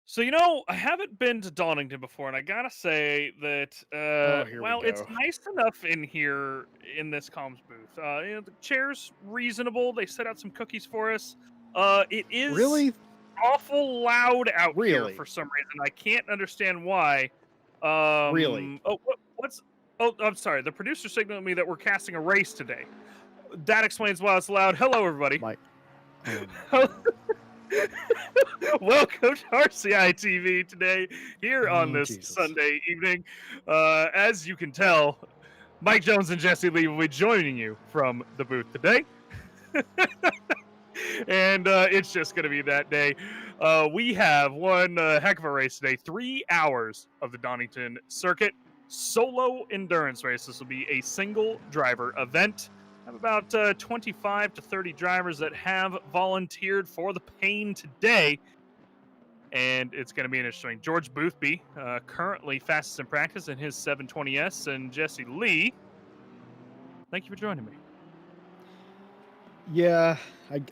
So, I haven't been to Donington before, and I gotta say that, Oh, here we well, it's go. nice enough in here in this comms booth. The chair's reasonable. They set out some cookies for us. It is Really? awful loud out here for Really? some reason. I can't understand why. Really? What's? Oh, I'm sorry. The producer signaled me that we're casting a race today. That explains why it's loud. Hello, everybody. My oh my god. Welcome to RCI TV today, here on Oh, this Jesus. Sunday evening. As you can tell, Mike Jones and Jesse Lee will be joining you from the booth today. And it's just going to be that day. We have one heck of a race today, 3 hours of the Donington Circuit solo endurance race. This will be a single driver event. I have about 25 to 30 drivers that have volunteered for the pain today, and it's going to be interesting. George Boothby, currently fastest in practice in his 720S, and Jesse Lee, thank you for joining me. Yeah,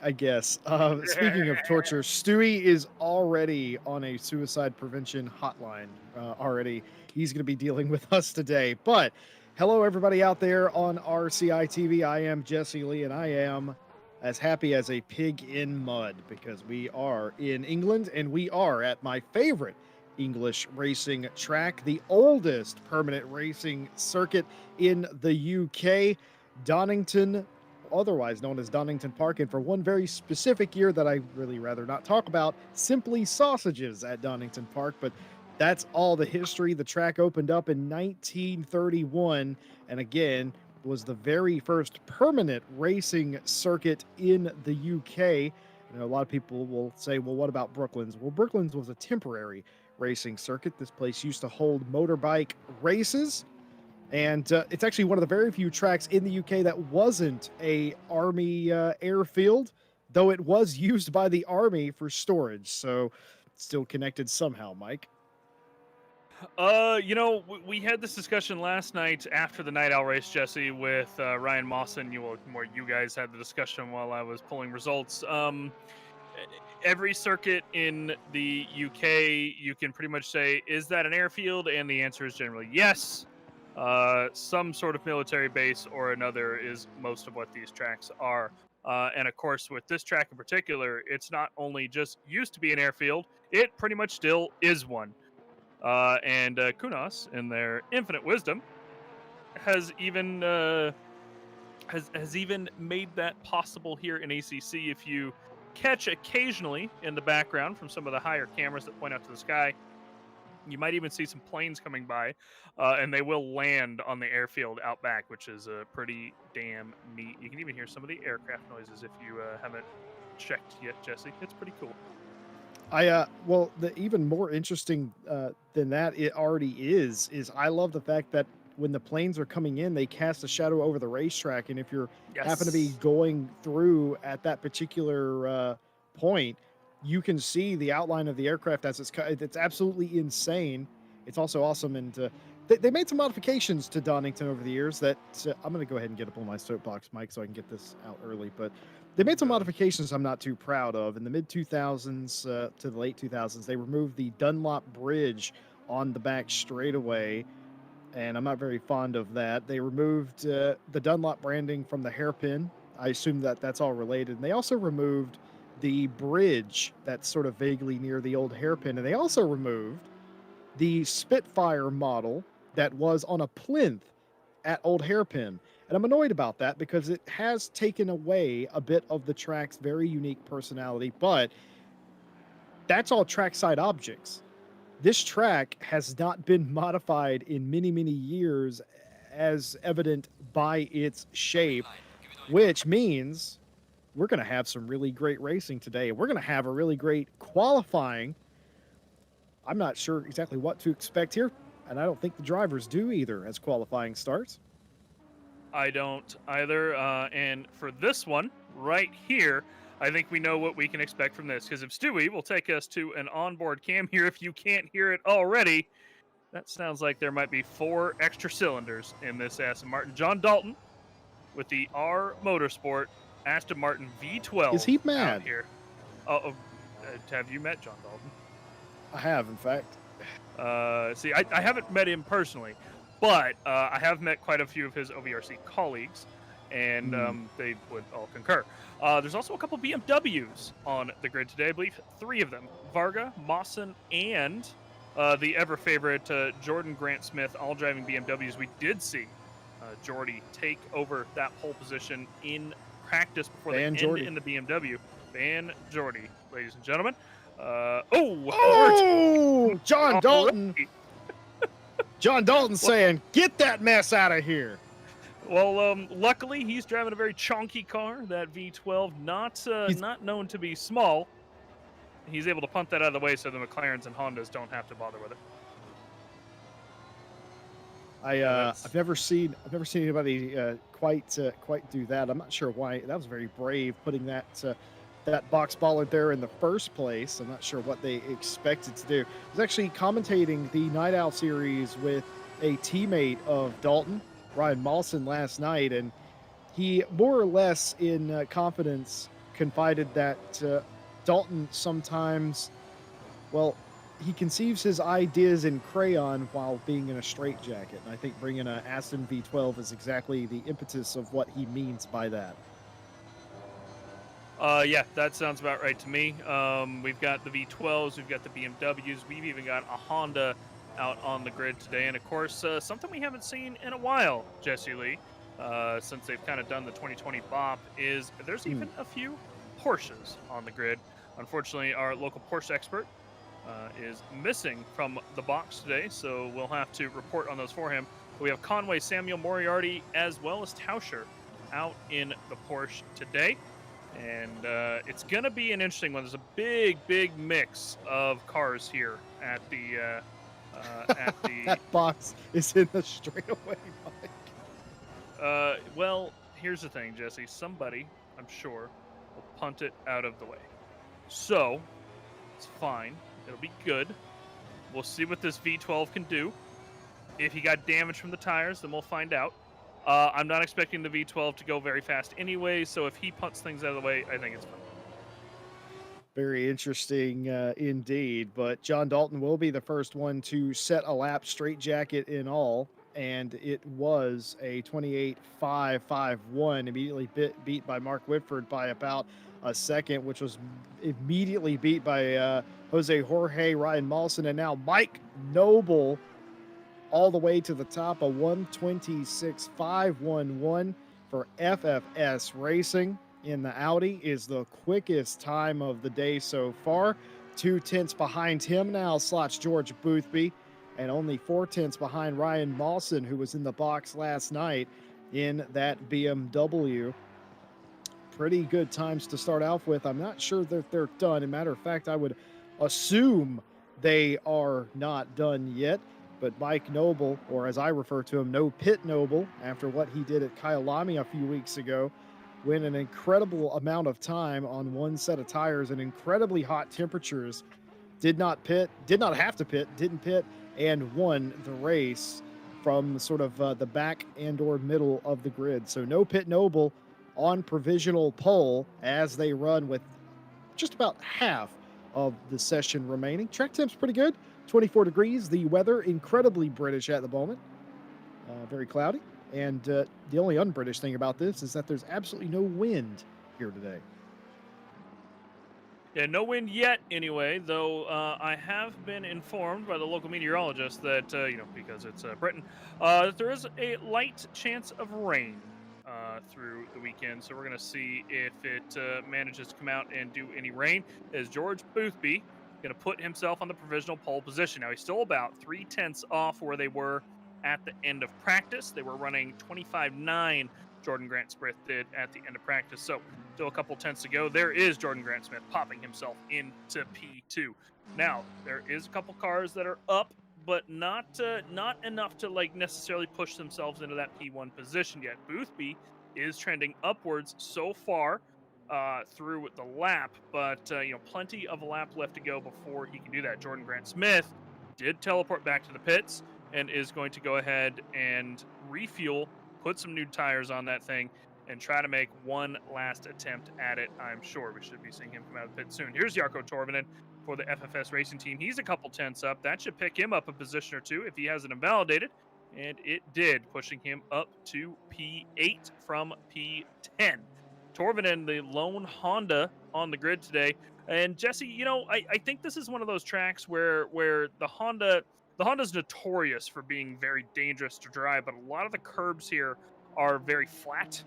I guess. Speaking of torture, Stewie is already on a suicide prevention hotline. Already, he's going to be dealing with us today. But hello, everybody out there on RCI TV. I am Jesse Lee, and I am as happy as a pig in mud because we are in England and we are at my favorite English racing track, the oldest permanent racing circuit in the UK, Donington, otherwise known as Donington Park, and for one very specific year that I really rather not talk about, simply sausages at Donington Park. But that's all the history. The track opened up in 1931, and again, was the very first permanent racing circuit in the UK. You know, a lot of people will say, well, what about Brooklands? Well, Brooklands was a temporary racing circuit. This place used to hold motorbike races, and it's actually one of the very few tracks in the UK that wasn't a army airfield, though it was used by the army for storage. So still connected somehow, Mike. We had this discussion last night after the night owl race, Jesse, with Ryan Mawson. You guys had the discussion while I was pulling results. Every circuit in the UK, you can pretty much say, is that an airfield? And the answer is generally yes. Some sort of military base or another is most of what these tracks are. And of course, with this track in particular, it's not only just used to be an airfield, it pretty much still is one. And Kunos, in their infinite wisdom, has even has even made that possible here in ACC. If you catch occasionally in the background from some of the higher cameras that point out to the sky, you might even see some planes coming by, and they will land on the airfield out back, which is pretty damn neat. You can even hear some of the aircraft noises if you haven't checked yet, Jesse. It's pretty cool. Well, the even more interesting than that it already is I love the fact that when the planes are coming in, they cast a shadow over the racetrack, and if you're happen to be Yes. going through at that particular point, you can see the outline of the aircraft as it's absolutely insane. It's also awesome, and they made some modifications to Donington over the years that I'm going to go ahead and get up on my soapbox, Mike, so I can get this out early. But they made some Good. modifications I'm not too proud of. In the mid 2000s to the late 2000s, they removed the Dunlop Bridge on the back straightaway, and I'm not very fond of that. They removed the Dunlop branding from the hairpin. I assume that that's all related. And they also removed the bridge that's sort of vaguely near the old hairpin, and they also removed the Spitfire model that was on a plinth at Old Hairpin. And I'm annoyed about that because it has taken away a bit of the track's very unique personality, but that's all trackside objects. This track has not been modified in many, many years, as evident by its shape, which means we're going to have some really great racing today. We're going to have a really great qualifying. I'm not sure exactly what to expect here, and I don't think the drivers do either as qualifying starts. I don't either. And for this one right here, I think we know what we can expect from this. Because if Stewie will take us to an onboard cam here, if you can't hear it already, that sounds like there might be 4 extra cylinders in this Aston Martin. John Dalton with the R Motorsport Aston Martin Is V12 he out mad? here. Oh, have you met John Dalton? I have, in fact. See, I haven't met him personally, but I have met quite a few of his OVRC colleagues, and Mm, they would all concur. There's also a couple BMWs on the grid today. I believe three of them: Varga, Mawson, and the ever favorite Jordan Grant Smith, all driving BMWs. We did see Jordy take over that pole position in practice before they Van end Jordy. in the BMW. Van Jordy, ladies and gentlemen. Words Oh, John Dalton. already. John Dalton Well, saying, "Get that mess out of here." luckily he's driving a very chonky car, that V12, He's not known to be small. He's able to punt that out of the way so the McLarens and Hondas don't have to bother with it. Yeah, I've never seen anybody quite do that. I'm not sure why. That was very brave putting that box bollard there in the first place. I'm not sure what they expected to do. I was actually commentating the Night Owl series with a teammate of Dalton, Ryan Mawson, last night, and he more or less in confidence confided that Dalton sometimes, well, he conceives his ideas in crayon while being in a straitjacket. And I think bringing a Aston V12 is exactly the impetus of what he means by that. Yeah, that sounds about right to me. We've got the V12s, we've got the BMWs, we've even got a Honda out on the grid today, and of course, something we haven't seen in a while, Jesse Lee, since they've kind of done the 2020 BOP, is there's Hmm. even a few Porsches on the grid. Unfortunately, our local Porsche expert is missing from the box today, so we'll have to report on those for him. We have Conway, Samuel, Moriarty, as well as Tauscher out in the Porsche today. And it's going to be an interesting one. There's a big mix of cars here at the That box is in the straightaway, Mike. well, here's the thing, Jesse. Somebody, I'm sure, will punt it out of the way. So it's fine. It'll be good. We'll see what this V12 can do. If he got damage from the tires, then we'll find out. I'm not expecting the V12 to go very fast anyway, so if he punts things out of the way, I think it's fine. Very interesting indeed. But John Dalton will be the first one to set a lap straight jacket in all. And it was a 28.551, immediately beat by Mark Whitford by about a second, which was immediately beat by Jose Jorge, Ryan Mawson, and now Mike Noble all the way to the top, a 126.511 for FFS Racing in the Audi is the quickest time of the day so far. 2/10 behind him now slots George Boothby, and only 4/10 behind Ryan Mawson, who was in the box last night in that BMW. Pretty good times to start off with. I'm not sure that they're done. As a matter of fact, I would assume they are not done yet. But Mike Noble, or as I refer to him, No Pit Noble, after what he did at Kyalami a few weeks ago, went an incredible amount of time on one set of tires in incredibly hot temperatures, did not have to pit, didn't pit, and won the race from sort of the back and or middle of the grid. So No Pit Noble on provisional pole as they run with just about half of the session remaining. Track temp's pretty good, 24 degrees. The weather incredibly British at the moment, very cloudy. And the only un-British thing about this is that there's absolutely no wind here today. Yeah, no wind yet anyway, though I have been informed by the local meteorologist that, because it's Britain, that there is a light chance of rain through the weekend. So we're going to see if it manages to come out and do any rain. As George Boothby going to put himself on the provisional pole position. Now, he's still about 3/10 off where they were at the end of practice. They were running 25.9. Jordan Grant Smith did at the end of practice. So still a couple tenths to go. There is Jordan Grant Smith popping himself into P2. Now, there is a couple cars that are up, but not enough to like necessarily push themselves into that P1 position yet. Boothby is trending upwards so far through the lap, but plenty of a lap left to go before he can do that. Jordan Grant Smith did teleport back to the pits and is going to go ahead and refuel, put some new tires on that thing, and try to make one last attempt at it. I'm sure we should be seeing him come out of the pit soon. Here's Jarkko Torvinen for the FFS Racing Team. He's a couple tenths up. That should pick him up a position or two if he hasn't invalidated. And it did, pushing him up to P8 from P10. Torvinen, the lone Honda on the grid today. And Jesse, you know, I think this is one of those tracks where the Honda's notorious for being very dangerous to drive, but a lot of the curbs here are very flat.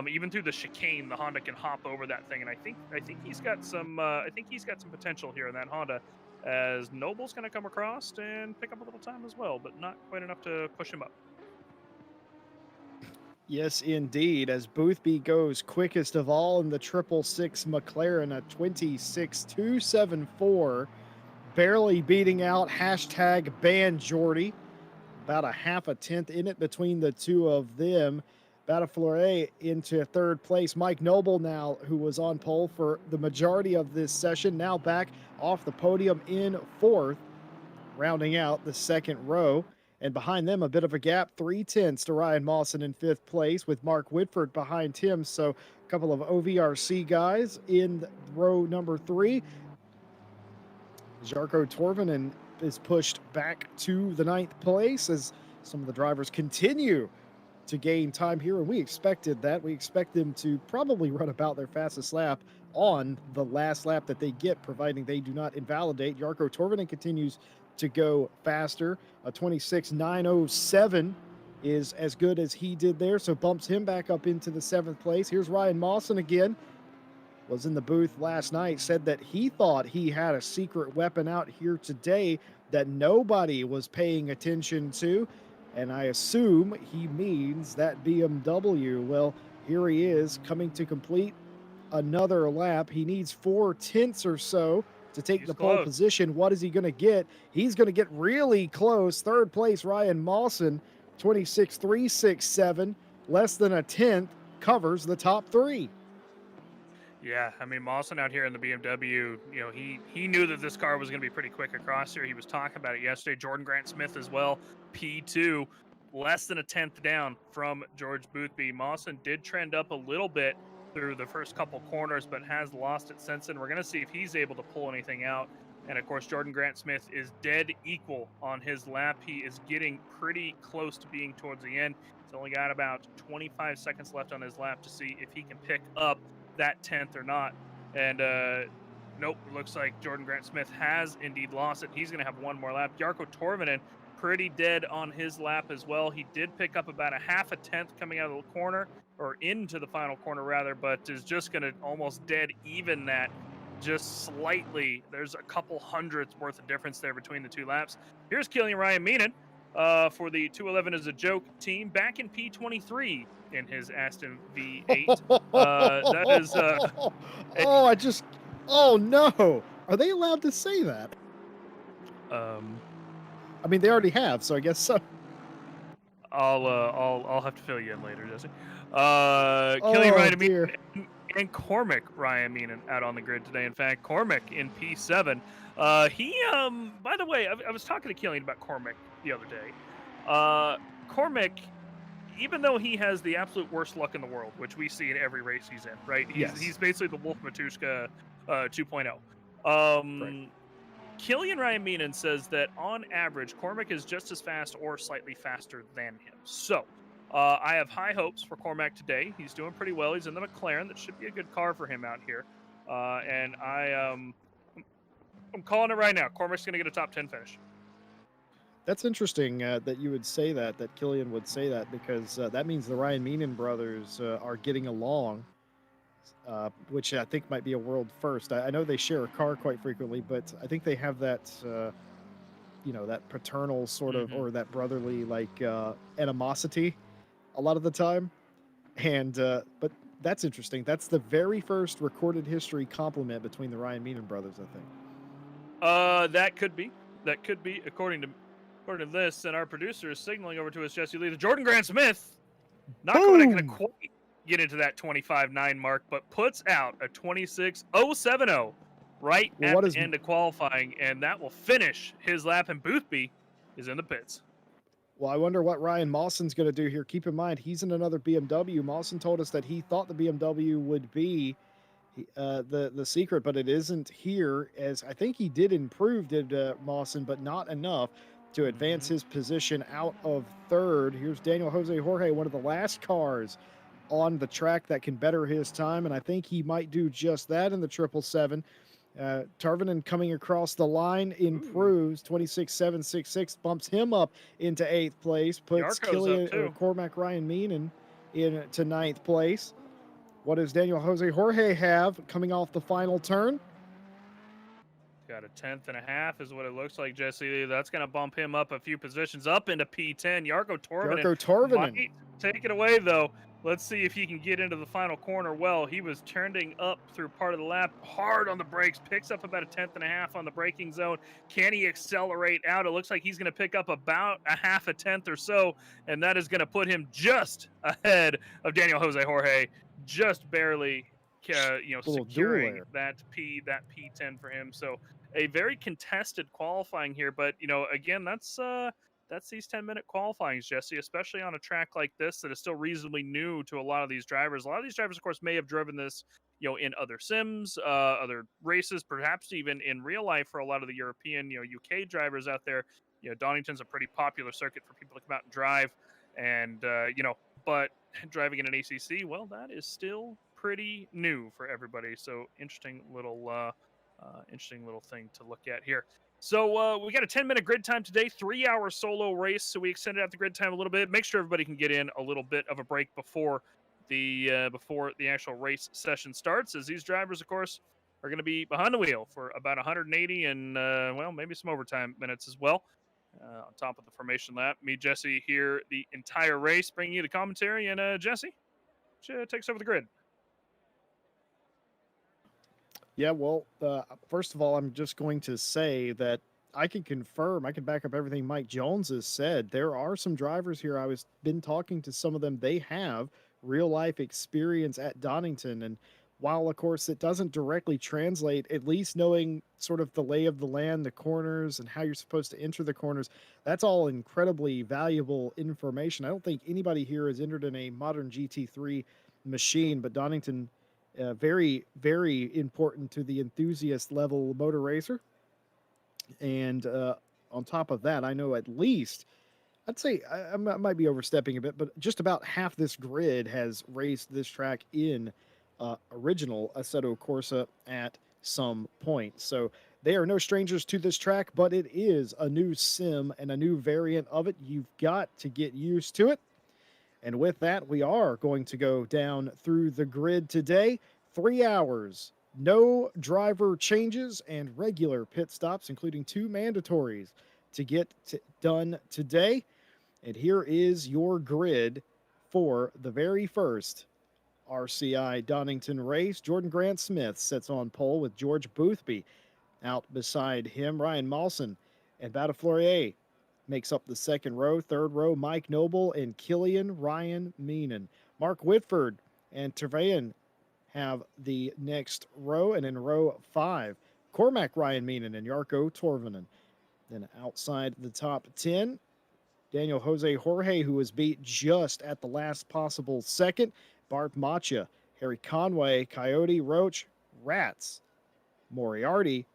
Even through the chicane, the Honda can hop over that thing, and I think he's got some potential here in that Honda. As Noble's going to come across and pick up a little time as well, but not quite enough to push him up. Yes, indeed. As Boothby goes quickest of all in the 666 McLaren, a 26.274, barely beating out hashtag ban Jordy. About a half a tenth in it between the two of them. Bataflore into third place. Mike Noble now, who was on pole for the majority of this session, now back off the podium in fourth, rounding out the second row. And behind them, a bit of a gap, 3/10 to Ryan Mawson in fifth place with Mark Whitford behind him. So a couple of OVRC guys in row number 3. Jarkko Torvinen is pushed back to the 9th place as some of the drivers continue to gain time here, and we expected that. We expect them to probably run about their fastest lap on the last lap that they get, providing they do not invalidate. Jarkko Torvinen continues to go faster. A 26.907 is as good as he did there, so bumps him back up into the 7th place. Here's Ryan Mawson again. Was in the booth last night, said that he thought he had a secret weapon out here today that nobody was paying attention to. And I assume he means that BMW. Well, here he is coming to complete another lap. He needs 4/10 or so to take the pole position. What is he going to get? He's going to get really close. Third place, Ryan Mawson, 26.367, less than a tenth, covers the top 3. Yeah, I mean, Mawson out here in the BMW, you know, he knew that this car was going to be pretty quick across here. He was talking about it yesterday. Jordan Grant Smith as well, P2, less than a tenth down from George Boothby. Mawson did trend up a little bit through the first couple corners, but has lost it since then. We're going to see if he's able to pull anything out. And, of course, Jordan Grant Smith is dead equal on his lap. He is getting pretty close to being towards the end. He's only got about 25 seconds left on his lap to see if he can pick up that 10th or not. And nope, looks like Jordan Grant Smith has indeed lost it. He's going to have one more lap. Jarkko Torvinen pretty dead on his lap as well. He did pick up about a half a tenth coming out of the corner, or into the final corner rather, but is just going to almost dead even that just slightly. There's a couple hundredths worth of difference there between the two laps. Here's Killian Ryan Meenan for the 211 is a joke team back in P23 in his Aston V8. That is oh no, are they allowed to say that? I mean, they already have, so I guess so. I'll have to fill you in later, Jesse. Killian Ryan Meenan and Cormac Ryan Meenan out on the grid today. In fact, Cormac in P7. He by the way, I was talking to Killian about Cormac the other day. Cormac, even though he has the absolute worst luck in the world, which we see in every race he's in, right? He's basically the Wolf Matushka 2.0. Right. Killian Ryan Meenan says that on average, Cormac is just as fast or slightly faster than him. So I have high hopes for Cormac today. He's doing pretty well. He's in the McLaren. That should be a good car for him out here. And I'm calling it right now. Cormac's going to get a top 10 finish. That's interesting that you would say that Killian would say that, because that means the Ryan Meenan brothers are getting along, which I think might be a world first. I know they share a car quite frequently, but I think they have that, that paternal sort of, or that brotherly animosity a lot of the time. And but that's interesting. That's the very first recorded history compliment between the Ryan Meenan brothers, I think. That could be according to this, and our producer is signaling over to us, Jesse Lee, the Jordan Grant Smith, not going to quite get into that 25.9 mark, but puts out a 26.070 right at the end of qualifying, and that will finish his lap, and Boothby is in the pits. Well, I wonder what Ryan Mawson's going to do here. Keep in mind, he's in another BMW. Mawson told us that he thought the BMW would be The secret, but it isn't here. As I think he did improve, did Mawson, but not enough to advance Hmm. his position out of third. Here's Daniel Jose Jorge, one of the last cars on the track that can better his time, and I think he might do just that in the 777. Tarvinen coming across the line Ooh, improves 26.766, bumps him up into eighth place, puts Yarko's up Killian or too. Cormac Ryan Meenan into ninth place. What does Daniel Jose Jorge have coming off the final turn? Got a tenth and a half is what it looks like, Jesse. That's going to bump him up a few positions up into P10. Jarkko Torvinen Jarkko Torvinen. might take it away, though. Let's see if he can get into the final corner. Well, he was turning up through part of the lap, hard on the brakes, picks up about a tenth and a half on the braking zone. Can he accelerate out? It looks like he's going to pick up about a half a tenth or so, and that is going to put him just ahead of Daniel Jose Jorge, just barely, Little duel securing there. that P10 for him. So a very contested qualifying here, but again, that's these 10-minute qualifyings, Jesse, especially on a track like this that is still reasonably new to a lot of these drivers. A lot of these drivers, of course, may have driven this, in other sims, other races, perhaps even in real life for a lot of the European, UK drivers out there. Donington's a pretty popular circuit for people to come out and drive, and but driving in an ACC, well, that is still pretty new for everybody. So interesting little thing to look at here. So we got a 10-minute grid time today, 3-hour solo race. So we extended out the grid time a little bit. Make sure everybody can get in a little bit of a break before the actual race session starts, as these drivers, of course, are going to be behind the wheel for about 180 and well, maybe some overtime minutes as well. On top of the formation lap, me, Jesse, here the entire race, bringing you the commentary, and Jesse takes over the grid. Yeah, well, first of all, I'm just going to say that I can confirm, I can back up everything Mike Jones has said. There are some drivers here. I was been talking to some of them. They have real life experience at Donington, and while of course it doesn't directly translate, at least knowing sort of the lay of the land, the corners, and how you're supposed to enter the corners, that's all incredibly valuable information. I don't think anybody here has entered in a modern GT3 machine, but Donington very, very important to the enthusiast level motor racer. And on top of that, I know at least, I'd say I might be overstepping a bit, but just about half this grid has raced this track in original Assetto Corsa at some point. So they are no strangers to this track, but it is a new sim and a new variant of it. You've got to get used to it. And with that, we are going to go down through the grid today. 3 hours, no driver changes, and regular pit stops, including 2 mandatories to get done today. And here is your grid for the very first RCI Donington race. Jordan Grant Smith sits on pole with George Boothby. Out beside him, Ryan Mawson and Bataflorier makes up the second row. Third row, Mike Noble and Killian Ryan Meenan. Mark Whitford and Trevelyan have the next row. And in row 5, Cormac Ryan Meenan and Jarkko Torvinen. Then outside the top 10, Daniel Jose Jorge, who was beat just at the last possible second. Bart Macha, Harry Conway, Coyote, Roach, Rats, Moriarty,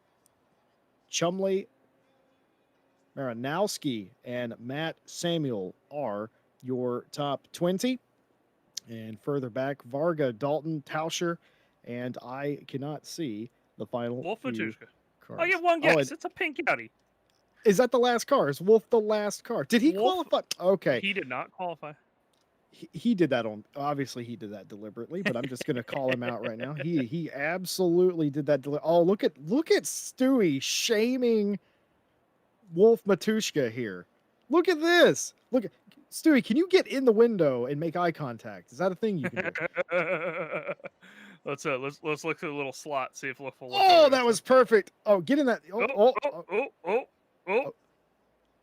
Chumley, Maranowski, and Matt Samuel are your top 20. And further back, Varga, Dalton, Tauscher, and I cannot see the final Wolf few Matushka. cars. I'll give one Oh, guess. It's a pink Audi. is that the last car? Is Wolf the last car? Did he Wolf, qualify? Okay. he did not qualify. He did that on, obviously he did that deliberately, but I'm just going to call him out right now. He absolutely did that. Oh, look at Stewie shaming Wolf Matushka here. Look at this. Look at Stewie. Can you get in the window and make eye contact? Is that a thing you can do? let's look through the little slot, see if Wolf will look Oh, over that us. was perfect. Oh, get in that. Oh, oh, oh, oh, oh.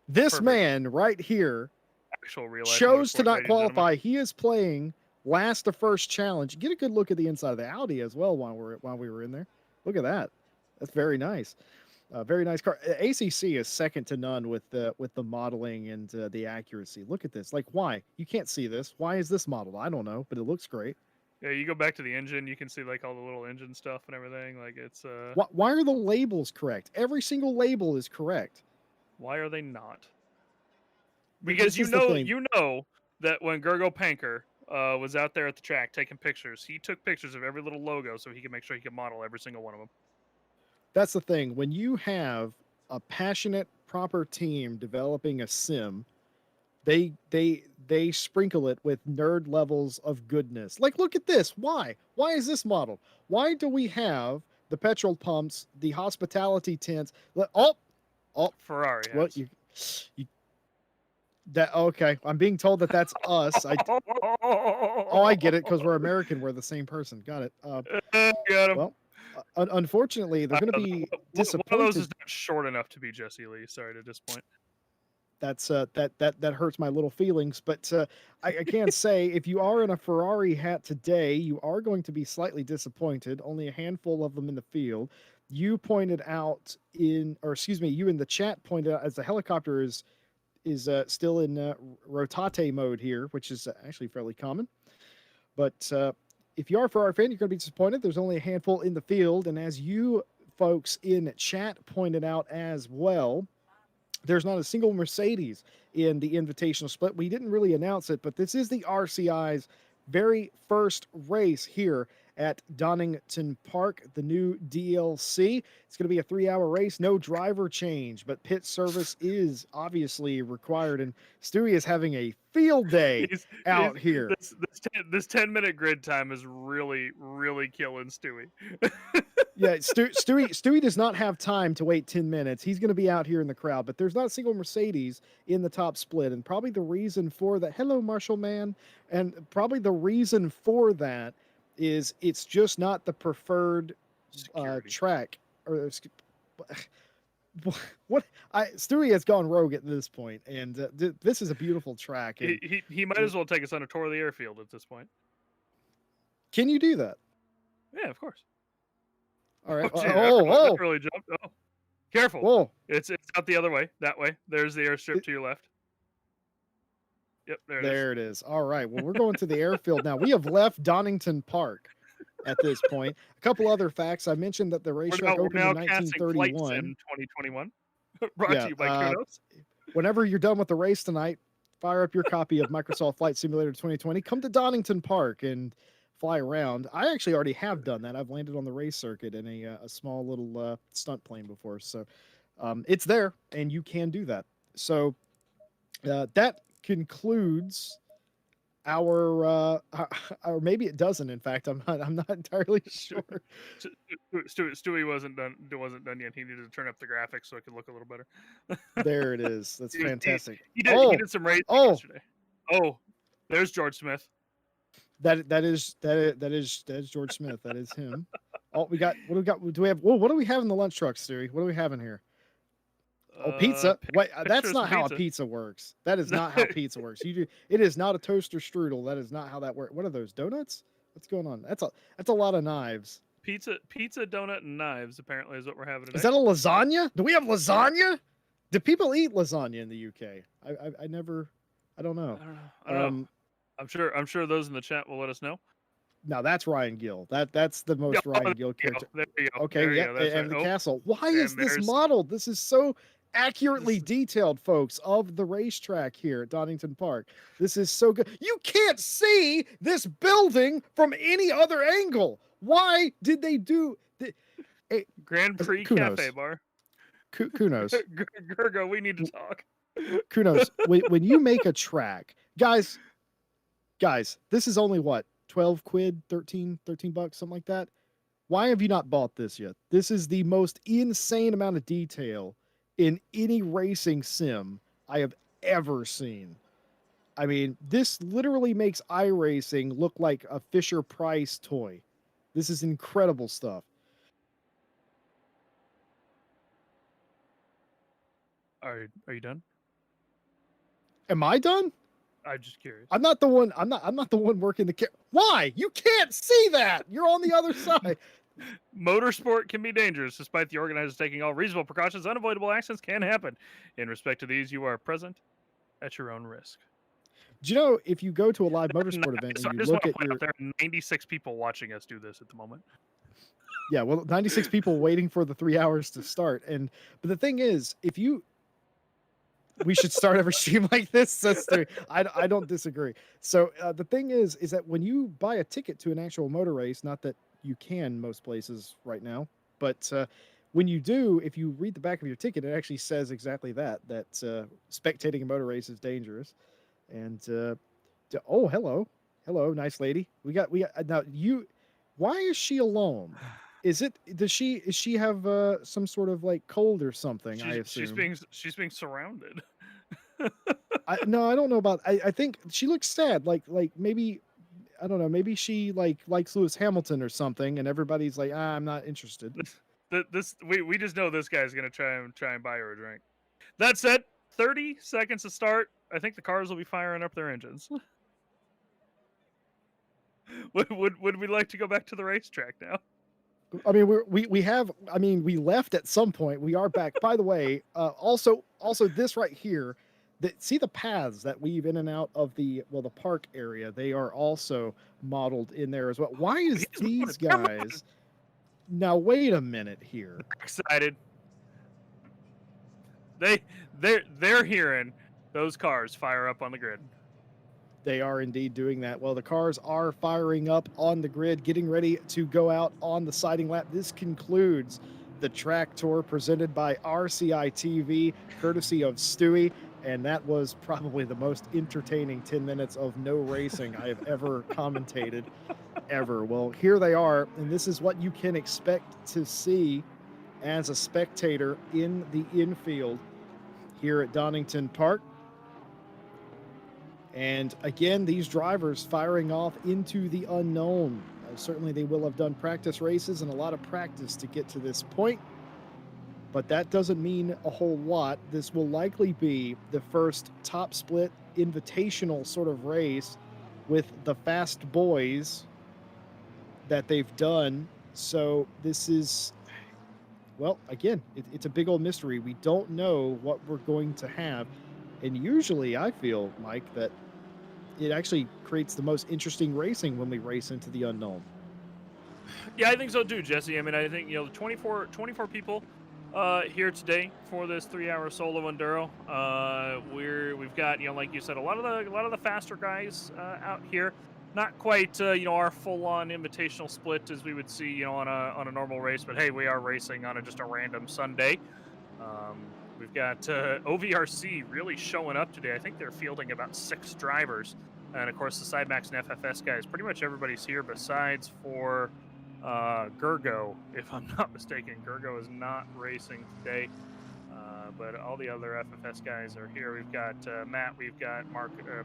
This Perfect. man right here Actual real life chose to motorsport, not ladies and gentlemen. qualify. He is playing last to first challenge. Get a good look at the inside of the Audi as well while we were in there. Look at that. That's very nice. Very nice car. ACC is second to none with the modeling and the accuracy. Look at this. Like, why? You can't see this. Why is this modeled? I don't know, but it looks great. Yeah, you go back to the engine, you can see like all the little engine stuff and everything. Like it's Why are the labels correct? Every single label is correct. why are they not? This Because is the thing. you know that when Gergo Panker was out there at the track taking pictures, he took pictures of every little logo so he could make sure he could model every single one of them. That's the thing. When you have a passionate, proper team developing a sim, they sprinkle it with nerd levels of goodness. Like, look at this. Why? Why is this model? Why do we have the petrol pumps, the hospitality tents? Oh, Ferrari well, has. you that okay. I'm being told that that's us. I get it because we're American. We're the same person. Got it. Got him. Well, unfortunately, they're going to be One of those is disappointed. not short enough to be Jesse Lee. Sorry to disappoint. That's that hurts my little feelings. But I can say if you are in a Ferrari hat today, you are going to be slightly disappointed. Only a handful of them in the field. You pointed out or excuse me, you in the chat pointed out as the helicopter is still in rotate mode here, which is actually fairly common. But if you are a Ferrari fan, you're going to be disappointed. There's only a handful in the field, and as you folks in chat pointed out as well, there's not a single Mercedes in the Invitational split. We didn't really announce it, but this is the RCI's very first race here at Donington Park, the new DLC. It's going to be a 3-hour race, no driver change, but pit service is obviously required. And Stewie is having a field day out here. This 10-minute grid time is really killing Stewie. Yeah, Stewie does not have time to wait 10 minutes. He's going to be out here in the crowd, but there's not a single Mercedes in the top split. And probably the reason for that, hello, Marshall Man. And probably the reason for that is it's just not the preferred track. Or what? Stewie has gone rogue at this point, and this is a beautiful track. And he might as well take us on a tour of the airfield at this point. Can you do that? Yeah, of course. All right. That really jumped. Oh, careful. Whoa. It's out the other way. That way. There's the airstrip to your left. Yep, there it is. All right. Well, we're going to the airfield now. We have left Donington Park at this point. A couple other facts. I mentioned that the racetrack opened in 1931. In 2021. Brought to you by Kudos. Whenever you're done with the race tonight, fire up your copy of Microsoft Flight Simulator 2020. Come to Donington Park and fly around. I actually already have done that. I've landed on the race circuit in a small little stunt plane before. So it's there, and you can do that. So that concludes our or maybe it doesn't. In fact, I'm not entirely sure. Stewie wasn't done yet. He needed to turn up the graphics so it could look a little better. There it is. That's fantastic. He did some racing yesterday. Oh, there's George Smith. That is George Smith. That is him. Oh, we got what do we got? Do we have? Whoa, what do we have in the lunch truck, Stewie? What do we have in here? Oh, pizza. Wait, that's not how a pizza works. That is not how pizza works. It is not a toaster strudel. That is not how that works. What are those, donuts? What's going on? That's a lot of knives. Pizza, donut, and knives apparently is what we're having today. Is that a lasagna? Do we have lasagna? Do people eat lasagna in the UK? I don't know. I don't know. I'm sure those in the chat will let us know. No, that's Ryan Gill. That's the most Ryan Gill character. There you go. Okay, yeah, and the castle. Why is this modeled? This is so accurately detailed, folks, of the racetrack here at Donington Park. This is so good. You can't see this building from any other angle. Why did they do Grand Prix Cafe Bar? Kunos. Gergo, we need to talk. Kunos, when you make a track, guys, this is only what, 12 quid, 13 bucks, something like that. Why have you not bought this yet? This is the most insane amount of detail in any racing sim I have ever seen. I mean, this literally makes iRacing look like a Fisher-Price toy. This is incredible stuff. Are you done? Am I done? I'm just curious. I'm not the one working the Why? You can't see that. You're on the other side. Motorsport can be dangerous. Despite the organizers taking all reasonable precautions, unavoidable accidents can happen. In respect to these, you are present at your own risk. Do you know if you go to a live motorsport event and So I you just want look to at point your out there are 96 people watching us do this at the moment. yeah, well, 96 people waiting for the 3 hours to start, but the thing is, if you we should start every stream like this, says Stu. I don't disagree. So, the thing is that when you buy a ticket to an actual motor race, not that you can most places right now, but, when you do, if you read the back of your ticket, it actually says exactly that, spectating a motor race is dangerous, and, oh, hello. Hello, nice lady. We got now you why is she alone? Does she have some sort of like cold or something, I assume? She's being surrounded. I no, I don't know about I think she looks sad, like maybe I don't know, maybe she like likes Lewis Hamilton or something and everybody's like, "Ah, I'm not interested." This we just know this guy's gonna try and buy her a drink. That said, 30 seconds to start. I think the cars will be firing up their engines. Would we like to go back to the racetrack now? I mean, we have I mean, we left at some point. We are back. By the way, also this right here, see the paths that weave in and out of the park area. They are also modeled in there as well. Why is He's these moving. Come on. guys now? Wait a minute here. Excited. They're hearing those cars fire up on the grid. They are indeed doing that. Well, the cars are firing up on the grid, getting ready to go out on the sighting lap. This concludes the track tour presented by RCI TV, courtesy of Stewie. And that was probably the most entertaining 10 minutes of no racing I have ever commentated, ever. Well, here they are. And this is what you can expect to see as a spectator in the infield here at Donington Park. And again, these drivers firing off into the unknown. Certainly, they will have done practice races and a lot of practice to get to this point. But that doesn't mean a whole lot. This will likely be the first top split invitational sort of race with the fast boys that they've done. So this is, well, again, it's a big old mystery. We don't know what we're going to have. And usually I feel, Mike, that it actually creates the most interesting racing when we race into the unknown. Yeah, I think so too, Jesse. I mean, I think 24 people here today for this 3-hour solo enduro. We've got like you said, a lot of the faster guys out here. Not quite our full-on invitational split as we would see on a normal race, but hey, we are racing on just a random Sunday. We've got OVRC really showing up today. I think they're fielding about 6 drivers. And, of course, the Sidemax and FFS guys, pretty much everybody's here besides for Gergo, if I'm not mistaken. Gergo is not racing today, but all the other FFS guys are here. We've got Matt, we've got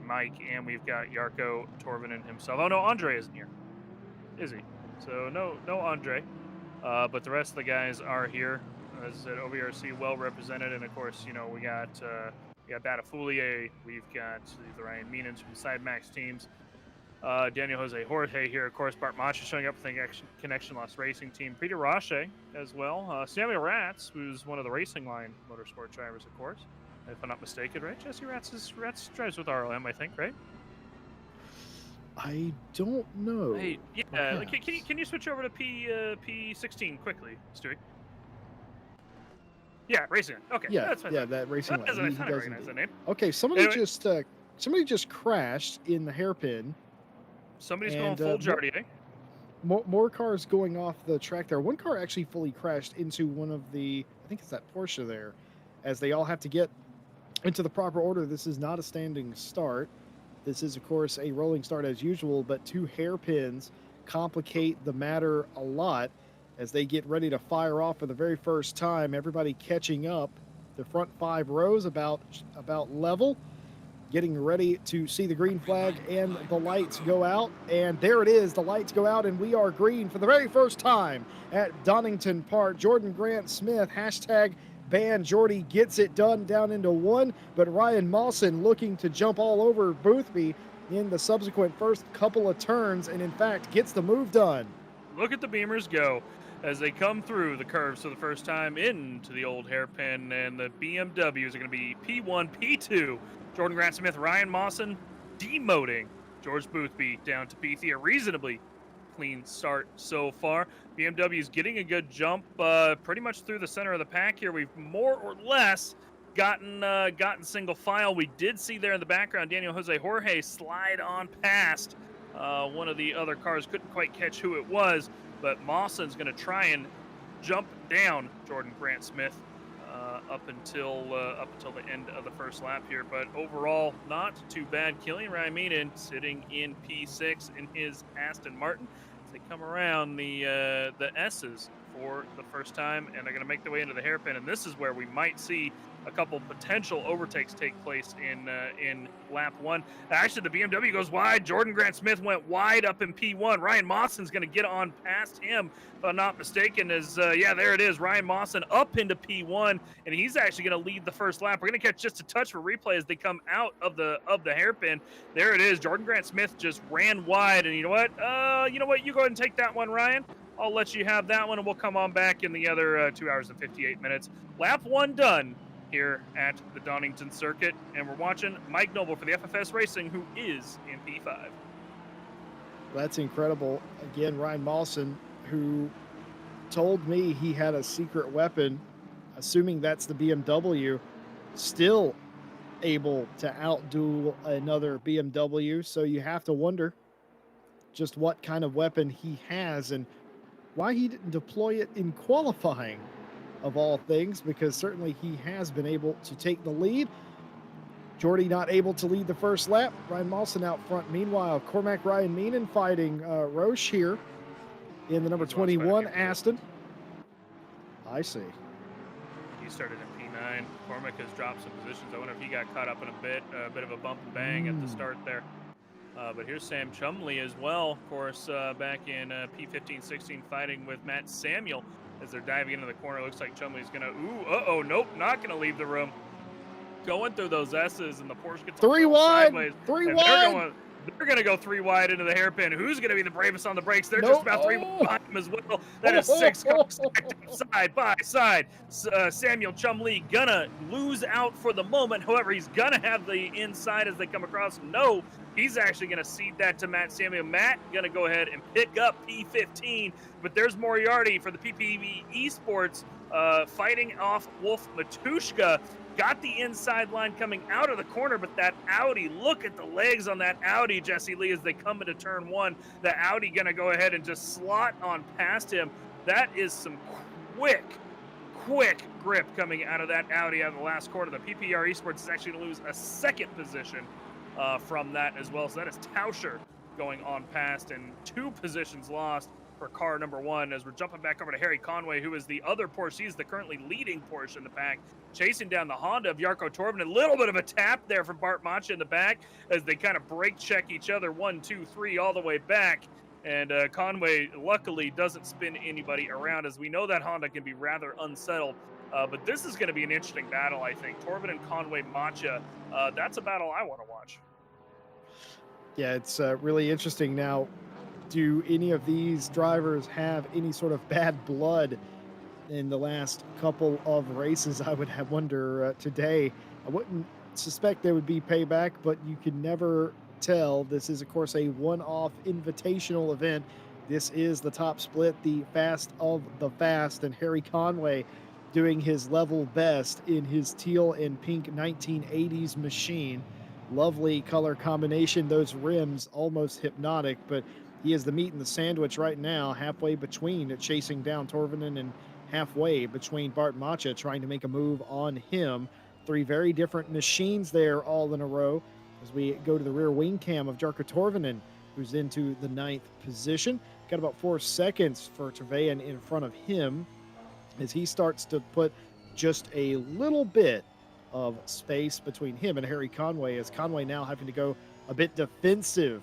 Mike, and we've got Yarko Torvinen himself. Oh, no, Andre isn't here, is he? So no Andre, but the rest of the guys are here. As I said, OVRC well represented, and of course, we got Batafoulier, we've got the Ryan Meenans from Sidemax teams, Daniel Jose Jorge here, of course, Bart Macha showing up with the Connection Lost Racing team, Peter Roche as well, Samuel Ratz, who's one of the Racing Line Motorsport drivers, of course, if I'm not mistaken, right? Jesse Ratz drives with RLM, I think, right? I don't know. Hey, yeah, can you switch over to P16 quickly, Stewie? Yeah, Racing. Okay. Yeah, that's fine. that Racing. I recognize that name. Okay, somebody just crashed in the hairpin. Somebody's going full Jardier. More cars going off the track there. One car actually fully crashed into one of the, I think it's that Porsche there, as they all have to get into the proper order. This is not a standing start. This is, of course, a rolling start as usual, but 2 hairpins complicate the matter a lot as they get ready to fire off for the very first time. Everybody catching up. The front 5 rows about level, getting ready to see the green flag and the lights go out. And there it is. The lights go out and we are green for the very first time at Donington Park. Jordan Grant Smith, hashtag ban Jordy, gets it done down into 1. But Ryan Mawson looking to jump all over Boothby in the subsequent first couple of turns and, in fact, gets the move done. Look at the Beamers go as they come through the curves for the first time into the old hairpin, and the BMWs are going to be P1, P2. Jordan Grant Smith, Ryan Mawson, demoting George Boothby down to P3. A reasonably clean start so far. BMW is getting a good jump pretty much through the center of the pack here. We've more or less gotten single file. We did see there in the background Daniel Jose Jorge slide on past one of the other cars. Couldn't quite catch who it was, but Mawson's going to try and jump down Jordan Grant Smith up until the end of the first lap here. But overall, not too bad. Killian Raiminen sitting in P6 in his Aston Martin as they come around the S's for the first time, and they're going to make their way into the hairpin. And this is where we might see a couple potential overtakes take place in lap 1. Actually, the BMW goes wide. Jordan Grant Smith went wide up in P1. Ryan Mawson's going to get on past him, if I'm not mistaken. Yeah, there it is. Ryan Mawson up into P1, and he's actually going to lead the first lap. We're going to catch just a touch for replay as they come out of the hairpin. There it is. Jordan Grant Smith just ran wide, and you know what? You go ahead and take that one, Ryan. I'll let you have that one, and we'll come on back in the other 2 hours and 58 minutes. Lap 1 done here at the Donington circuit, and we're watching Mike Noble for the FFS Racing, who is in P5. That's incredible. Again, Ryan Mawson, who told me he had a secret weapon, assuming that's the BMW, still able to outdo another BMW. So you have to wonder just what kind of weapon he has and why he didn't deploy it in qualifying, of all things, because certainly he has been able to take the lead. Jordy not able to lead the first lap. Ryan Mawson out front. Meanwhile, Cormac Ryan Meenan fighting Roche here in the number 21 Aston. I see. He started in P9. Cormac has dropped some positions. I wonder if he got caught up in a bit of a bump and bang at the start there. But here's Sam Chumley as well, of course, back in P15-16 fighting with Matt Samuel. As they're diving into the corner, looks like Chumley's gonna, nope, not gonna leave the room. Going through those S's, and the Porsche gets three wide, sideways. Three wide. They're gonna go 3 wide into the hairpin. Who's gonna be the bravest on the brakes? They're just about 3 behind him as well. That is 6 cars stacked up side by side. Samuel Chumley gonna lose out for the moment. However, he's gonna have the inside as they come across. No, he's actually gonna cede that to Matt Samuel. Matt gonna go ahead and pick up P15, but there's Moriarty for the PPV Esports fighting off Wolf Matushka. Got the inside line coming out of the corner, but that Audi, look at the legs on that Audi, Jesse Lee, as they come into turn 1. The Audi gonna go ahead and just slot on past him. That is some quick grip coming out of that Audi out of the last quarter. The PPR Esports is actually gonna lose a second position from that as well. So that is Tauscher going on past, and 2 positions lost for car number 1 as we're jumping back over to Harry Conway, who is the other Porsche. He's the currently leading Porsche in the pack, chasing down the Honda of Jarko Torben. A little bit of a tap there from Bart Macha in the back as they kind of brake check each other 1, 2, 3 all the way back. And Conway luckily doesn't spin anybody around, as we know that Honda can be rather unsettled. But this is going to be an interesting battle, I think. Torben and Conway Macha, that's a battle I want to watch. Yeah, it's really interesting. Now, do any of these drivers have any sort of bad blood in the last couple of races? I would wonder today. I wouldn't suspect there would be payback, but you can never tell. This is, of course, a one-off invitational event. This is the top split, the fast of the fast, and Harry Conway doing his level best in his teal and pink 1980s machine. Lovely color combination. Those rims almost hypnotic, but he is the meat in the sandwich right now, halfway between chasing down Torvinen and halfway between Bart Macha trying to make a move on him. 3 very different machines there all in a row as we go to the rear wing cam of Jarko Torvinen, who's into the 9th position. Got about 4 seconds for Trevelyan in front of him as he starts to put just a little bit of space between him and Harry Conway, as Conway now having to go a bit defensive.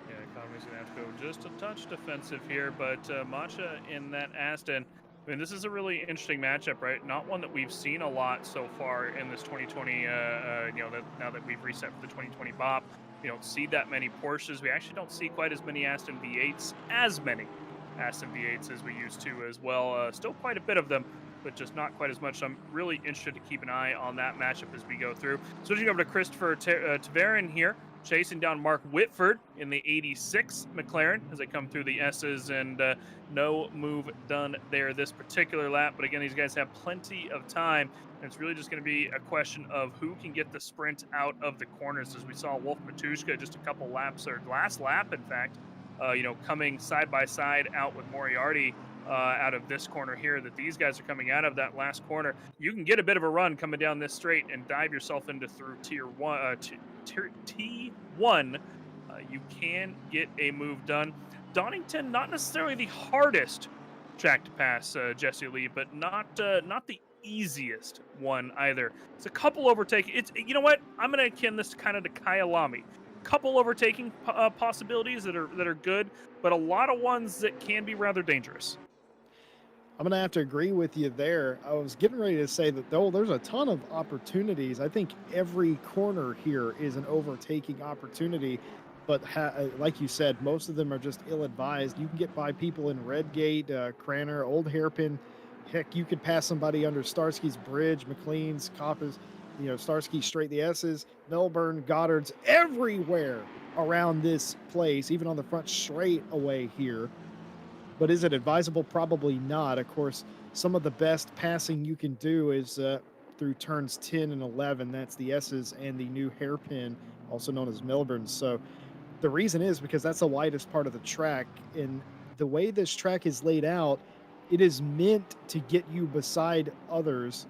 Yeah, Conway's going to have to go just a touch defensive here, but Macha in that Aston, I mean, this is a really interesting matchup, right? Not one that we've seen a lot so far in this 2020, now that we've reset for the 2020 BOP. We don't see that many Porsches. We actually don't see quite as many Aston V8s as we used to as well. Still quite a bit of them but just not quite as much. So I'm really interested to keep an eye on that matchup as we go through. Switching over to Christopher Tavarin here, chasing down Mark Whitford in the 86 McLaren as they come through the S's, and no move done there this particular lap. But again, these guys have plenty of time, and it's really just going to be a question of who can get the sprint out of the corners, as we saw Wolf Matushka just a couple laps, or last lap, in fact, coming side by side out with Moriarty out of this corner here, that these guys are coming out of that last corner. You can get a bit of a run coming down this straight and dive yourself into through tier one, T1. You can get a move done. Donington, not necessarily the hardest track to pass, Jesse Lee, but not the easiest one either. It's a couple overtaking. It's, you know what? I'm going to akin this kind of to Kyalami. Couple overtaking possibilities that are good, but a lot of ones that can be rather dangerous. I'm going to have to agree with you there. I was getting ready to say that, though, there's a ton of opportunities. I think every corner here is an overtaking opportunity, but like you said, most of them are just ill-advised. You can get by people in Redgate, Cranner, Old Hairpin. Heck, you could pass somebody under Starsky's Bridge, McLean's, Coppa's, Starsky straight the S's, Melbourne, Goddard's, everywhere around this place, even on the front straight away here. But is it advisable? Probably not. Of course, some of the best passing you can do is through turns 10 and 11. That's the S's and the new hairpin, also known as Melbourne. So the reason is because that's the widest part of the track. And the way this track is laid out, it is meant to get you beside others.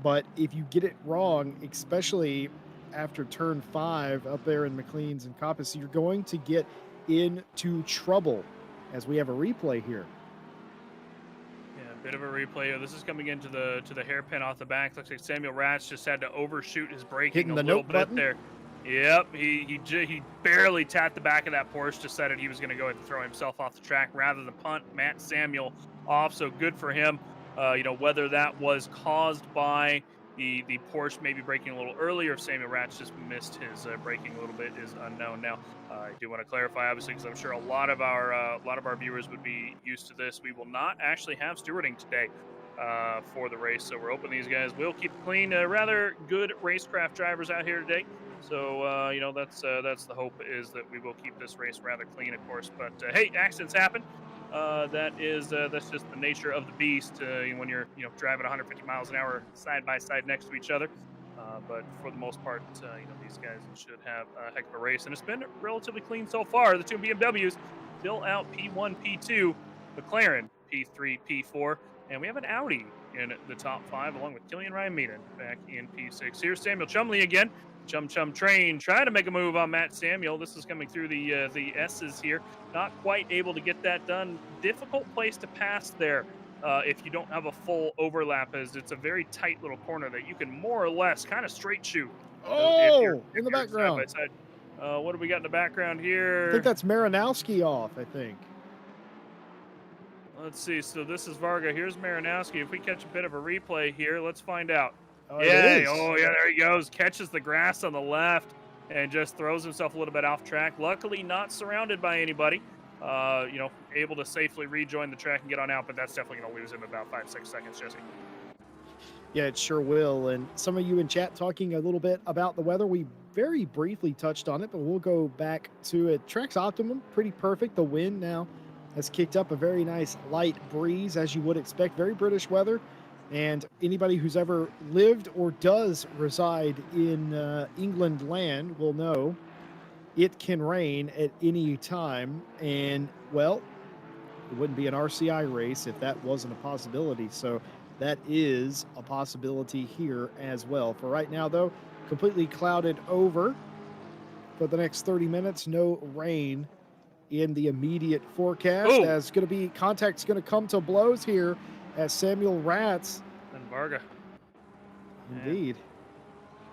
But if you get it wrong, especially after turn 5 up there in McLean's and Coppice, you're going to get into trouble, as we have a replay here. Yeah, a bit of a replay. This is coming into the hairpin off the back. Looks like Samuel Ratz just had to overshoot his braking Hitting a the little note bit button there. Yep, he barely tapped the back of that Porsche, decided he was going to go ahead and throw himself off the track rather than punt Matt Samuel off. So good for him. Whether that was caused by the Porsche maybe braking a little early, or if Samuel Ratz just missed his braking a little bit, is unknown. Now, I do want to clarify, obviously, because I'm sure a lot of our viewers would be used to this. We will not actually have stewarding today for the race, so we're hoping these guys will keep it clean. Rather good racecraft drivers out here today. So that's the hope, is that we will keep this race rather clean, of course. But hey, accidents happen. That's just the nature of the beast when you're driving 150 miles an hour side by side next to each other. But for the most part, these guys should have a heck of a race, and it's been relatively clean so far. The two BMWs still out P1, P2, McLaren P3, P4, and we have an Audi in the top 5, along with Killian Ryan Meaden back in P6. Here's Samuel Chumley again. Chum Train trying to make a move on Matt Samuel. This is coming through the S's here. Not quite able to get that done. Difficult place to pass there if you don't have a full overlap, as it's a very tight little corner that you can more or less kind of straight shoot. Oh, in the background. Side by side. What do we got in the background here? I think that's Marinowski off, I think. Let's see. So this is Varga. Here's Marinowski. If we catch a bit of a replay here, let's find out. Oh, yeah, there he goes. Catches the grass on the left and just throws himself a little bit off track. Luckily, not surrounded by anybody. Able to safely rejoin the track and get on out, but that's definitely going to lose him about 5-6 seconds, Jesse. Yeah, it sure will. And some of you in chat talking a little bit about the weather. We very briefly touched on it, but we'll go back to it. Track's optimum, pretty perfect. The wind now has kicked up a very nice light breeze, as you would expect. Very British weather. And anybody who's ever lived or does reside in England land will know it can rain at any time. And, well, it wouldn't be an RCI race if that wasn't a possibility. So that is a possibility here as well. For right now, though, completely clouded over for the next 30 minutes. No rain in the immediate forecast. Ooh. As going to be contact's going to come to blows here as Samuel Ratz and Varga. Indeed.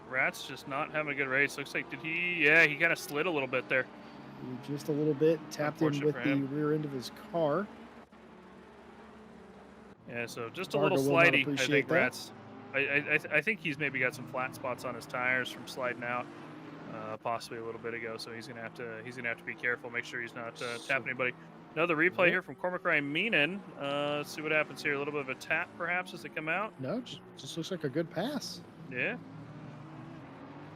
Ratz just not having a good race. Looks like he kind of slid a little bit there. Just a little bit. Tapped in with the rear end of his car. Yeah, so just Varga a little slidey, I think, that. Ratz. I think he's maybe got some flat spots on his tires from sliding out, possibly a little bit ago. So he's gonna have to be careful, make sure he's not tapping anybody. Another replay Nope. here from Cormac Ryan Meenan. Let's see what happens here. A little bit of a tap, perhaps, as they come out. No, just looks like a good pass. Yeah.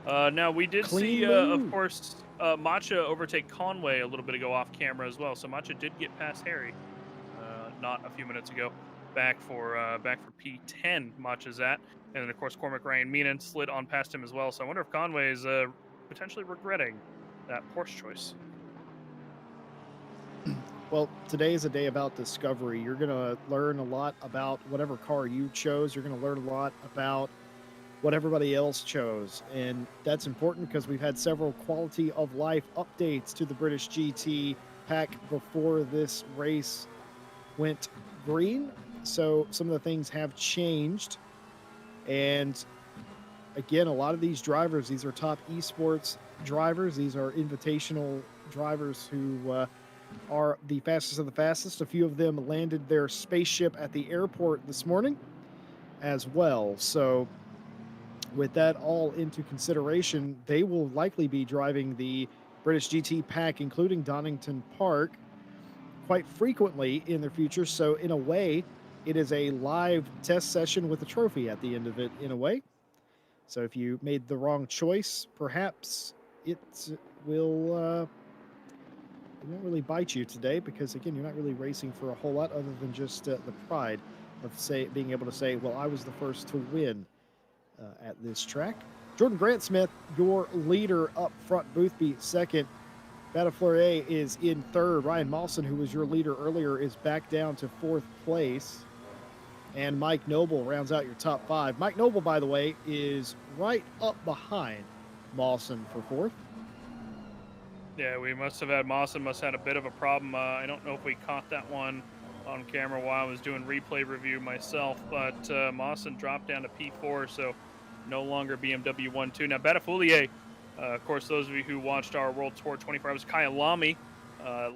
Now, we did Clean see, of move. course, Matcha overtake Conway a little bit ago off camera as well. So Matcha did get past Harry not a few minutes ago. Back for P10, Matcha's at. And then, of course, Cormac Ryan Meenan slid on past him as well. So I wonder if Conway is potentially regretting that Porsche choice. Well, today is a day about discovery. You're going to learn a lot about whatever car you chose. You're going to learn a lot about what everybody else chose. And that's important because we've had several quality of life updates to the British GT pack before this race went green. So some of the things have changed. And again, a lot of these drivers, these are top esports drivers. These are invitational drivers who are the fastest of the fastest. A few of them landed their spaceship at the airport this morning as well. So with that all into consideration, they will likely be driving the British GT pack, including Donington Park, quite frequently in their future. So in a way, it is a live test session with a trophy at the end of it, in a way. So if you made the wrong choice, perhaps it will it won't really bite you today, because again, you're not really racing for a whole lot other than just the pride of being able to say, well, I was the first to win at this track. Jordan Grant Smith, your leader up front. Boothby second. Batafleur is in third. Ryan Mawson, who was your leader earlier, is back down to fourth place. And Mike Noble rounds out your top five. Mike Noble, by the way, is right up behind Mawson for fourth. Yeah, we must have had Mawson must have had a bit of a problem. I don't know if we caught that one on camera while I was doing replay review myself, but Mawson dropped down to P4, so no longer BMW 1-2. Now, Batafoulier, of course, those of you who watched our World Tour 24 Hours Kyalami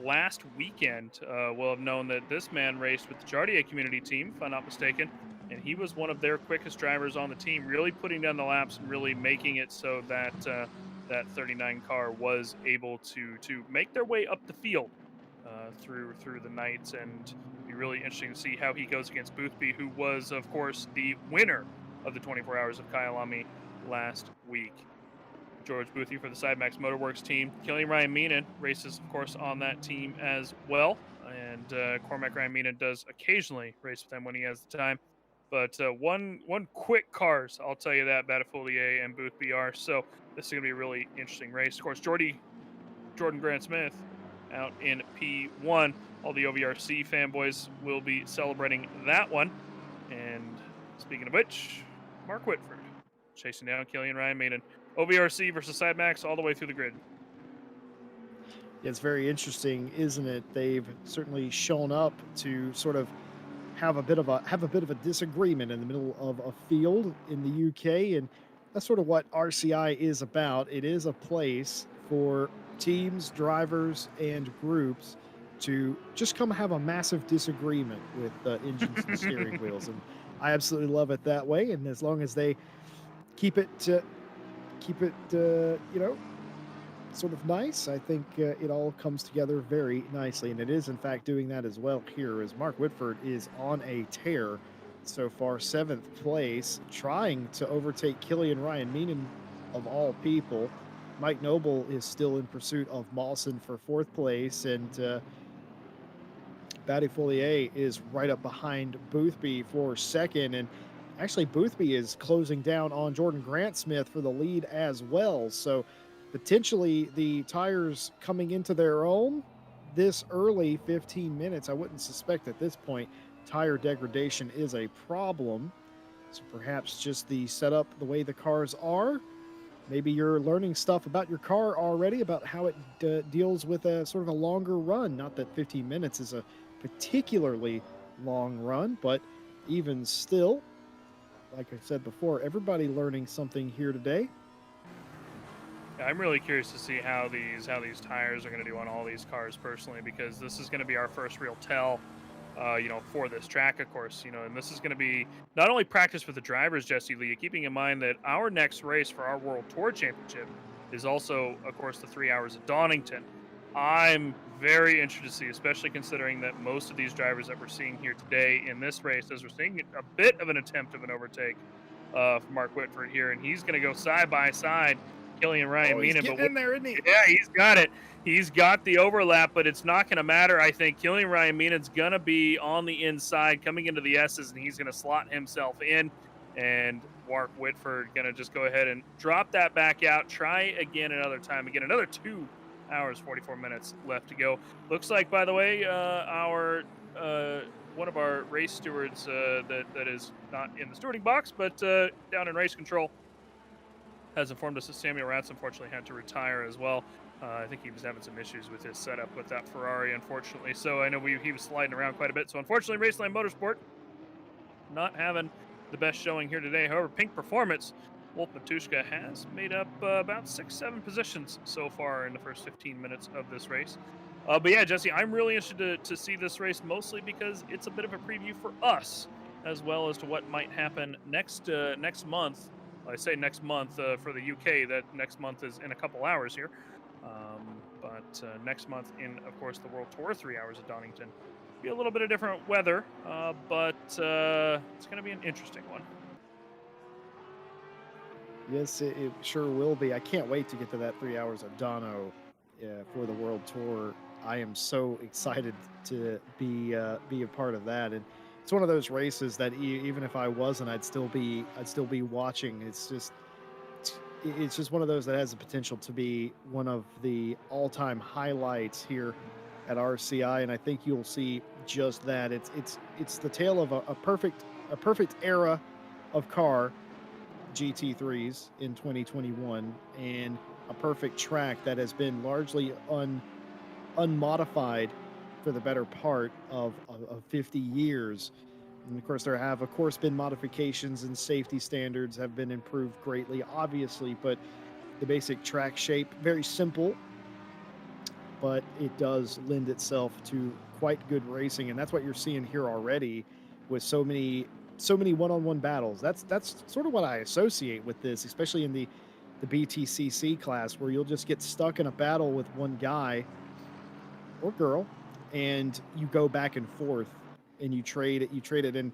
last weekend will have known that this man raced with the Jardier community team, if I'm not mistaken, and he was one of their quickest drivers on the team, really putting down the laps and really making it so that that 39 car was able to make their way up the field through the nights, and it'll be really interesting to see how he goes against Boothby, who was, of course, the winner of the 24 Hours of Kyalami last week. George Boothby for the Sidemax Motorworks team. Killian Ryan Meenan races, of course, on that team as well, and Cormac Ryan Meenan does occasionally race with them when he has the time. But one quick cars, I'll tell you that, Batafoulier and Boothby are. So this is going to be a really interesting race. Of course, Jordan Grant Smith out in P1. All the OVRC fanboys will be celebrating that one. And speaking of which, Mark Whitford chasing down Killian Ryan Meenan. OVRC versus Sidemax all the way through the grid. It's very interesting, isn't it? They've certainly shown up to sort of have a bit of a disagreement in the middle of a field in the UK, and that's sort of what RCI is about. It is a place for teams, drivers, and groups to just come have a massive disagreement with engines and steering wheels, and I absolutely love it that way. And as long as they keep it you know, sort of nice, I think it all comes together very nicely, and it is in fact doing that as well here, as Mark Whitford is on a tear so far, 7th place, trying to overtake Killian Ryan Meenan of all people. Mike Noble is still in pursuit of Mawson for 4th place, and Batafoulier is right up behind Boothby for 2nd, and actually Boothby is closing down on Jordan Grant Smith for the lead as well. So potentially the tires coming into their own this early, 15 minutes. I wouldn't suspect at this point tire degradation is a problem. So perhaps just the setup, the way the cars are. Maybe you're learning stuff about your car already, about how it deals with a sort of a longer run. Not that 15 minutes is a particularly long run, but even still, like I said before, everybody learning something here today. I'm really curious to see how these tires are going to do on all these cars personally, because this is going to be our first real tell, for this track, of course, and this is going to be not only practice for the drivers, Jesse Lee, keeping in mind that our next race for our World Tour Championship is also, of course, the 3 hours of Donington. I'm very interested to see, especially considering that most of these drivers that we're seeing here today in this race, as we're seeing a bit of an attempt of an overtake for Mark Whitford here, and he's going to go side by side, Killian Ryan Oh, he's Meenan. But getting in there, isn't he? yeah, he's got it. He's got the overlap, but it's not going to matter. I think Killian Ryan Meenan's going to be on the inside coming into the S's, and he's going to slot himself in. And Mark Whitford going to just go ahead and drop that back out, try again another time. Again, another 2 hours, 44 minutes left to go. Looks like, by the way, our one of our race stewards that is not in the stewarding box, but down in race control, has informed us that Samuel Ratz unfortunately had to retire as well. I think he was having some issues with his setup with that Ferrari, unfortunately. So I know he was sliding around quite a bit. So unfortunately, Raceline Motorsport not having the best showing here today. However, Pink Performance, Wolf Matushka has made up about 6-7 positions so far in the first 15 minutes of this race. But yeah, Jesse, I'm really interested to see this race, mostly because it's a bit of a preview for us, as well as to what might happen next month. I say next month for the UK. That next month is in a couple hours here. But next month in, of course, the World Tour, 3 hours at Donington. Be a little bit of different weather, but it's going to be an interesting one. Yes, it sure will be. I can't wait to get to that 3 hours of Dono for the World Tour. I am so excited to be a part of that, and it's one of those races that even if I wasn't, I'd still be watching. It's just one of those that has the potential to be one of the all-time highlights here at RCI, and I think you'll see just that. It's the tale of a perfect era of car, GT3s in 2021, and a perfect track that has been largely unmodified for the better part of 50 years. And of course, there have, of course, been modifications, and safety standards have been improved greatly, obviously, but the basic track shape, very simple, but it does lend itself to quite good racing. And that's what you're seeing here already with so many one-on-one battles. That's sort of what I associate with this, especially in the BTCC class, where you'll just get stuck in a battle with one guy or girl, and you go back and forth, and you trade it. And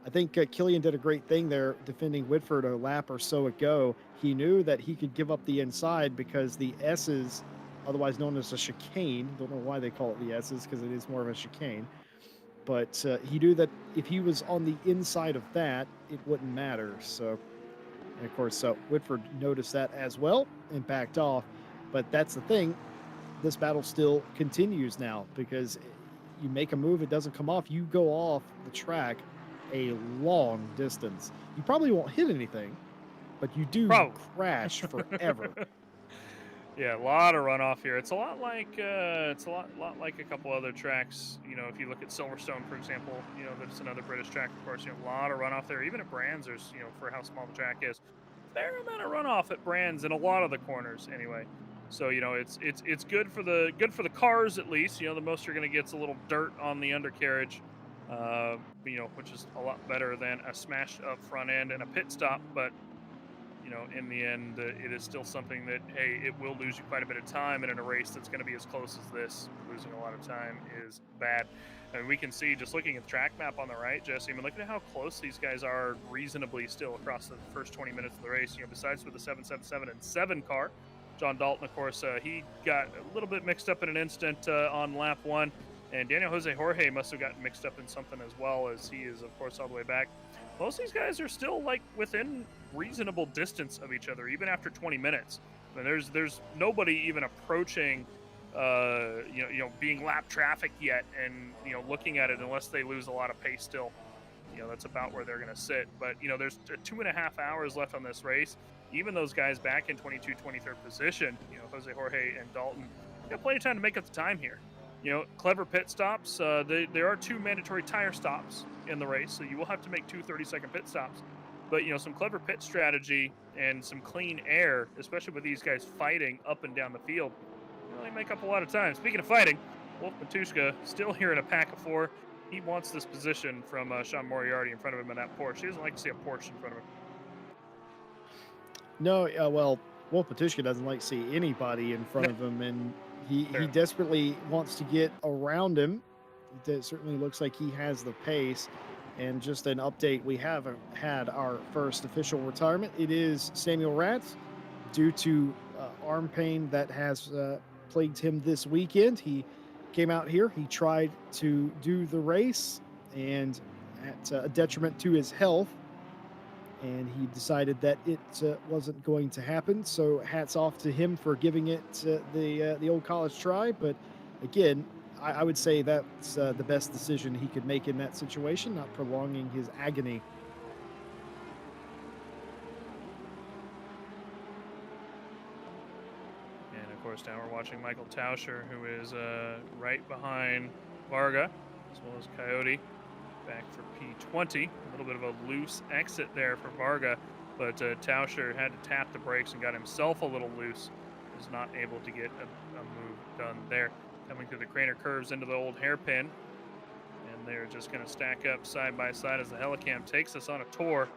I think Killian did a great thing there defending Whitford a lap or so ago. He knew that he could give up the inside because the S's, otherwise known as a chicane, don't know why they call it the S's, because it is more of a chicane, but he knew that if he was on the inside of that, it wouldn't matter. So, and of course, Whitford noticed that as well and backed off. But that's the thing. This battle still continues now, because you make a move, it doesn't come off, you go off the track a long distance. You probably won't hit anything, but you do crash forever. Yeah, a lot of runoff here. It's a lot like a couple other tracks. You know, if you look at Silverstone, for example, you know, that's another British track, of course. You know, a lot of runoff there. Even at Brands, there's, you know, for how small the track is, fair amount of runoff at Brands in a lot of the corners anyway. So, you know, it's good for the cars, at least. You know, the most you're going to get is a little dirt on the undercarriage, you know, which is a lot better than a smashed up front end and a pit stop. But, you know, in the end, it is still something that, hey, it will lose you quite a bit of time. And in a race that's going to be as close as this, losing a lot of time is bad. I mean, we can see, just looking at the track map on the right, Jesse, I mean, look at how close these guys are reasonably still across the first 20 minutes of the race. You know, besides with the 777 and 7 car, John Dalton, of course, he got a little bit mixed up in an instant on lap 1. And Daniel Jose Jorge must have gotten mixed up in something as well, as he is, of course, all the way back. Most of these guys are still, like, within reasonable distance of each other, even after 20 minutes. I mean, there's nobody even approaching, you know, being lap traffic yet, and, you know, looking at it, unless they lose a lot of pace still. You know, that's about where they're going to sit. But, you know, there's 2.5 hours left on this race. Even those guys back in 23rd position, you know, Jose Jorge and Dalton, got plenty of time to make up the time here. You know, clever pit stops. There are 2 mandatory tire stops in the race, so you will have to make 2 30-second pit stops. But, you know, some clever pit strategy and some clean air, especially with these guys fighting up and down the field, really make up a lot of time. Speaking of fighting, Wolf Matushka still here in a pack of 4. He wants this position from Sean Moriarty in front of him in that Porsche. He doesn't like to see a Porsche in front of him. No, well, Wolf Matushka doesn't like to see anybody in front of him, and He desperately wants to get around him. It certainly looks like he has the pace. And just an update, we have had our first official retirement. It is Samuel Ratz due to arm pain that has plagued him this weekend. He came out here, he tried to do the race, and at a detriment to his health, and he decided that it wasn't going to happen. So hats off to him for giving it the old college try. But again, I would say that's the best decision he could make in that situation, not prolonging his agony. And of course, now we're watching Michael Tauscher, who is right behind Varga, as well as Coyote, back for P20. A little bit of a loose exit there for Varga, but Tauscher had to tap the brakes and got himself a little loose. Was not able to get a move done there. Coming through the Craner curves into the old hairpin, and they're just going to stack up side by side as the Helicam takes us on a tour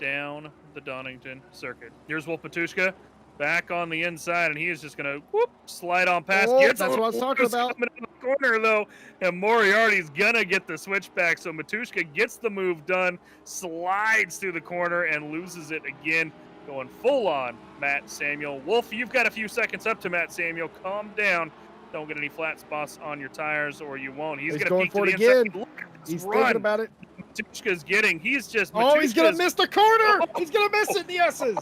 down the Donington circuit. Here's Wolf Matuszka back on the inside, and he is just going to slide on past. Oh, that's what I was talking about. Coming in the corner, though, and Moriarty's going to get the switchback, so Matuszka gets the move done, slides through the corner, and loses it again, going full on Matt Samuel. Wolf, you've got a few seconds up to Matt Samuel. Calm down. Don't get any flat spots on your tires, or you won't. He's going to peek to the inside. Again. Look at this He's run thinking about it. Matuszka's getting. He's just. Oh, he's going to miss the corner. He's going to miss it in the S's.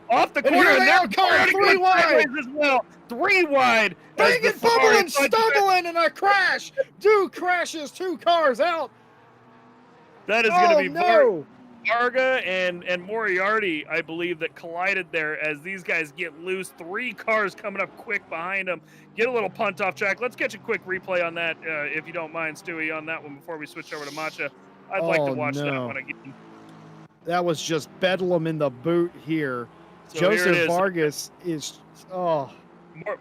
Off the and corner. Here they are coming 3 wide. As well. 3 wide. Banging, fumbling, stumbling, and a crash. 2 crashes, 2 cars out. That is going to be no. Varga and Moriarty, I believe, that collided there as these guys get loose. 3 cars coming up quick behind them. Get a little punt off track. Let's get a quick replay on that, if you don't mind, Stewie, on that one before we switch over to Matcha. I'd like to watch that one again. That was just bedlam in the boot here. So Joseph Vargas is,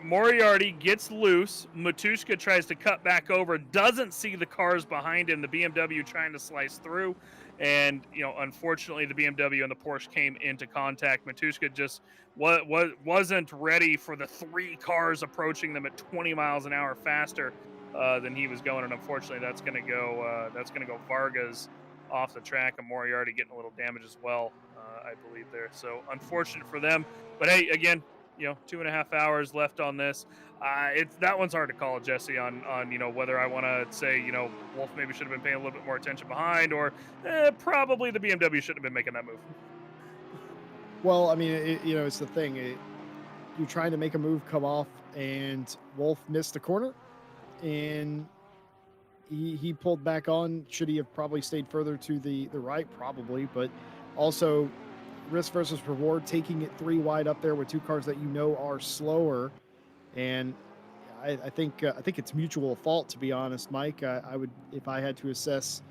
Moriarty gets loose. Matuszka tries to cut back over, doesn't see the cars behind him, the BMW trying to slice through. And, unfortunately, the BMW and the Porsche came into contact. Matuszka just wasn't ready for the 3 cars approaching them at 20 miles an hour faster than he was going. And unfortunately, that's going to go Vargas off the track, and Moriarty getting a little damage as well, I believe there. So unfortunate for them. But hey, again, 2.5 hours left on this. That one's hard to call, Jesse, on whether I want to say, Wolf maybe should have been paying a little bit more attention behind, or probably the BMW shouldn't have been making that move. Well, I mean, it's the thing. You're trying to make a move come off, and Wolf missed the corner, and he pulled back on. Should he have probably stayed further to the right? Probably, but also risk versus reward, taking it 3 wide up there with 2 cars that are slower. And I think it's mutual fault, to be honest, Mike. I would, if I had to assess.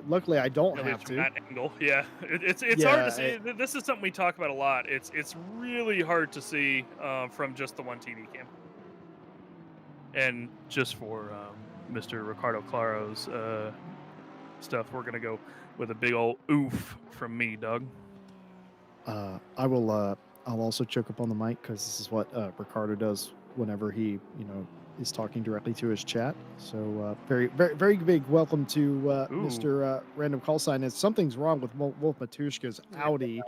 Luckily, I don't have to. That angle, yeah. It's hard to see. This is something we talk about a lot. It's really hard to see from just the one TV cam. And just for Mr. Ricardo Claro's stuff, we're gonna go with a big old oof from me, Doug. I'll also choke up on the mic because this is what Ricardo does whenever he, is talking directly to his chat. So very, very, very big welcome to Mr. Random Call Sign. As something's wrong with Wolf Matuszka's Audi.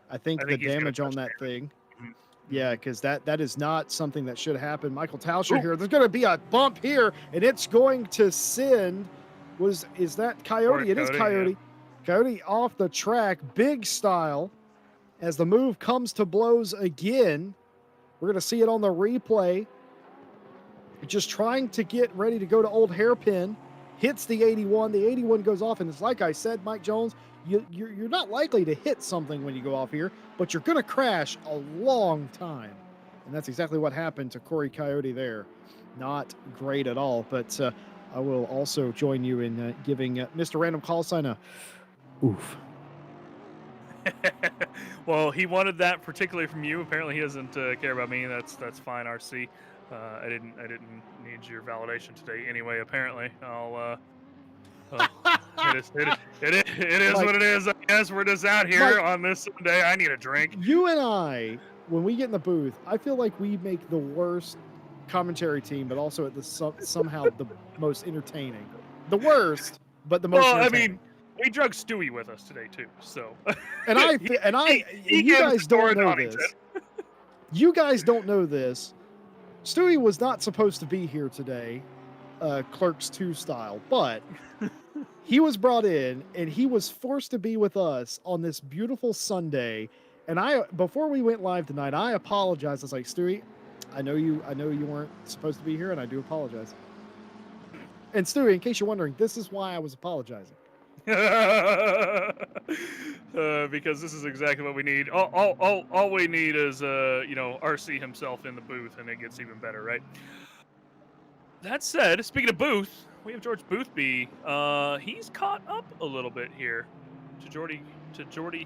I think the damage on that thing. Mm-hmm. Yeah, because that is not something that should happen. Michael Tauscher here. There's going to be a bump here, and it's going to send. Is that Coyote? It is Coyote. Yeah. Coyote off the track, big style. As the move comes to blows again, we're going to see it on the replay. Just trying to get ready to go to old hairpin, hits the 81. The 81 goes off, and it's like I said, Mike Jones, you're not likely to hit something when you go off here, but you're going to crash a long time. And that's exactly what happened to Corey Coyote there. Not great at all, but I will also join you in giving Mr. Random Call Sign a oof. Well, he wanted that particularly from you. Apparently, he doesn't care about me. That's fine, RC. I didn't need your validation today anyway. Apparently, it is Mike, what it is. I guess we're just out here Mike, on this Sunday. I need a drink. You and I, when we get in the booth, I feel like we make the worst commentary team, but also at the somehow the most entertaining. The worst, but the most Well, I entertaining. mean, we drug Stewie with us today too, so. And he you gave us guys a tour don't of know Donington. this. You guys don't know this. Stewie was not supposed to be here today, Clerks 2 style, but he was brought in and he was forced to be with us on this beautiful Sunday. And before we went live tonight, I apologized. I was like, Stewie, I know you weren't supposed to be here, and I do apologize. And Stewie, in case you're wondering, this is why I was apologizing. Because this is exactly what we need. All we need is RC himself in the booth, and it gets even better, right? That said, speaking of Booth, we have George Boothby. He's caught up a little bit here to Jordy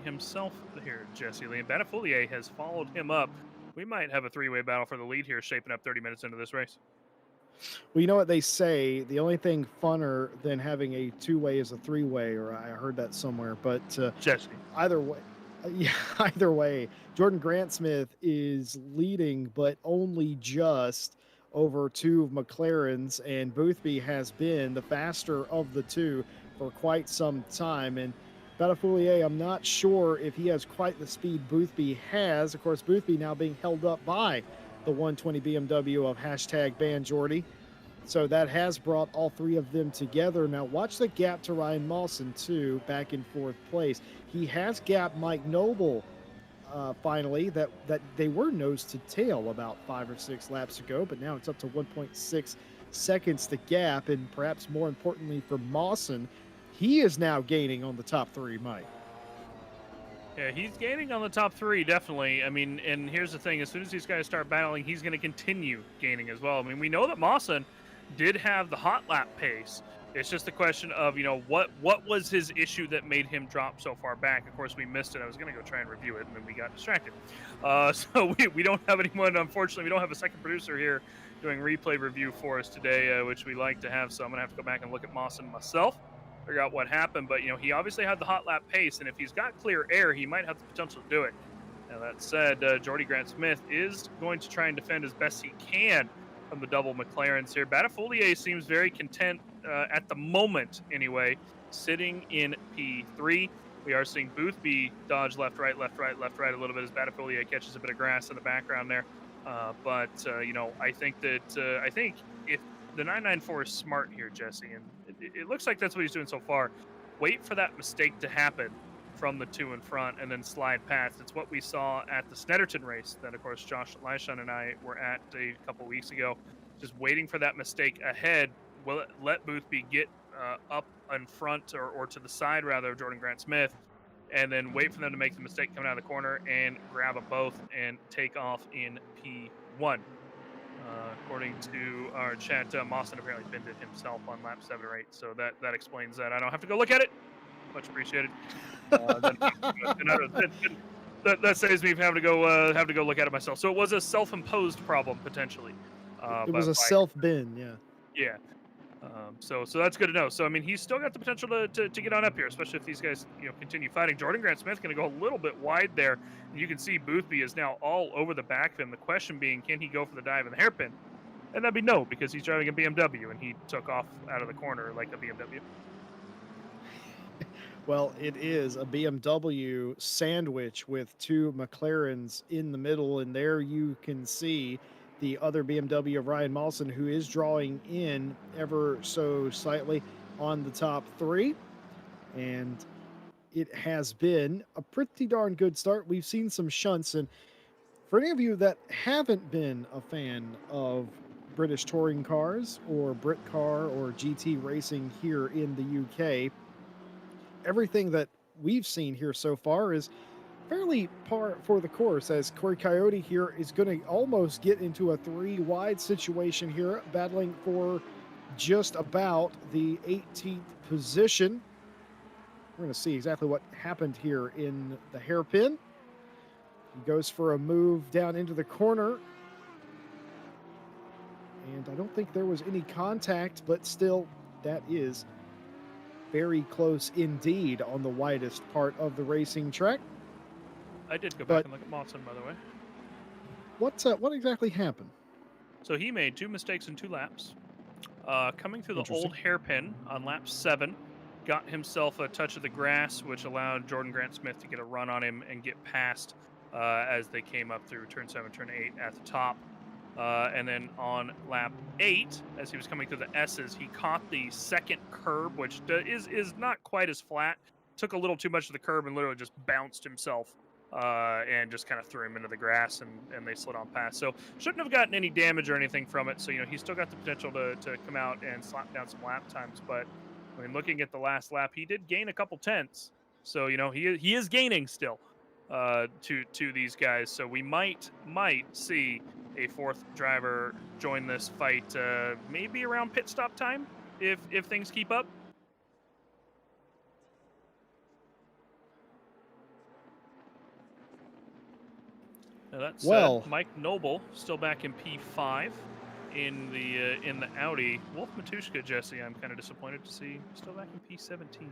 himself here, Jesse Lee. And Batafoulier has followed him up. We might have a three-way battle for the lead here, shaping up 30 minutes into this race. Well, you know what they say, the only thing funner than having a two-way is a three-way, or I heard that somewhere. But Jesse. Either way, Jordan Grant-Smith is leading, but only just over two of McLaren's, and Boothby has been the faster of the two for quite some time. And Batafoulier, I'm not sure if he has quite the speed Boothby has. Of course, Boothby now being held up by the 120 BMW of #BanJordy. So that has brought all three of them together. Now watch the gap to Ryan Mawson too, back in fourth place. He has gapped Mike Noble finally. That they were nose to tail about 5 or 6 laps ago, but now it's up to 1.6 seconds to gap. And perhaps more importantly for Mawson, he is now gaining on the top three, Mike. Yeah, he's gaining on the top three, definitely. I mean, and here's the thing. As soon as these guys start battling, he's going to continue gaining as well. I mean, we know that Mawson did have the hot lap pace. It's just a question of, what was his issue that made him drop so far back? Of course, we missed it. I was going to go try and review it, and then we got distracted. So we don't have anyone, unfortunately. We don't have a second producer here doing replay review for us today, which we like to have. So I'm going to have to go back and look at Mawson myself, figure out what happened. But, he obviously had the hot lap pace, and if he's got clear air, he might have the potential to do it. Now, that said, Jordy Grant-Smith is going to try and defend as best he can from the double McLarens here. Batafoulier seems very content at the moment, anyway, sitting in P3. We are seeing Boothby dodge left, right a little bit as Batafoulier catches a bit of grass in the background there. But I think if the 994 is smart here, Jesse, and it looks like that's what he's doing so far. Wait for that mistake to happen from the two in front and then slide past. It's what we saw at the Snetterton race that, of course, Josh Lyshon and I were at a couple weeks ago. Just waiting for that mistake ahead. Will it let Boothby get up in front or to the side, rather, of Jordan Grant-Smith, and then wait for them to make the mistake coming out of the corner and grab them both and take off in P1. According to our chat, Mawson apparently pinned it himself on lap 7 or 8, so that explains that. I don't have to go look at it. Much appreciated. That saves me having to go look at it myself. So it was a self-imposed problem potentially. It was a self-bin, yeah. Yeah. So that's good to know. So I mean, he's still got the potential to get on up here, especially if these guys continue fighting. Jordan Grant-Smith going to go a little bit wide there. And you can see Boothby is now all over the back of him. The question being, can he go for the dive and the hairpin? And that'd be no, because he's driving a BMW and he took off out of the corner like a BMW. Well, it is a BMW sandwich with two McLarens in the middle, and there you can see the other BMW of Ryan Mawson, who is drawing in ever so slightly on the top three. And it has been a pretty darn good start. We've seen some shunts, and for any of you that haven't been a fan of British touring cars or Britcar or GT racing here in the UK, everything that we've seen here so far is fairly par for the course, as Corey Coyote here is going to almost get into a 3-wide situation here, battling for just about the 18th position. We're going to see exactly what happened here in the hairpin. He goes for a move down into the corner, and I don't think there was any contact, but still, that is very close indeed on the widest part of the racing track. I did go back and look at Mawson, by the way. What exactly happened? So he made 2 mistakes in 2 laps. Coming through the Interesting. old hairpin on lap 7, got himself a touch of the grass, which allowed Jordan Grant Smith to get a run on him and get past as they came up through turn 7, turn 8 at the top. And then on lap 8, as he was coming through the S's, he caught the second curb, which is not quite as flat. Took a little too much of the curb and literally just bounced himself and just kind of threw him into the grass, and they slid on past. So shouldn't have gotten any damage or anything from it. So, he's still got the potential to come out and slap down some lap times. But, I mean, looking at the last lap, he did gain a couple tenths. So, he is gaining still to these guys. So we might see a fourth driver join this fight maybe around pit stop time if things keep up. Now that said, Mike Noble still back in P5 in the Audi. Wolf Matushka, Jesse, I'm kind of disappointed to see still back in P17.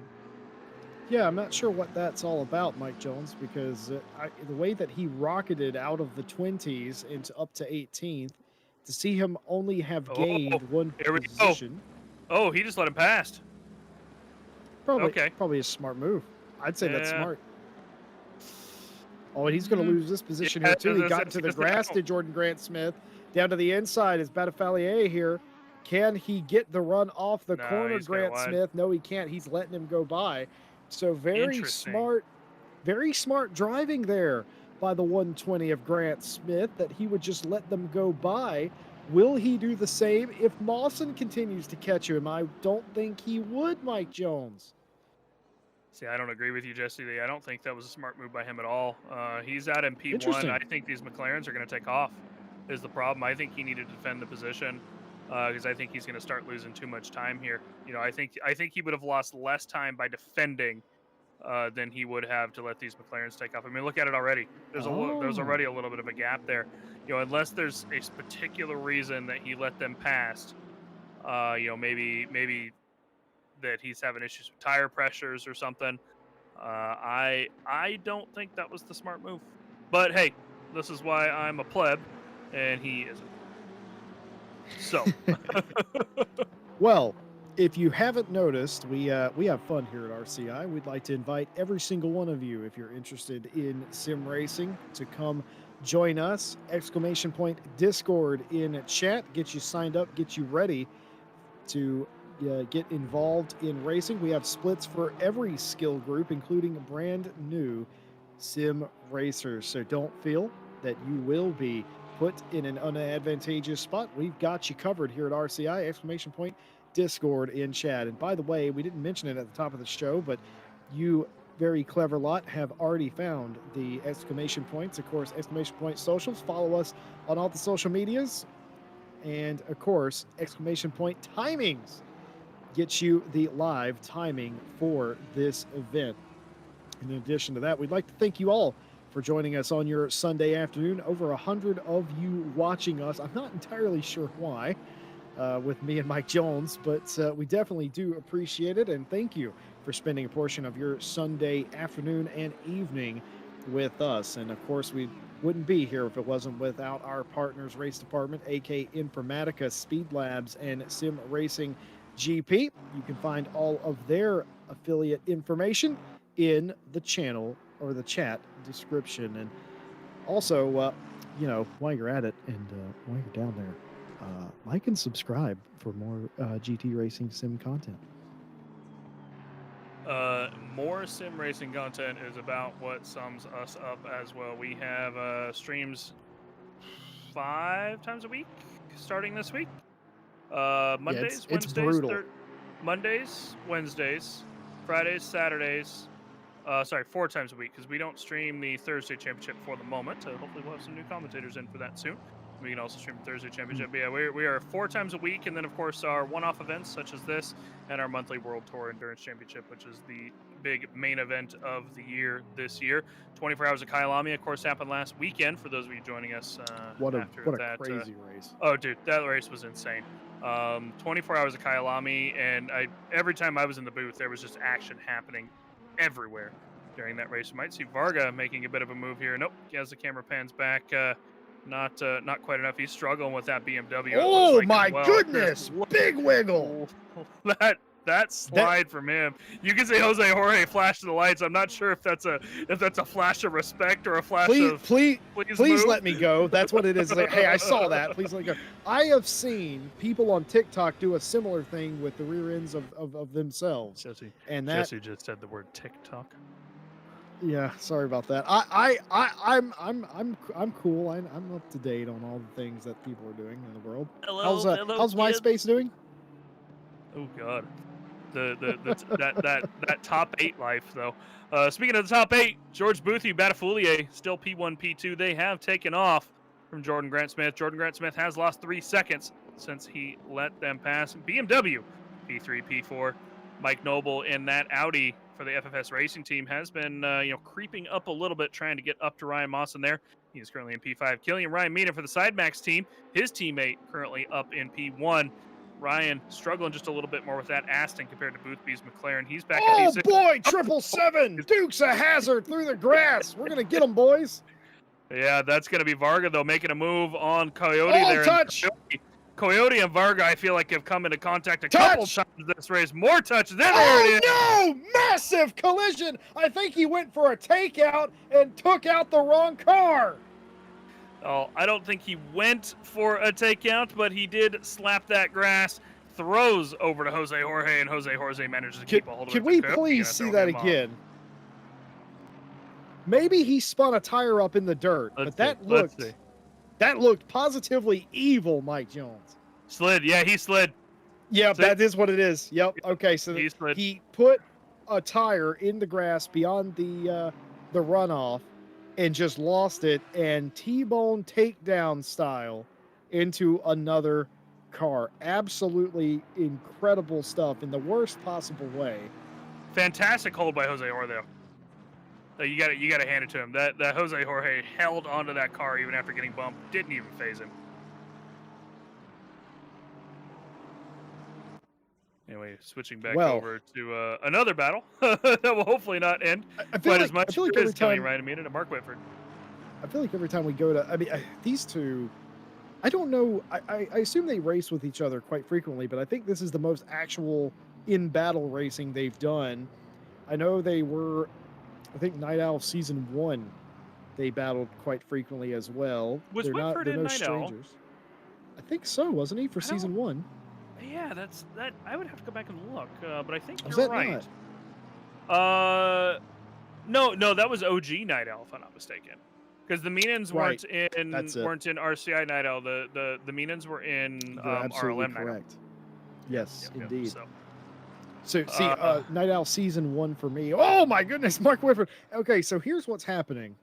Yeah, I'm not sure what that's all about, Mike Jones, because the way that he rocketed out of the 20s into up to 18th, to see him only have gained one position. Oh, he just let him pass. Probably a smart move. I'd say that's smart. Oh, and he's going to lose this position here, too. He got into the grass to Jordan Grant Smith. Down to the inside is Batafalier here. Can he get the run off the corner, Grant Smith? No, he can't. He's letting him go by. So very smart driving there by the 120 of Grant Smith, that he would just let them go by. Will he do the same if Mawson continues to catch him? I don't think he would, Mike Jones. See, I don't agree with you, Jesse. I don't think that was a smart move by him at all. He's out in P1. I think these McLarens are going to take off is the problem. I think he needed to defend the position because I think he's going to start losing too much time here. I think he would have lost less time by defending than he would have to let these McLarens take off. I mean, look at it already. There's already a little bit of a gap there. Unless there's a particular reason that he let them past, maybe that he's having issues with tire pressures or something. I don't think that was the smart move. But hey, this is why I'm a pleb, and he isn't. So, well, if you haven't noticed, we have fun here at RCI. We'd like to invite every single one of you, if you're interested in sim racing, to come join us. ! Discord in chat. Get you signed up. Get you ready to get involved in racing. We have splits for every skill group, including brand new sim racers. So don't feel that you will be put in an unadvantageous spot. We've got you covered here at RCI! Discord in chat. And by the way, we didn't mention it at the top of the show, but you very clever lot have already found the exclamation points. Of course, exclamation point socials. Follow us on all the social medias. And of course, exclamation point timings gets you the live timing for this event. In addition to that, we'd like to thank you all for joining us on your Sunday afternoon. Over 100 of you watching us. I'm not entirely sure why with me and Mike Jones, but we definitely do appreciate it. And thank you for spending a portion of your Sunday afternoon and evening with us. And of course, we wouldn't be here if it wasn't without our partners, Race Department, AK Informatica, Speed Labs, and Sim Racing GP. You can find all of their affiliate information in the channel or the chat description. And also, while you're at it and while you're down there, like and subscribe for more GT Racing sim content. More sim racing content is about what sums us up as well. We have streams 5 times a week starting this week. Mondays, it's brutal. Mondays, Wednesdays, Fridays, Saturdays. 4 times a week because we don't stream the Thursday Championship for the moment. Hopefully we'll have some new commentators in for that soon. We can also stream the Thursday Championship. But yeah, we are 4 times a week, and then of course our one-off events such as this and our monthly World Tour Endurance Championship, which is the big main event of the year this year. 24 Hours of Kyalami, of course, happened last weekend. For those of you joining us, what a crazy race! Oh, dude, that race was insane. 24 Hours of Kyalami, and every time I was in the booth, there was just action happening everywhere during that race. You might see Varga making a bit of a move here. Nope, as the camera pans back, Not quite enough. He's struggling with that BMW. It looks Oh like my as well. goodness! Just Big wiggle. that slide from him. You can say Jose Jorge flashed the lights. I'm not sure if that's a flash of respect or a flash Please, of please, please please move. let me go. That's what it is. Like, hey, I saw that. Please let me go. I have seen people on TikTok do a similar thing with the rear ends of themselves, and that. Jesse just said the word TikTok. Yeah, sorry about that. I'm cool. I'm up to date on all the things that people are doing in the world. Hello, fellow How's kids. MySpace doing? Oh God, that top 8 life though. Speaking of the top 8, George Boothie, Batafoulier, still P1, P2. They have taken off from Jordan Grant Smith. Jordan Grant Smith has lost 3 seconds since he let them pass. BMW, P3, P4. Mike Noble in that Audi for the FFS Racing Team has been creeping up a little bit, trying to get up to Ryan Mawson there. He is currently in P5. Killian Ryan Meena for the Sidemax team. His teammate currently up in P1. Ryan struggling just a little bit more with that Aston compared to Boothby's McLaren. He's back in P6. Oh boy, 777 Dukes a hazard through the grass. We're gonna get them, boys. Yeah, that's gonna be Varga though, making a move on Coyote Oh, there. touch. Coyote and Varga, I feel like, have come into contact a couple times this race. More touches. There it is. Oh no! Massive collision. I think he went for a takeout and took out the wrong car. Oh, I don't think he went for a takeout, but he did slap that grass, throws over to Jose Jorge, and Jose Jorge manages to keep a hold of it. Can we please see that again? Maybe he spun a tire up in the dirt, but that looked positively evil, Mike Jones. Slid, yeah, he slid. Yeah, that is what it is. Yep. Okay, so he put a tire in the grass beyond the runoff and just lost it and T-bone takedown style into another car. Absolutely incredible stuff in the worst possible way. Fantastic hold by Jose Jorge, though. You got to hand it to him. That Jose Jorge held onto that car even after getting bumped. Didn't even phase him. Anyway, switching back over to another battle that will hopefully not end quite as much as Killian Ryan Meena and Mark Whitford. I feel like every time we go to, these two, I don't know, I assume they race with each other quite frequently, but I think this is the most actual in-battle racing they've done. I know they were, I think Night Owl Season 1, they battled quite frequently as well. Was Whitford in Night Owl? I think so, wasn't he, for Season 1? Yeah, that. I would have to go back and look, but I think you're right. No, that was OG Night Owl, if I'm not mistaken, because the Meenans weren't in RCI Night Owl. The Meenans were in RLM Night Owl. Yes, indeed. So see, Night Owl Season 1 for me. Oh my goodness, Mark Whitford. Okay, so here's what's happening.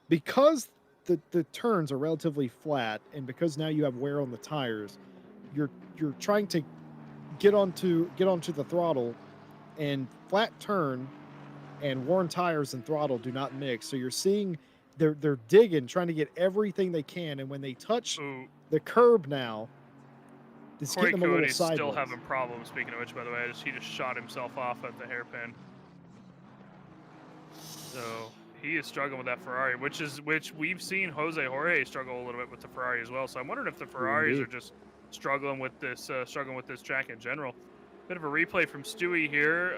Because the turns are relatively flat, and because now you have wear on the tires, you're trying to get onto the throttle, and flat turn and worn tires and throttle do not mix. So you're seeing they're digging, trying to get everything they can, and when they touch the curb now, it's getting them a little sideways. Still having problems. Speaking of which, by the way, he just shot himself off at the hairpin. So he is struggling with that Ferrari, which we've seen Jose Jorge struggle a little bit with the Ferrari as well. So I'm wondering if the Ferraris are just struggling with this track in general. Bit of a replay from Stewie here.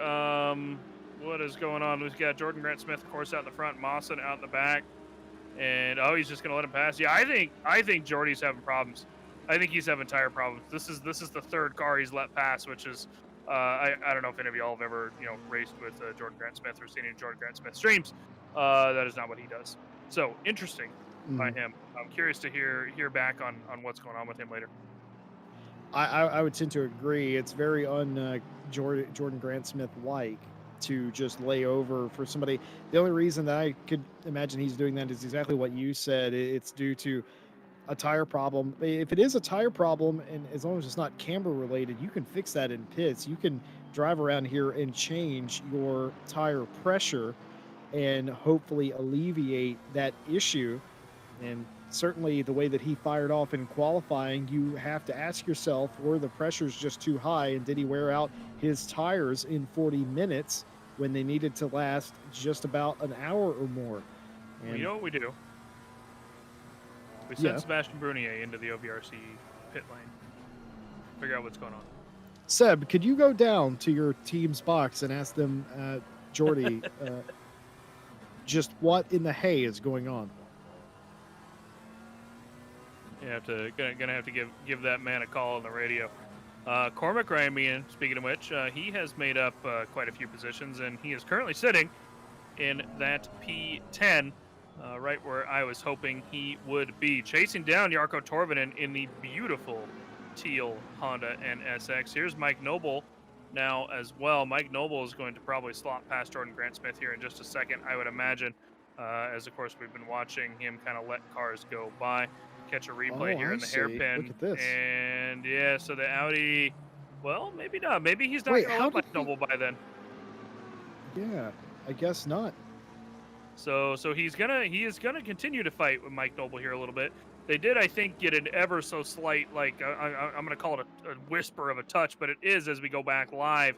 What is going on? We've got Jordan Grant Smith, of course, out in the front, Mawson out in the back, and he's just gonna let him pass. Yeah, I think Jordy's having problems. I think he's having tire problems. This is the third car he's let pass, which is I don't know if any of y'all have ever raced with Jordan Grant Smith or seen any Jordan Grant Smith streams. That is not what he does. So interesting by him. I'm curious to hear back on what's going on with him later. I would tend to agree. It's very Jordan Grant Smith-like to just lay over for somebody. The only reason that I could imagine he's doing that is exactly what you said. It's due to a tire problem. If it is a tire problem, and as long as it's not camber related, you can fix that in pits. You can drive around here and change your tire pressure and hopefully alleviate that issue. And certainly the way that he fired off in qualifying, you have to ask yourself, were the pressures just too high, and did he wear out his tires in 40 minutes when they needed to last just about an hour or more? And you know what we do? We Yeah. sent Sebastian Brunier into the OVRC pit lane. Figure out what's going on. Seb, could you go down to your team's box and ask them, Jordy, just what in the hay is going on? Gonna have to give that man a call on the radio. Cormac Ramian, speaking of which, he has made up quite a few positions, and he is currently sitting in that P10, right where I was hoping he would be, chasing down Jarkko Torvinen in the beautiful teal Honda NSX. Here's Mike Noble now as well. Mike Noble is going to probably slot past Jordan Grant Smith here in just a second, I would imagine, as of course we've been watching him kind of let cars go by. Catch a replay here in the hairpin. Look at this. And yeah, so the Audi, well, maybe not. Maybe he's not going to let Mike Noble by then. Yeah, I guess not. So he is gonna continue to fight with Mike Noble here a little bit. They did, I think, get an ever so slight, like I'm gonna call it a whisper of a touch, but it is as we go back live.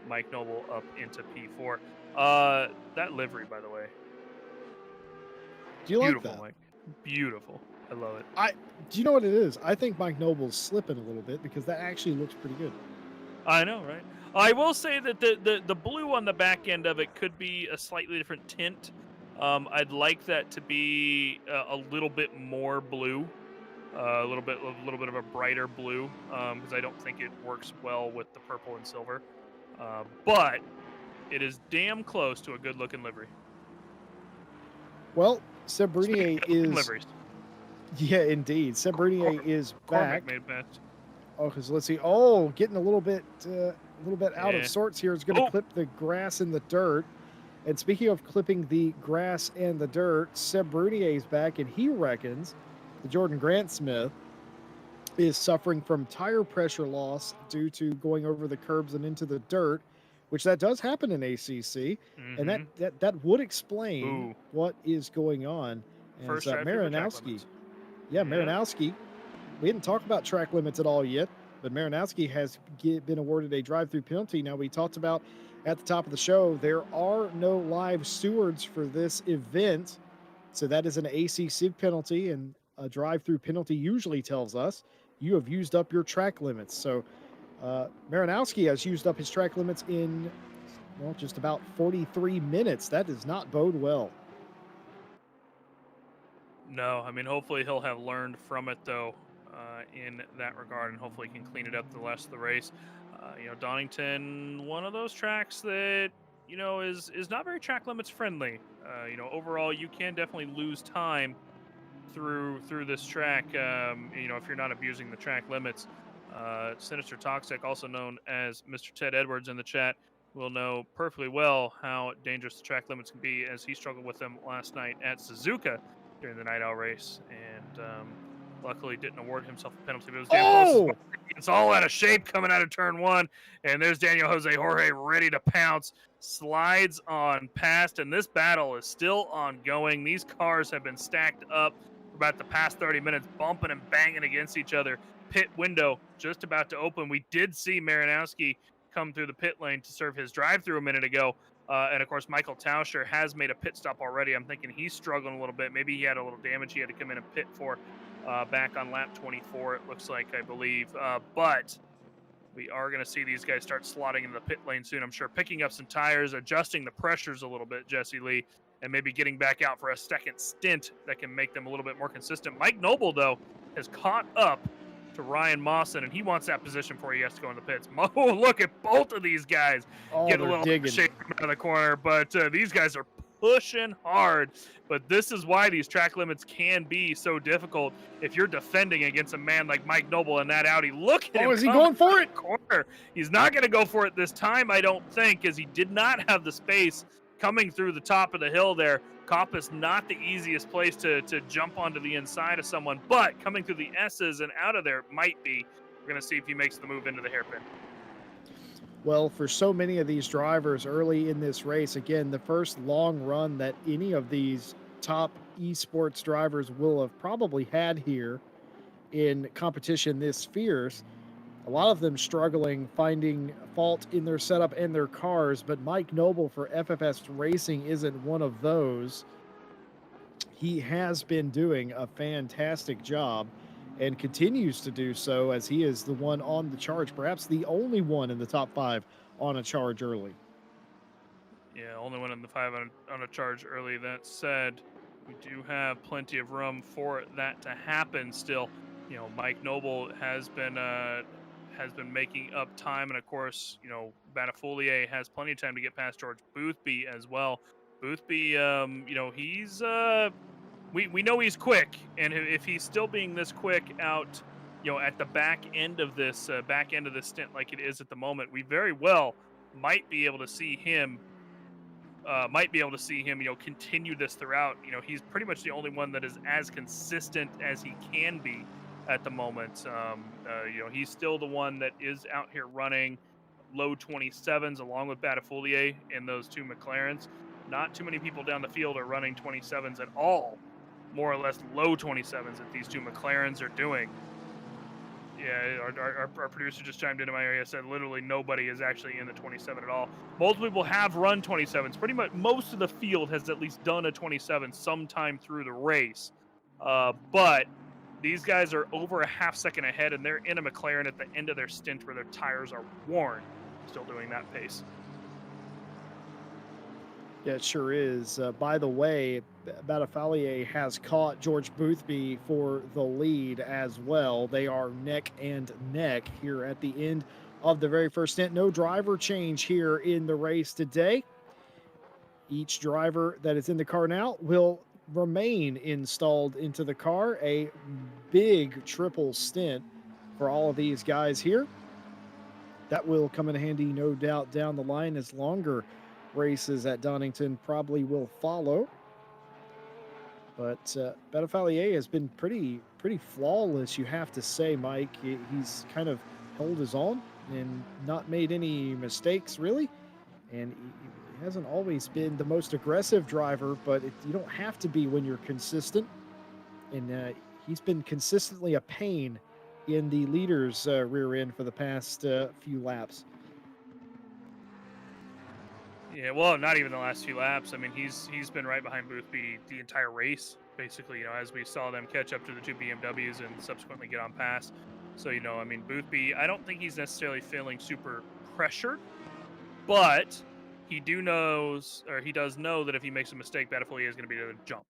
Mike Noble up into P4. That livery, by the way. Do you like Beautiful, that? Mike. Beautiful. I love it. Do you know what it is? I think Mike Noble's slipping a little bit because that actually looks pretty good. I know, right? I will say that the blue on the back end of it could be a slightly different tint. I'd like that to be a little bit more blue, a little bit of a brighter blue, because I don't think it works well with the purple and silver. But it is damn close to a good-looking livery. Well, Seb Brunier is liveries. Yeah, indeed. Seb Brunier is back. Made best. Oh, because let's see. Oh, getting a little bit out of sorts here. Is going to clip the grass and the dirt. And speaking of clipping the grass and the dirt, Seb Brunier is back, and he reckons the Jordan Grant Smith is suffering from tire pressure loss due to going over the curbs and into the dirt, which that does happen in ACC, and that would explain what is going on. And First Marinowski. Yeah, Marinowski. We didn't talk about track limits at all yet, but Marinowski has been awarded a drive-through penalty. Now, we talked about at the top of the show, there are no live stewards for this event, so that is an ACC penalty, and a drive-through penalty usually tells us you have used up your track limits. So Marinowski has used up his track limits in, well, just about 43 minutes. That does not bode well. No, I mean, hopefully he'll have learned from it, though, in that regard, and hopefully he can clean it up the rest of the race. Donington, one of those tracks that, is not very track limits friendly. Overall, you can definitely lose time through this track, if you're not abusing the track limits. Sinister Toxic, also known as Mr. Ted Edwards in the chat, will know perfectly well how dangerous the track limits can be, as he struggled with them last night at Suzuka during the night owl race, and luckily didn't award himself a penalty. But it was damn close. It's all out of shape coming out of turn one, and there's Daniel Jose Jorge ready to pounce, slides on past, and this battle is still ongoing. These cars have been stacked up for about the past 30 minutes, bumping and banging against each other. Pit window just about to open. We did see Marinowski come through the pit lane to serve his drive-through a minute ago. And, of course, Michael Tauscher has made a pit stop already. I'm thinking he's struggling a little bit. Maybe he had a little damage he had to come in and pit for back on lap 24, it looks like, I believe. But we are going to see these guys start slotting into the pit lane soon, I'm sure, picking up some tires, adjusting the pressures a little bit, Jesse Lee, and maybe getting back out for a second stint that can make them a little bit more consistent. Mike Noble, though, has caught up to Ryan Mawson, and he wants that position before he has to go in the pits. Oh, look at both of these guys get a little shake out of the corner, but these guys are pushing hard. But this is why these track limits can be so difficult if you're defending against a man like Mike Noble in that Audi. Look at him. Is he going for it? Corner. He's not going to go for it this time, I don't think, because he did not have the space coming through the top of the hill there. Coppa's not the easiest place to jump onto the inside of someone, but coming through the S's and out of there might be. We're going to see if he makes the move into the hairpin. Well, for so many of these drivers early in this race, again, the first long run that any of these top esports drivers will have probably had here in competition this fierce. A lot of them struggling, finding fault in their setup and their cars, but Mike Noble for FFS Racing isn't one of those. he has been doing a fantastic job and continues to do so as he is the one on the charge, perhaps the only one in the top 5 on a charge early. Yeah, only one in the 5 on a charge early. That said, we do have plenty of room for that to happen still. Mike Noble has been making up time, and of course, Banafoulier has plenty of time to get past George Boothby as well. Boothby, he's we know he's quick, and if he's still being this quick out, at the back end of this stint like it is at the moment, we very well might be able to see him continue this throughout. He's pretty much the only one that is as consistent as he can be at the moment. He's still the one that is out here running low 27s along with Batafoulier in those two McLarens. Not too many people down the field are running 27s at all, more or less low 27s that these two McLarens are doing. Yeah, our producer just chimed into my area, said literally nobody is actually in the 27 at all. Most people have run 27s. Pretty much most of the field has at least done a 27 sometime through the race. But these guys are over a half second ahead, and they're in a McLaren at the end of their stint where their tires are worn, still doing that pace. Yeah, it sure is. By the way, Batafoulier has caught George Boothby for the lead as well. They are neck and neck here at the end of the very first stint. No driver change here in the race today. Each driver that is in the car now will remain installed into the car. A big triple stint for all of these guys here. That will come in handy, no doubt, down the line as longer races at Donington probably will follow. But Batafoulier has been pretty flawless, you have to say, Mike. He's kind of held his own and not made any mistakes, really. And he hasn't always been the most aggressive driver, but you don't have to be when you're consistent. And he's been consistently a pain in the leader's rear end for the past few laps. Yeah, well, not even the last few laps. I mean, he's been right behind Boothby the entire race, basically. As we saw them catch up to the two BMWs and subsequently get on pass. So, Boothby, I don't think he's necessarily feeling super pressured, but he does know that if he makes a mistake, Batafoulier is going to be able to jump.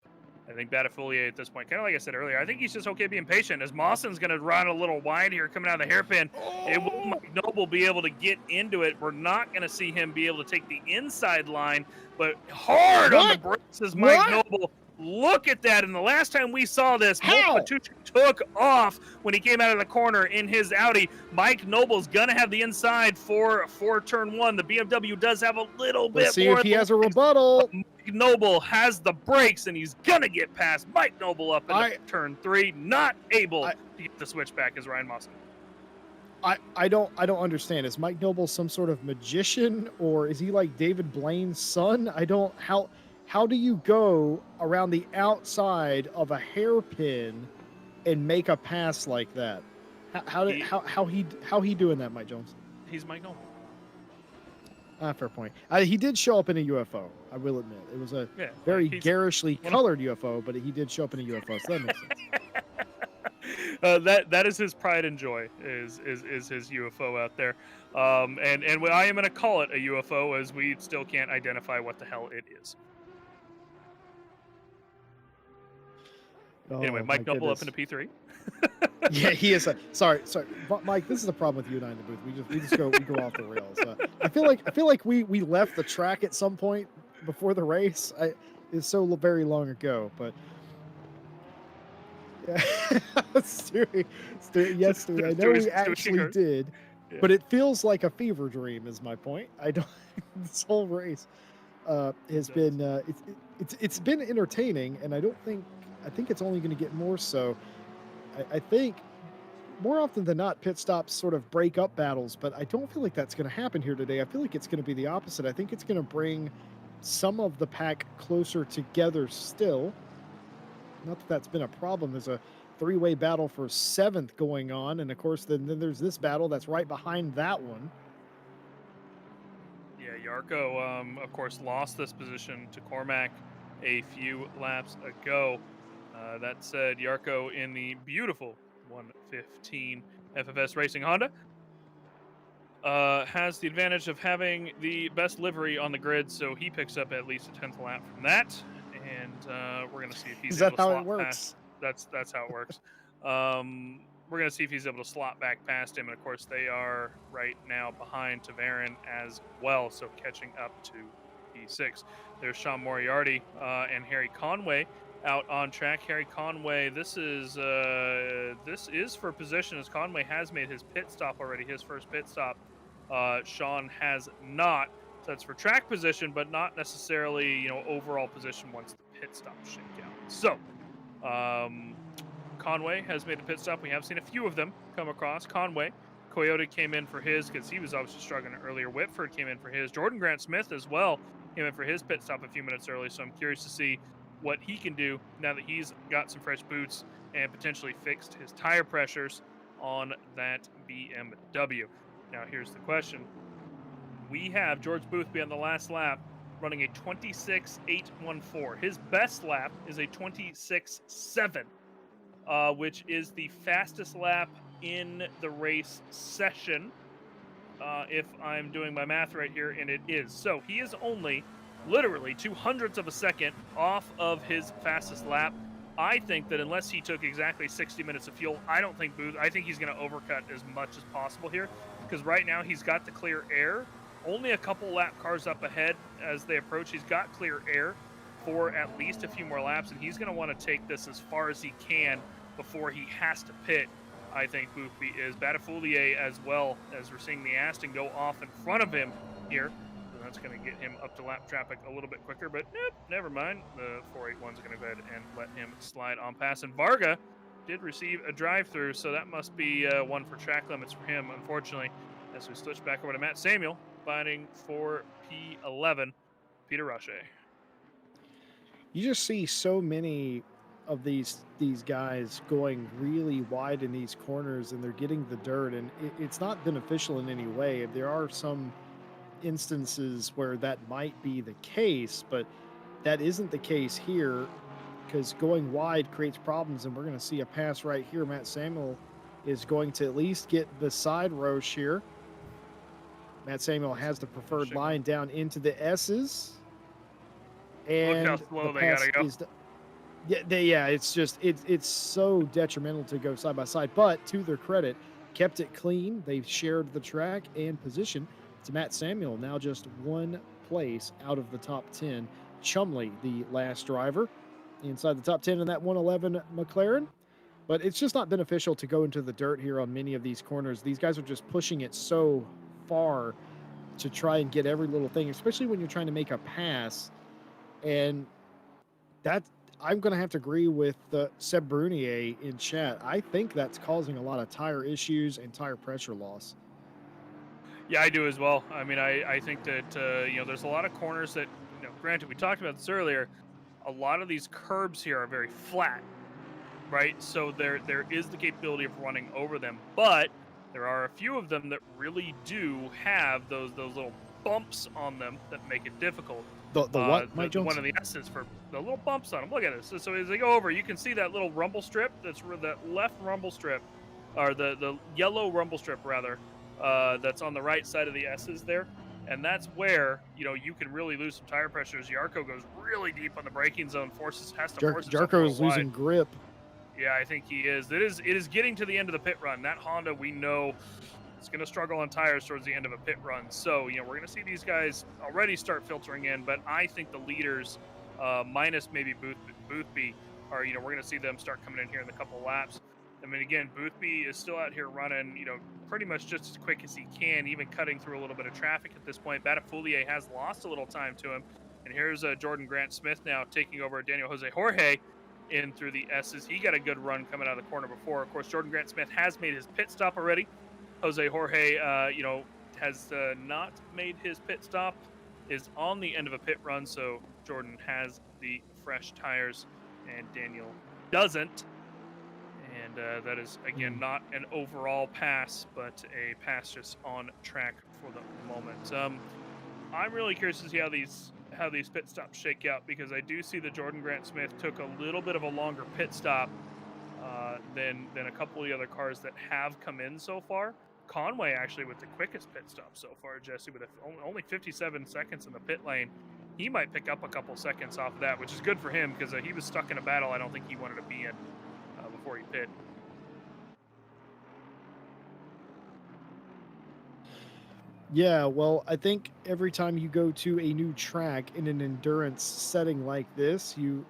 I think Batafoulier at this point, kind of like I said earlier, I think he's just okay being patient. As Mawson's going to run a little wide here coming out of the hairpin, it will Mike Noble be able to get into it. We're not going to see him be able to take the inside line, but hard on the brakes is Mike Noble. Look at that. And the last time we saw this, Matucci took off when he came out of the corner in his Audi. Mike Noble's going to have the inside for turn 1. The BMW does have a little bit more. Let's see if he has a rebuttal. Mike Noble has the brakes, and he's going to get past Mike Noble up in turn 3. Not able to get the switch back as Ryan Mawson. I don't understand. Is Mike Noble some sort of magician, or is he like David Blaine's son? How do you go around the outside of a hairpin and make a pass like that? How he doing that, Mike Jones? He's Mike Noble. Fair point. He did show up in a UFO. I will admit it was a very garishly colored UFO, but he did show up in a UFO. So that makes sense. That is his pride and joy. Is his UFO out there? And I am going to call it a UFO as we still can't identify what the hell it is. Anyway, Mike Noble up into P3. Yeah, he is. Sorry, Mike. This is the problem with you and I in the booth. We just go off the rails. I feel like we left the track at some point before the race. It's so very long ago, but yeah, Stewie. Yes, Stewie. I know we actually did, but it feels like a fever dream. Is my point. I don't. This whole race has been it's been entertaining, and I think it's only going to get more so. I think more often than not, pit stops sort of break up battles, but I don't feel like that's going to happen here today. I feel like it's going to be the opposite. I think it's going to bring some of the pack closer together still. Not that that's been a problem. There's a three-way battle for 7th going on, and of course, then there's this battle that's right behind that one. Yeah, Yarko, of course, lost this position to Cormac a few laps ago. That said, Yarko in the beautiful 115 FFS Racing Honda has the advantage of having the best livery on the grid, so he picks up at least a 10th lap from that. And we're gonna see if Is he's able that to how it slot past. works? That's how it works. We're gonna see if he's able to slot back past him, and of course they are right now behind Tavarin as well, so catching up to P6. There's Sean Moriarty and Harry Conway out on track. Harry Conway, this is for position, as Conway has made his pit stop already, his first pit stop. Sean has not. So that's for track position, but not necessarily, overall position once the pit stop shake out. So, Conway has made a pit stop. We have seen a few of them come across. Conway, Coyote came in for his because he was obviously struggling earlier. Whitford came in for his. Jordan Grant Smith as well came in for his pit stop a few minutes early. So I'm curious to see what he can do now that he's got some fresh boots and potentially fixed his tire pressures on that BMW. Now, here's the question. We have George Boothby on the last lap running a 26.814. His best lap is a 26.7, which is the fastest lap in the race session, if I'm doing my math right here, and it is. So he is only literally 0.02 of a second off of his fastest lap. I think that unless he took exactly 60 minutes of fuel, I think he's going to overcut as much as possible here, because right now he's got the clear air. Only a couple lap cars up ahead as they approach. He's got clear air for at least a few more laps, and he's going to want to take this as far as he can before he has to pit. I think Boothby is. Batafoulier as well, as we're seeing the Aston go off in front of him here. So that's going to get him up to lap traffic a little bit quicker, but nope, never mind. The 481 is going to go ahead and let him slide on past. And Varga did receive a drive-through, so that must be one for track limits for him, unfortunately. As we switch back over to Matt Samuel, fighting for P11, Peter Roche. You just see so many of these guys going really wide in these corners, and they're getting the dirt, and it's not beneficial in any way. There are some instances where that might be the case, but that isn't the case here, because going wide creates problems, and we're going to see a pass right here. Matt Samuel is going to at least get beside Roche here. Matt Samuel has the preferred line down into the S's. And look how slow they gotta go. It's so detrimental to go side by side, but to their credit, kept it clean. They've shared the track and position. To Matt Samuel, now just one place out of the top 10. Chumley, the last driver, inside the top 10 in that 111 McLaren. But it's just not beneficial to go into the dirt here on many of these corners. These guys are just pushing it so far to try and get every little thing, especially when you're trying to make a pass. And that, I'm going to have to agree with Seb Brunier in chat. I think that's causing a lot of tire issues and tire pressure loss. Yeah, I do as well. I mean, I think that, there's a lot of corners that, granted, we talked about this earlier, a lot of these curbs here are very flat, right? So there is the capability of running over them, but there are a few of them that really do have those little bumps on them that make it difficult. The what, Mike Jones? One of the S's for the little bumps on them. Look at this. So as they go over, you can see that little rumble strip. That's that left rumble strip, or the yellow rumble strip rather. That's on the right side of the S's there, and that's where you can really lose some tire pressure as Yarko goes really deep on the braking zone, has to force Yarko is losing grip. Yeah, I think he is. It is getting to the end of the pit run. That Honda, we know, is going to struggle on tires towards the end of a pit run. So, we're going to see these guys already start filtering in, but I think the leaders, minus maybe Boothby, are, we're going to see them start coming in here in a couple laps. I mean, again, Boothby is still out here running, pretty much just as quick as he can, even cutting through a little bit of traffic at this point. Batafoulier has lost a little time to him. And here's Jordan Grant Smith now taking over Daniel Jose Jorge in through the S's. He got a good run coming out of the corner before. Of course, Jordan Grant Smith has made his pit stop already. Jose Jorge, has not made his pit stop, is on the end of a pit run, so Jordan has the fresh tires, and Daniel doesn't. And that is, again, not an overall pass, but a pass just on track for the moment. I'm really curious to see how these pit stops shake out, because I do see that Jordan Grant Smith took a little bit of a longer pit stop than a couple of the other cars that have come in so far. Conway actually with the quickest pit stop so far, Jesse, with only 57 seconds in the pit lane. He might pick up a couple seconds off of that, which is good for him, because he was stuck in a battle I don't think he wanted to be in before he pit. Yeah, well, I think every time you go to a new track in an endurance setting like this, you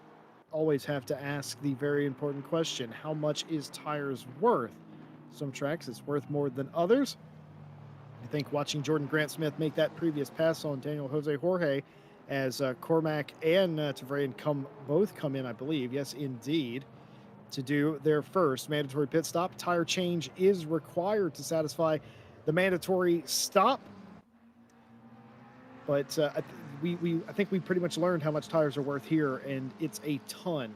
always have to ask the very important question: how much is tires worth? Some tracks it's worth more than others. I think watching Jordan Grant Smith make that previous pass on Daniel Jose Jorge, as Cormac and Tavarian both come in, I believe, yes, indeed, to do their first mandatory pit stop. Tire change is required to satisfy the mandatory stop. But I think we pretty much learned how much tires are worth here, and it's a ton,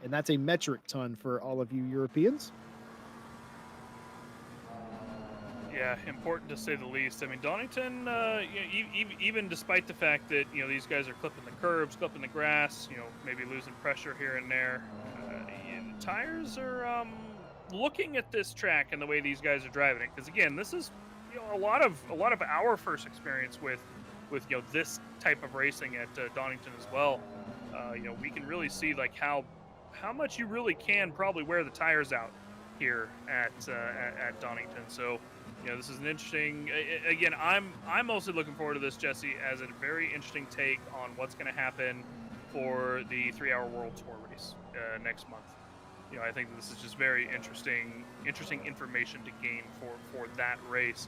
and that's a metric ton for all of you Europeans. Yeah, important to say the least. I mean, Donington, even despite the fact that these guys are clipping the curbs, clipping the grass, maybe losing pressure here and there, tires are looking at this track and the way these guys are driving it. Because again, this is a lot of our first experience with this type of racing at Donington as well. We can really see like how much you really can probably wear the tires out here at Donington. So this is an interesting. Again, I'm mostly looking forward to this, Jesse, as a very interesting take on what's going to happen for the 3-hour World Tour race next month. I think this is just very interesting information to gain for that race.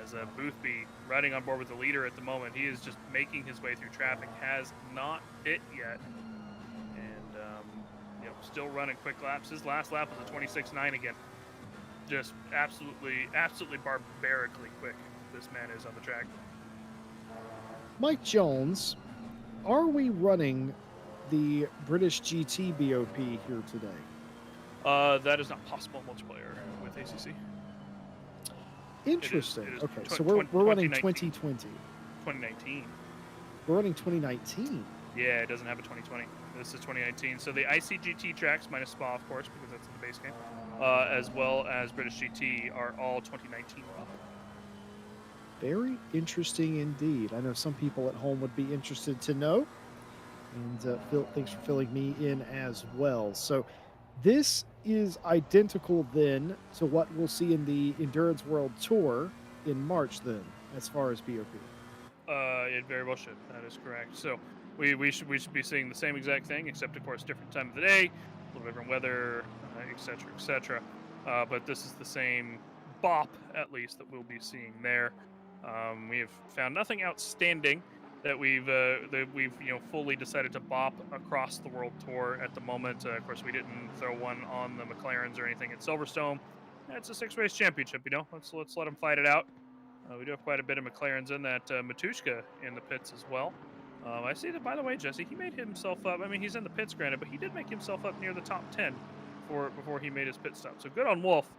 As Boothby riding on board with the leader at the moment, he is just making his way through traffic, has not hit yet, and still running quick laps. His last lap was a 26.9 again. Just absolutely barbarically quick this man is on the track. Mike Jones, are we running the British GT BOP here today? That is not possible in multiplayer with ACC. Interesting. It is Okay, so we're running 2020. 2019. We're running 2019. Yeah, it doesn't have a 2020. This is 2019. So the ICGT tracks, minus Spa, of course, because that's in the base game, as well as British GT, are all 2019. Very interesting indeed. I know some people at home would be interested to know. And Phil, thanks for filling me in as well. So this is identical then to what we'll see in the Endurance World Tour in March then, as far as BOP. It very well should. That is correct. So we should be seeing the same exact thing, except of course different time of the day, a little different weather, etc., etc. But this is the same bop, at least, that we'll be seeing there. We have found nothing outstanding that we've fully decided to bop across the World Tour at the moment. Of course, we didn't throw one on the McLarens or anything at Silverstone. It's a 6-race championship, Let's let them fight it out. We do have quite a bit of McLarens in that. Matushka in the pits as well. I see that, by the way, Jesse, he made himself up. I mean, he's in the pits, granted, but he did make himself up near the top 10 before he made his pit stop. So good on Wolf.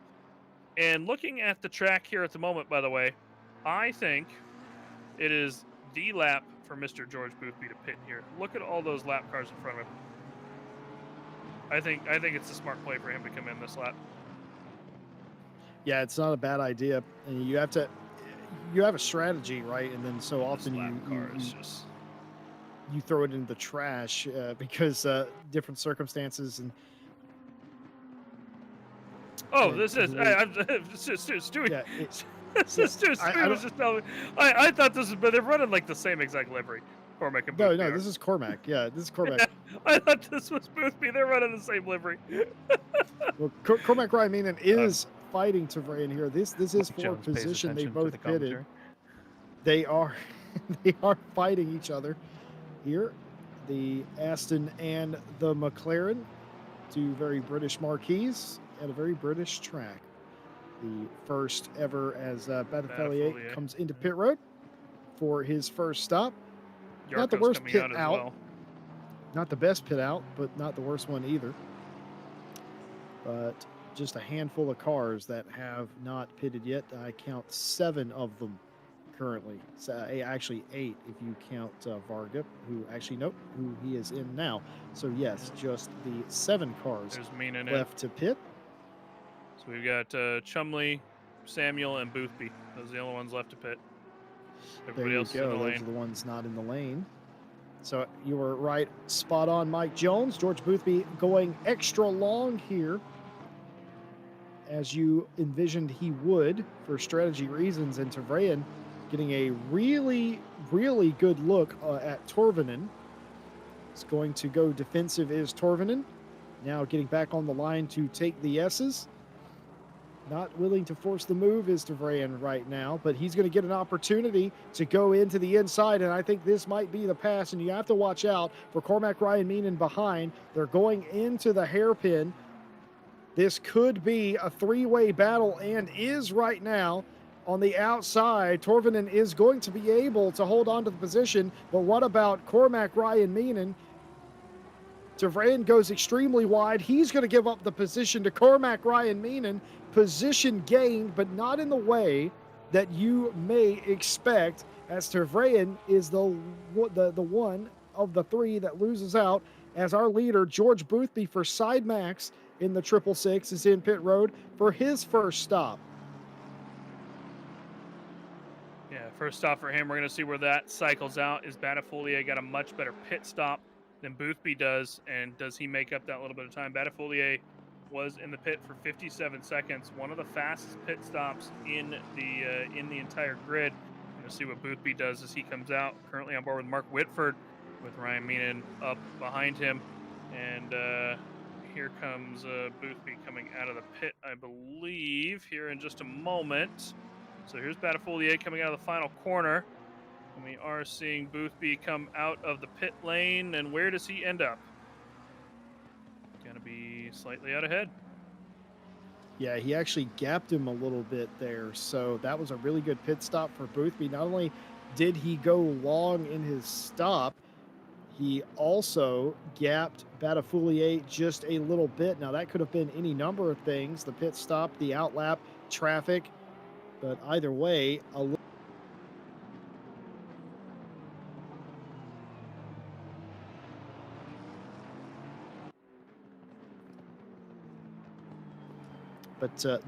And looking at the track here at the moment, by the way, I think it is the lap for Mr. George Boothby to pit here. Look at all those lap cars in front of him. I think it's a smart play for him to come in this lap. Yeah, it's not a bad idea. And you have a strategy, right? And then so often you throw it in the trash because different circumstances and. Oh, this is Stewie. Yeah, Stewie was just telling me. I thought this was, but they're running like the same exact livery. Cormac and Boothby. No, this is Cormac. Yeah, this is Cormac. I thought this was Boothby. They're running the same livery. Well, Cormac Rymanen is fighting Tavarian here. This is for position. They both pitted. They are fighting each other here. The Aston and the McLaren, two very British marquees at a very British track. The first ever as Batafelier comes into pit road for his first stop. Yarko's not the worst pit out. Well. Not the best pit out, but not the worst one either. But just a handful of cars that have not pitted yet. I count 7 of them currently. So, actually 8 if you count Varga, who actually, nope, who he is in now. So, yes, just the 7 cars There's Meenan in. left to pit. So we've got Chumley, Samuel, and Boothby. Those are the only ones left to pit. There Everybody you else is in go. the Those lane. are the ones not in the lane. So you were right, spot on, Mike Jones. George Boothby going extra long here, as you envisioned he would for strategy reasons, and Tavrayan getting a really, really good look at Torvinen. It's going to go defensive is Torvinen. Now getting back on the line to take the S's. Not willing to force the move is Tavrayan right now, but he's going to get an opportunity to go into the inside, and I think this might be the pass, and you have to watch out for Cormac Ryan Meenan behind. They're going into the hairpin. This could be a 3-way battle, and is right now on the outside. Torvinen is going to be able to hold on to the position, but what about Cormac Ryan Meenan? Tavrayan goes extremely wide. He's going to give up the position to Cormac Ryan Meenan. Position gained, but not in the way that you may expect, as Tavrayan is the one of the 3 that loses out, as our leader, George Boothby for Side Max in the 666, is in pit road for his first stop. Yeah, first stop for him. We're going to see where that cycles out. Is Batafolia got a much better pit stop than Boothby does, and does he make up that little bit of time? Batafolia was in the pit for 57 seconds, one of the fastest pit stops in the entire grid. We're going to see what Boothby does as he comes out. Currently on board with Mark Whitford, with Ryan Meenan up behind him, and here comes Boothby coming out of the pit, I believe, here in just a moment. So here's Batafolia coming out of the final corner. And we are seeing Boothby come out of the pit lane. And where does he end up? Gonna be slightly out ahead. Yeah, he actually gapped him a little bit there. So that was a really good pit stop for Boothby. Not only did he go long in his stop, he also gapped Batafolia just a little bit. Now, that could have been any number of things, the pit stop, the outlap, traffic. But either way,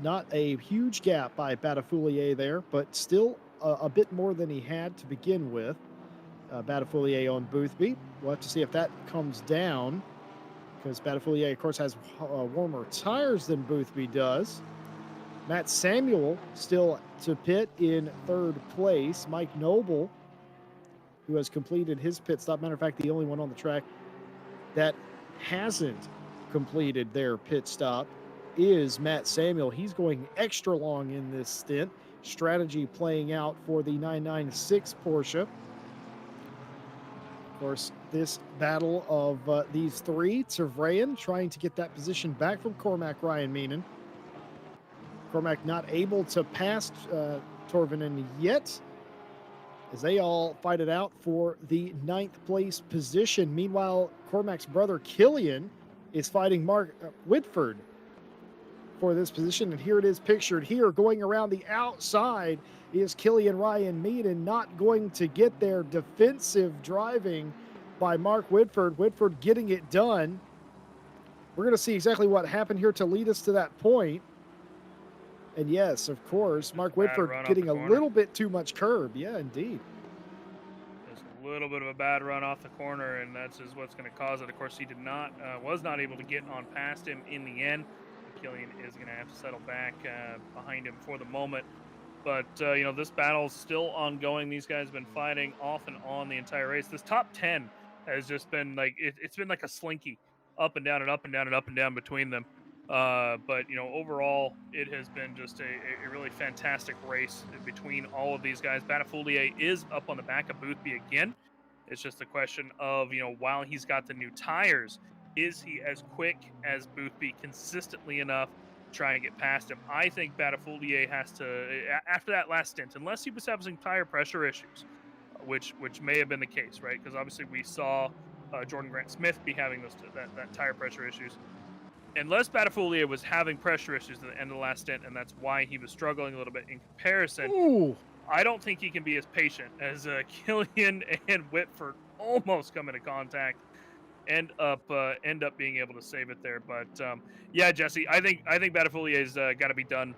not a huge gap by Batafolia there, but still a bit more than he had to begin with. Batafolia on Boothby. We'll have to see if that comes down, because Batafolia, of course, has warmer tires than Boothby does. Matt Samuel still to pit in 3rd place. Mike Noble, who has completed his pit stop. Matter of fact, the only one on the track that hasn't completed their pit stop is Matt Samuel. He's going extra long in this stint. Strategy playing out for the 996 Porsche. Of course, this battle of these 3, Tavrayan trying to get that position back from Cormac Ryan Meenan. Cormac not able to pass Torvinen yet, as they all fight it out for the 9th place position. Meanwhile, Cormac's brother Killian is fighting Mark Whitford for this position, and here it is pictured here. Going around the outside is Killian Ryan Meenan, not going to get there. Defensive driving by Mark Whitford. Whitford getting it done. We're going to see exactly what happened here to lead us to that point. And yes, of course, Mark Whitford getting a little bit too much curb. Yeah, indeed. Just a little bit of a bad run off the corner, and that's just what's going to cause it. Of course, he was not able to get on past him in the end. Killian is going to have to settle back behind him for the moment. But, this battle's still ongoing. These guys have been fighting off and on the entire race. This top 10 has just been like, it's been like a slinky, up and down and up and down and up and down between them. But, overall, it has been just a really fantastic race between all of these guys. Batafolia is up on the back of Boothby again. It's just a question of, while he's got the new tires, is he as quick as Boothby consistently enough to try and get past him? I think Batafolia has to, after that last stint, unless he was having tire pressure issues, which may have been the case, right? Because obviously we saw Jordan Grant Smith be having that tire pressure issues. Unless Batafolia was having pressure issues at the end of the last stint, and that's why he was struggling a little bit in comparison. Ooh. I don't think he can be as patient as Killian and Whitford almost come into contact. End up being able to save it there. But yeah, Jesse, I think Batafulier's got to be done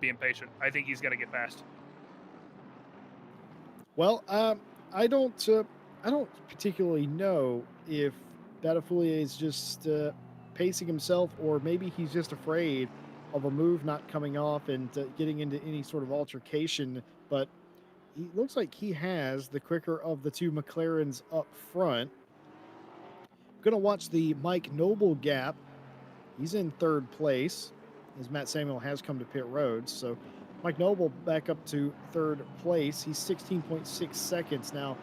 being patient. I think he's got to get past. Well, I don't particularly know if Batafoulier is just pacing himself, or maybe he's just afraid of a move not coming off and getting into any sort of altercation. But he looks like he has the quicker of the two McLarens up front. Going to watch the Mike Noble gap. He's in third place, as Matt Samuel has come to pit road. So Mike Noble back up to third place. He's 16.6 seconds. Now,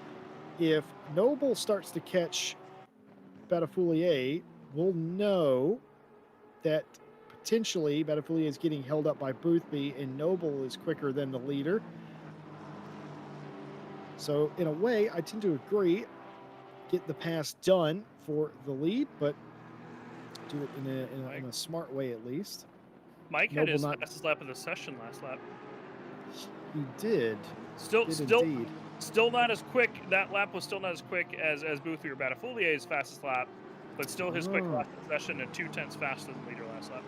if Noble starts to catch Batafoulier, we'll know that potentially Batafoulier is getting held up by Boothby and Noble is quicker than the leader. So in a way, I tend to agree. Get the pass done for the lead, but do it in a smart way at least. Mike had his fastest lap of the session last lap. He did. Still not as quick. That lap was still not as quick as Boothby or Batafulier's fastest lap, but still his quick lap of the session and 2/10 faster than the leader last lap.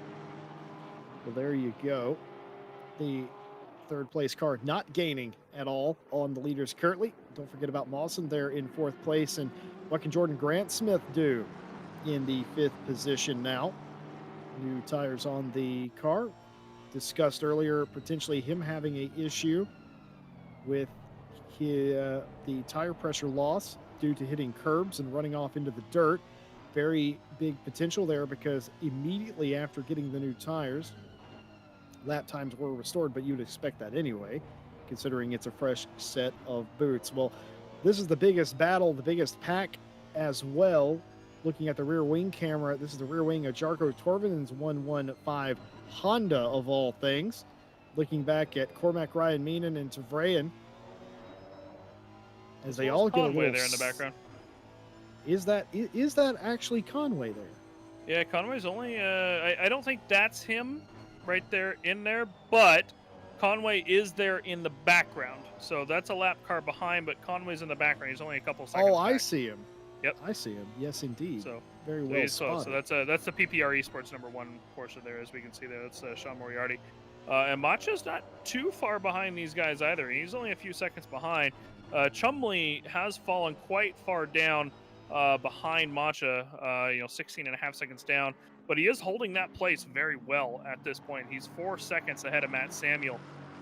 Well, there you go. The third place car not gaining at all on the leaders currently. Don't forget about Mawson there in fourth place. And what can Jordan Grant Smith do in the fifth position now? New tires on the car. Discussed earlier, potentially him having an issue with the tire pressure loss due to hitting curbs and running off into the dirt. Very big potential there, because immediately after getting the new tires, lap times were restored, but you'd expect that anyway, considering it's a fresh set of boots. Well, this is the biggest battle, the biggest pack as well. Looking at the rear wing camera, this is the rear wing of Jarko Torvinen's 115 Honda of all things. Looking back at Cormac, Ryan Meenan, and Tavrayan, as they all get a little there in the background. Is that actually Conway there? Yeah, Conway's only. I don't think that's him right there in there, but Conway is there in the background. So that's a lap car behind, but Conway's in the background. He's only a couple seconds. Oh, I back. See him. Yep, I see him. Yes, indeed. So very well spotted. So that's the PPR Esports #1 Porsche there, as we can see there. That's Sean Moriarty. And Macha's not too far behind these guys either. He's only a few seconds behind. Chumley has fallen quite far down behind Macha, 16.5 seconds down. But he is holding that place very well at this point. He's 4 seconds ahead of Matt Samuel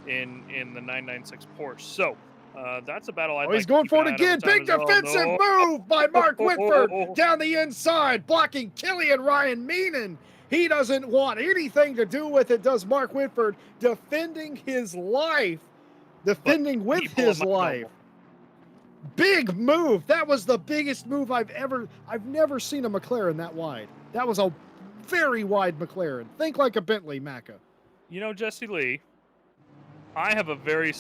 in the 996 Porsche. So that's a battle. He's going for it again. Big defensive move by Mark Whitford down the inside, blocking Killian Ryan Meenan. He doesn't want anything to do with it, does Mark Whitford, defending his life, with his life. Big move. That was the biggest move I've never seen a McLaren that wide. That was a very wide McLaren. Think like a Bentley, Macca. Jesse Lee, I have a very...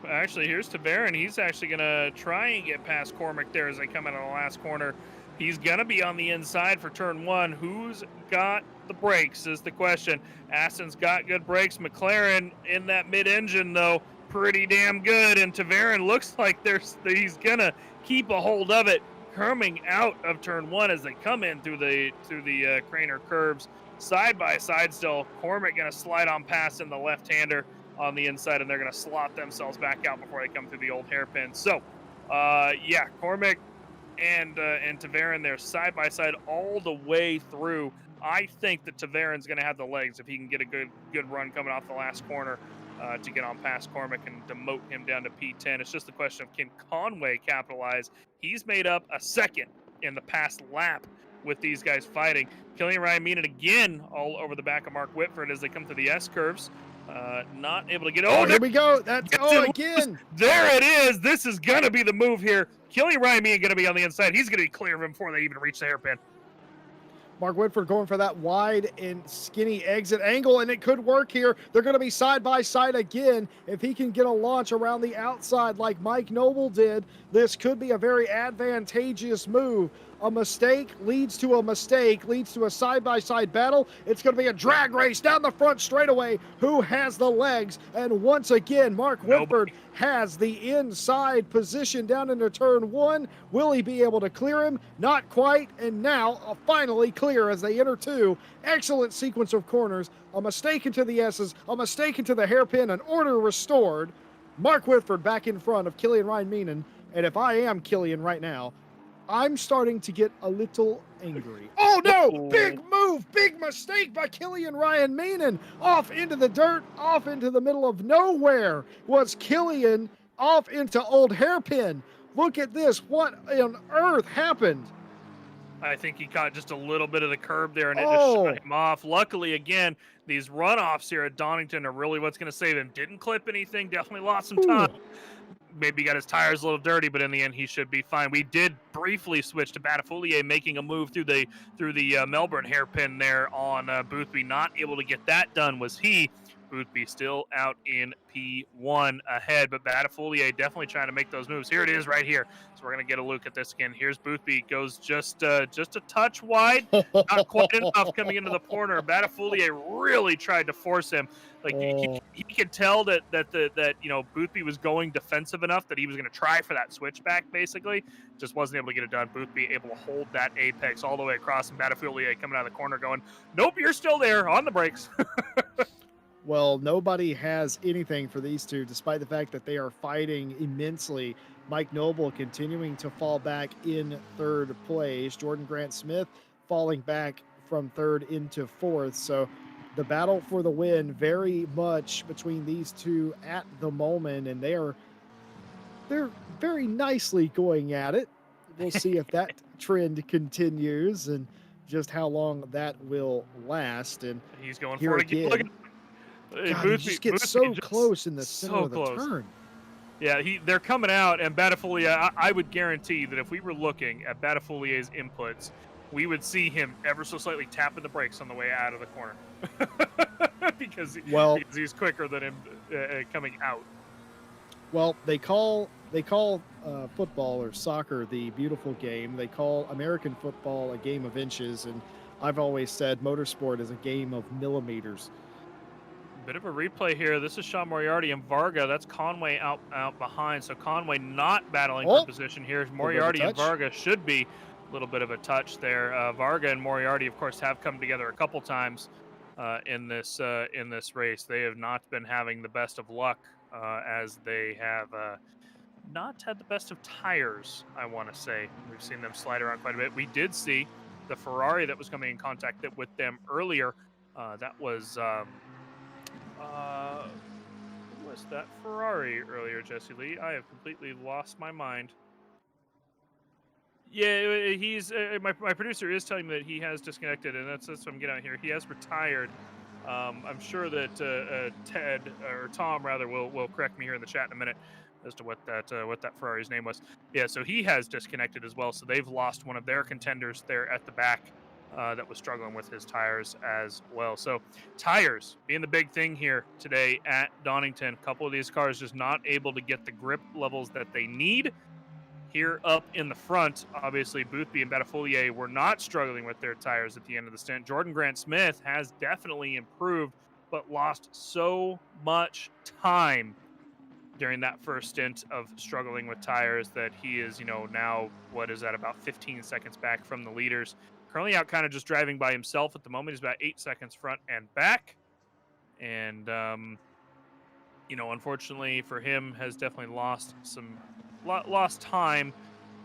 actually, here's Tavarin. He's actually going to try and get past Cormac there as they come out of the last corner. He's going to be on the inside for turn 1. Who's got the brakes is the question. Aston's got good brakes. McLaren in that mid-engine, though, pretty damn good. And Tavarin looks like he's going to keep a hold of it coming out of turn 1 as they come in through the Craner curves. Side by side still. Cormac going to slide on past in the left-hander on the inside, and they're going to slot themselves back out before they come through the old hairpin. So, Cormac and Tavarin there side by side all the way through. I think that Tavarin's going to have the legs if he can get a good run coming off the last corner to get on past Cormac and demote him down to P10. It's just a question of, can Conway capitalize? He's made up a second in the past lap with these guys fighting. Killian Ryan Meenan again all over the back of Mark Whitford as they come to the S curves. Not able to get... there we go. That's again. There it is. This is going to be the move here. Killian Ryan Meenan going to be on the inside. He's going to be clear of him before they even reach the hairpin. Mark Whitford going for that wide and skinny exit angle, and it could work here. They're going to be side by side again. If he can get a launch around the outside like Mike Noble did, this could be a very advantageous move. A mistake leads to a mistake, leads to a side-by-side battle. It's going to be a drag race down the front straightaway. Who has the legs? And once again, Mark Whitford Nobody. has the inside position down into turn one. Will he be able to clear him? Not quite. And now finally clear as they enter two. Excellent sequence of corners. A mistake into the S's, a mistake into the hairpin, an order restored. Mark Whitford back in front of Killian Ryan Meenan. And if I am Killian right now, I'm starting to get a little angry. Oh no! Big move, big mistake by Killian Ryan Meenan. Off into the dirt, off into the middle of nowhere was Killian, off into old hairpin. Look at this. What on earth happened? I think he caught just a little bit of the curb there, and it just shot him off. Luckily, again, these runoffs here at Donington are really what's going to save him. Didn't clip anything, definitely lost some time. Maybe got his tires a little dirty, but in the end, he should be fine. We did briefly switch to Batafoulier, making a move through the Melbourne hairpin there on Boothby. Not able to get that done was he. Boothby still out in P1 ahead, but Batafoulier definitely trying to make those moves. Here it is right here. So we're going to get a look at this again. Here's Boothby, goes just a touch wide, not quite enough coming into the corner. Batafoulier really tried to force him. Like he could tell that Boothby was going defensive enough that he was going to try for that switchback. Basically, just wasn't able to get it done. Boothby able to hold that apex all the way across, and Batafoulier coming out of the corner going, "Nope, you're still there on the brakes." Well, nobody has anything for these two, despite the fact that they are fighting immensely. Mike Noble continuing to fall back in third place. Jordan Grant Smith falling back from third into fourth. So the battle for the win very much between these two at the moment, and they're very nicely going at it. We'll see if that trend continues and just how long that will last. And he's going here for it again. Look at God, he just gets so close in the center of the turn. Yeah, they're coming out, and Batafoulier, I would guarantee that if we were looking at Batafoulier's inputs, we would see him ever so slightly tapping the brakes on the way out of the corner. because he's quicker than him coming out. Well, they call football or soccer the beautiful game. They call American football a game of inches, and I've always said motorsport is a game of millimeters. Bit of a replay here. This is Sean Moriarty and Varga. That's Conway out behind. So Conway not battling for position here. Moriarty and Varga should be a little bit of a touch there. Varga and Moriarty, of course, have come together a couple times in this race. They have not been having the best of luck as they have not had the best of tires, I want to say. We've seen them slide around quite a bit. We did see the Ferrari that was coming in contact with them earlier. That was... who was that Ferrari earlier, Jesse Lee? I have completely lost my mind. Yeah, he's my producer is telling me that he has disconnected, and that's what I'm getting out here. He has retired. I'm sure that Ted or Tom rather will correct me here in the chat in a minute as to what that Ferrari's name was. Yeah, so he has disconnected as well. So they've lost one of their contenders there at the back. That was struggling with his tires as well. So tires being the big thing here today at Donington. A couple of these cars just not able to get the grip levels that they need. Here up in the front, obviously Boothby and Batafoulier were not struggling with their tires at the end of the stint. Jordan Grant Smith has definitely improved, but lost so much time during that first stint of struggling with tires that he is, now what is that, about 15 seconds back from the leaders. Currently out kind of just driving by himself at the moment. He's about 8 seconds front and back. And, unfortunately for him, has definitely lost time,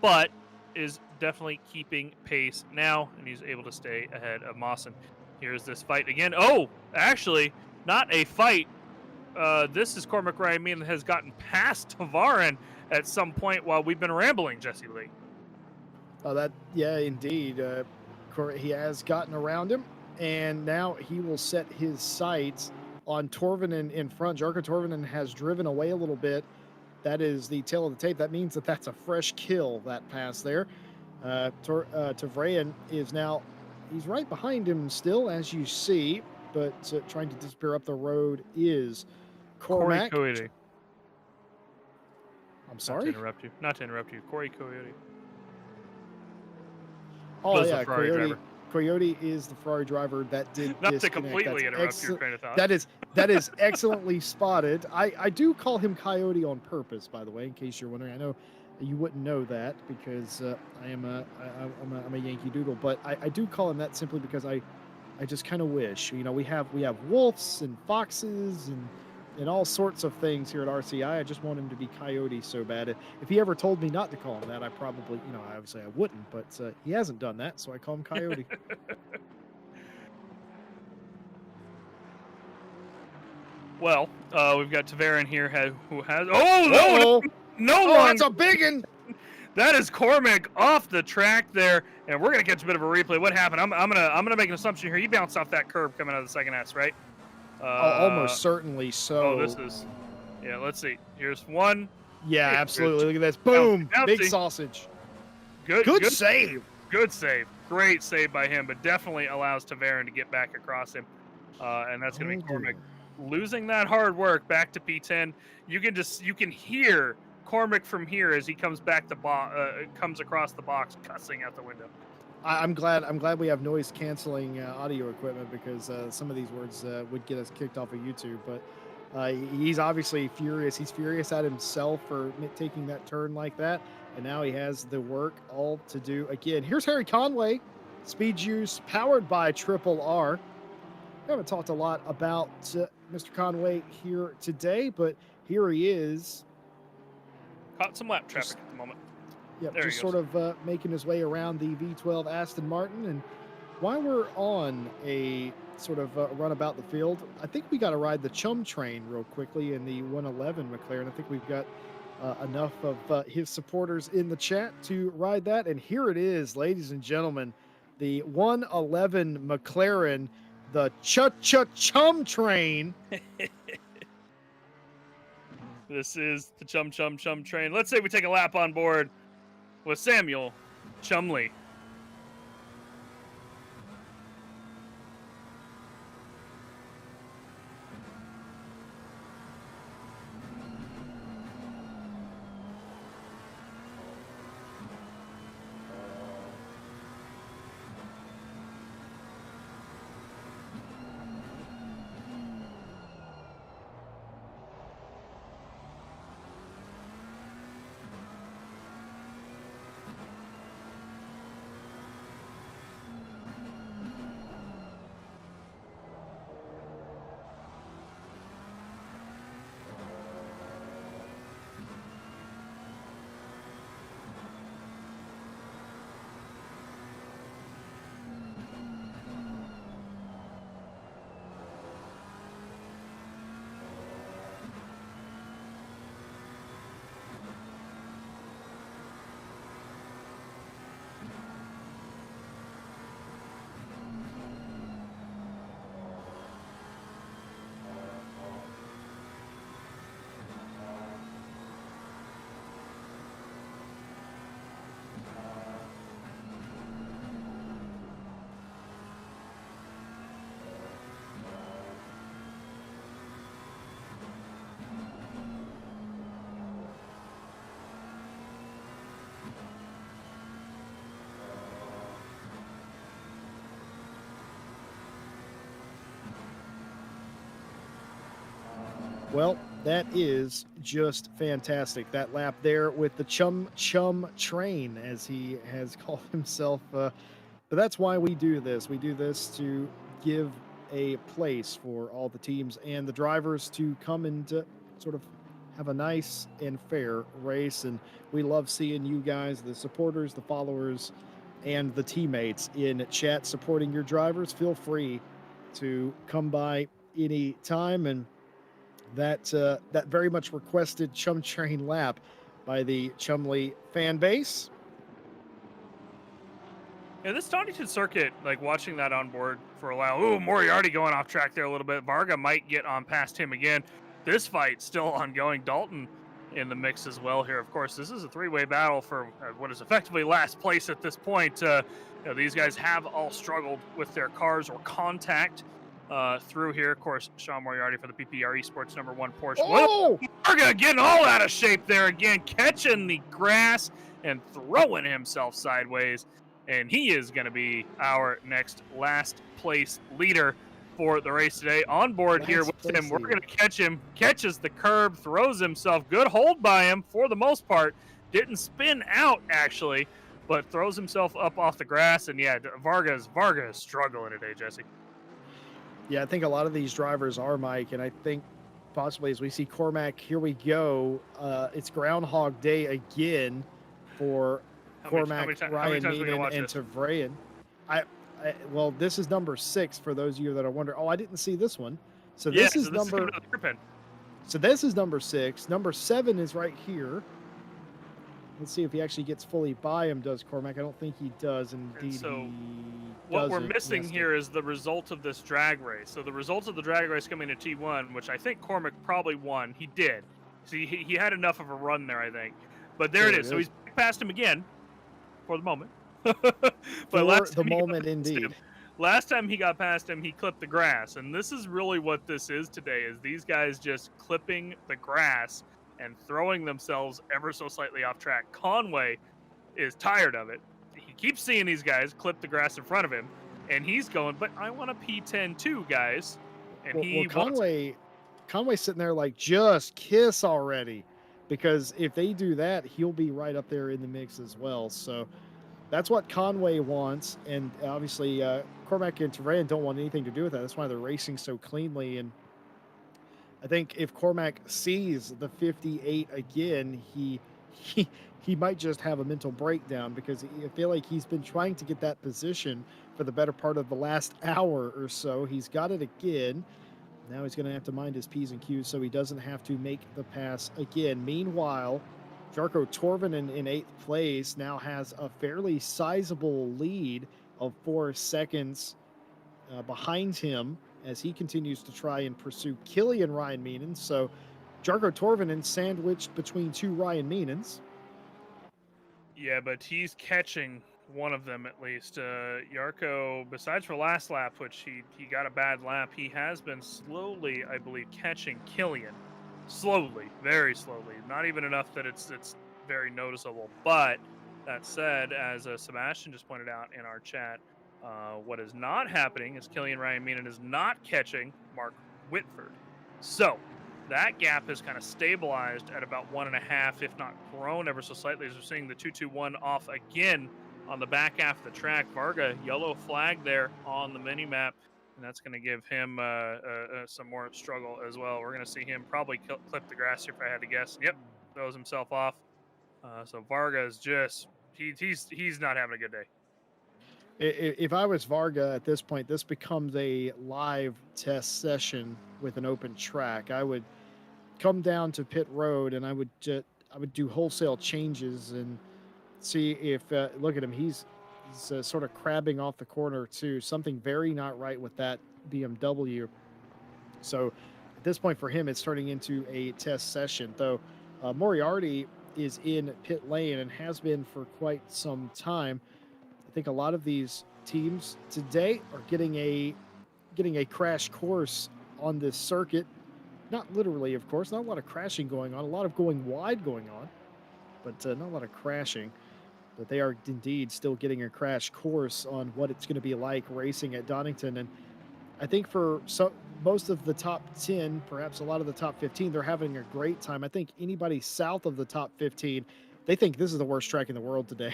but is definitely keeping pace now, and he's able to stay ahead of Mawson. Here's this fight again. Oh, actually, not a fight. This is Cormac Ryan Meenan has gotten past Tavarin at some point while we've been rambling, Jesse Lee. Oh, yeah, indeed. He has gotten around him, and now he will set his sights on Torvinen in front. Jarkko Torvinen has driven away a little bit. That is the tail of the tape. That means that's a fresh kill, that pass there. Tavrayan is now, he's right behind him still, as you see, but trying to disappear up the road is Cormac. Corey Coyote. I'm sorry? Not to interrupt you. Corey Coyote. Oh was the yeah, Ferrari driver. Coyote is the Ferrari driver that did Not to disconnect. completely That's interrupt your train of thought. that is excellently spotted. I do call him Coyote on purpose, by the way, in case you're wondering. I know you wouldn't know that because I'm a Yankee Doodle, but I do call him that simply because I just kind of wish, we have wolves and foxes and all sorts of things here at RCI. I just want him to be Coyote so bad. If he ever told me not to call him that, I probably, obviously I wouldn't, but he hasn't done that, so I call him Coyote. Well, we've got Taverin here who has. Oh Uh-oh. no Oh, longer. that's a big one. That is Cormac off the track there, and we're gonna catch a bit of a replay. What happened? I'm gonna make an assumption here. He bounced off that curb coming out of the second S, right? Almost certainly so. Oh, this is. Yeah, let's see. Here's one. Yeah, Here's absolutely. two. Look at this. Boom. Bouncy. Big sausage. Good Save. Good save. Great save by him, but definitely allows Taverin to get back across him, and that's gonna be Cormac losing that hard work back to P10. You can hear Cormac from here as he comes back comes across the box, cussing out the window. I'm glad we have noise canceling audio equipment because some of these words would get us kicked off of YouTube. But he's obviously furious. He's furious at himself for taking that turn like that, and now he has the work all to do again. Here's Harry Conway, Speed Juice powered by Triple R. We haven't talked a lot about Mr. Conway here today, but here he is. Caught some lap traffic at the moment. Yep, just sort of making his way around the V12 Aston Martin. And while we're on a sort of run about the field, I think we got to ride the Chum train real quickly in the 111 McLaren. I think we've got enough of his supporters in the chat to ride that. And here it is, ladies and gentlemen, the 111 McLaren, the Chum train. This is the Chum train. Let's say we take a lap on board with Samuel Chumley. Well, that is just fantastic. That lap there with the Chum train, as he has called himself. But that's why we do this. We do this to give a place for all the teams and the drivers to come and sort of have a nice and fair race. And we love seeing you guys, the supporters, the followers, and the teammates in chat supporting your drivers. Feel free to come by any time. And that very much requested Chum train lap by the Chumley fan base. Yeah, this Donington circuit, like watching that on board for a while. Ooh, Moriarty going off track there a little bit. Varga might get on past him again. This fight still ongoing. Dalton in the mix as well here. Of course, this is a three-way battle for what is effectively last place at this point. These guys have all struggled with their cars or contact through here. Of course, Sean Moriarty for the PPR Esports #1 Porsche. Oh! Varga getting all out of shape there again, catching the grass and throwing himself sideways. and he is going to be our next last place leader for the race today. On board here with him, we're going to catch him, catches the curb, throws himself, good hold by him for the most part, didn't spin out actually, but throws himself up off the grass. And yeah, Varga is struggling today, Jesse. Yeah, I think a lot of these drivers are, Mike, and I think possibly as we see Cormac, here we go. It's Groundhog Day again for Cormac, Ryan Meenan, and Tavrayan. Well, this is number 6 for those of you that are wondering. Oh, I didn't see this one. So this is number. So this is number 6. Number 7 is right here. Let's see if he actually gets fully by him, does Cormac? I don't think he does. Indeed, so what we're missing here is the result of this drag race. So the results of the drag race coming to T1, which I think Cormac probably won. He did. See, he had enough of a run there, I think. But there it is. So he's past him again for the moment. But last moment, indeed. Last time he got past him, he clipped the grass. And this is really what this is today, is these guys just clipping the grass and throwing themselves ever so slightly off track. Conway is tired of it. He keeps seeing these guys clip the grass in front of him, and he's going, but I want a P10 too, guys. And Conway's sitting there like, just kiss already, because if they do that, he'll be right up there in the mix as well. So that's what Conway wants, and obviously Cormac and Tavrayan don't want anything to do with that. That's why they're racing so cleanly. And I think if Cormac sees the 58 again, he might just have a mental breakdown, because I feel like he's been trying to get that position for the better part of the last hour or so. He's got it again. Now he's going to have to mind his P's and Q's so he doesn't have to make the pass again. Meanwhile, Jarkko Torvinen in 8th place now has a fairly sizable lead of 4 seconds behind him, as he continues to try and pursue Killian Ryan Meenan. So Jarkko Torvinen sandwiched between 2 Ryan Meenans. Yeah, but he's catching one of them at least. Jarkko, besides for last lap, which he got a bad lap, he has been slowly, I believe, catching Killian. Slowly, very slowly. Not even enough that it's very noticeable. But that said, as Sebastian just pointed out in our chat, what is not happening is Killian Ryan Meenan is not catching Mark Whitford. So that gap has kind of stabilized at about 1.5, if not grown ever so slightly, as we're seeing the 221 off again on the back half of the track. Varga, yellow flag there on the mini map, and that's going to give him some more struggle as well. We're going to see him probably clip the grass here, if I had to guess. Yep, throws himself off. So Varga is just he's not having a good day. If I was Varga at this point, this becomes a live test session with an open track. I would come down to pit road and I would do wholesale changes and see if look at him, he's sort of crabbing off the corner too. Something very not right with that BMW. So at this point for him, it's turning into a test session. Though Moriarty is in pit lane and has been for quite some time. I think a lot of these teams today are getting a crash course on this circuit. Not literally, of course, not a lot of crashing going on, a lot of going wide going on, but not a lot of crashing. But they are indeed still getting a crash course on what it's going to be like racing at Donington. And I think for most of the top 10, perhaps a lot of the top 15, they're having a great time. I think anybody south of the top 15, they think this is the worst track in the world today.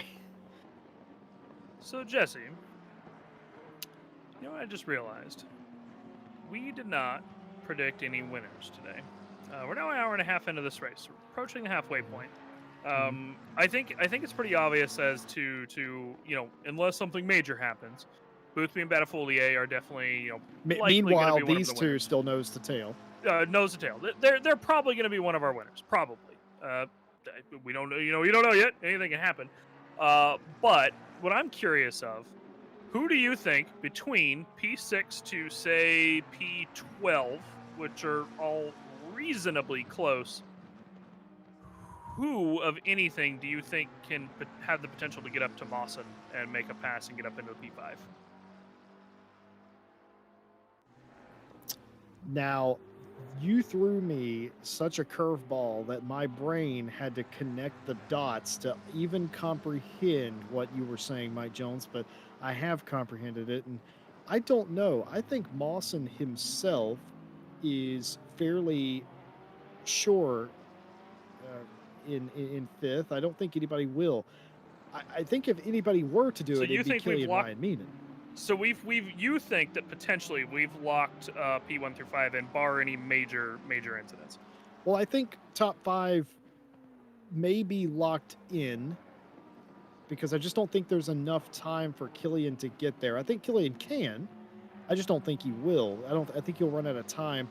So, Jesse, you know what I just realized? We did not predict any winners today. We're now an hour and a half into this race. We're approaching the halfway point. I think it's pretty obvious as to unless something major happens, Boothby and Batafoulier are definitely Meanwhile, these two still nose to tail. Nose to tail. They're probably going to be one of our winners. Probably. We don't know. You don't know yet. Anything can happen. But what I'm curious of, who do you think between P6 to say P12, which are all reasonably close, who of anything do you think can have the potential to get up to Mawson and make a pass and get up into the P5? Now, You threw me such a curveball that my brain had to connect the dots to even comprehend what you were saying, Mike Jones, but I have comprehended it. And I don't know. I think Mawson himself is fairly sure in fifth. I don't think anybody will. I think if anybody were to do So it, you it'd be think we've Killian locked? Ryan Meenan. So you think that potentially we've locked P1 through 5 in, bar any major incidents? Well, I think top five may be locked in because I just don't think there's enough time for Killian to get there. I think Killian can. I just don't think he will. I think he'll run out of time.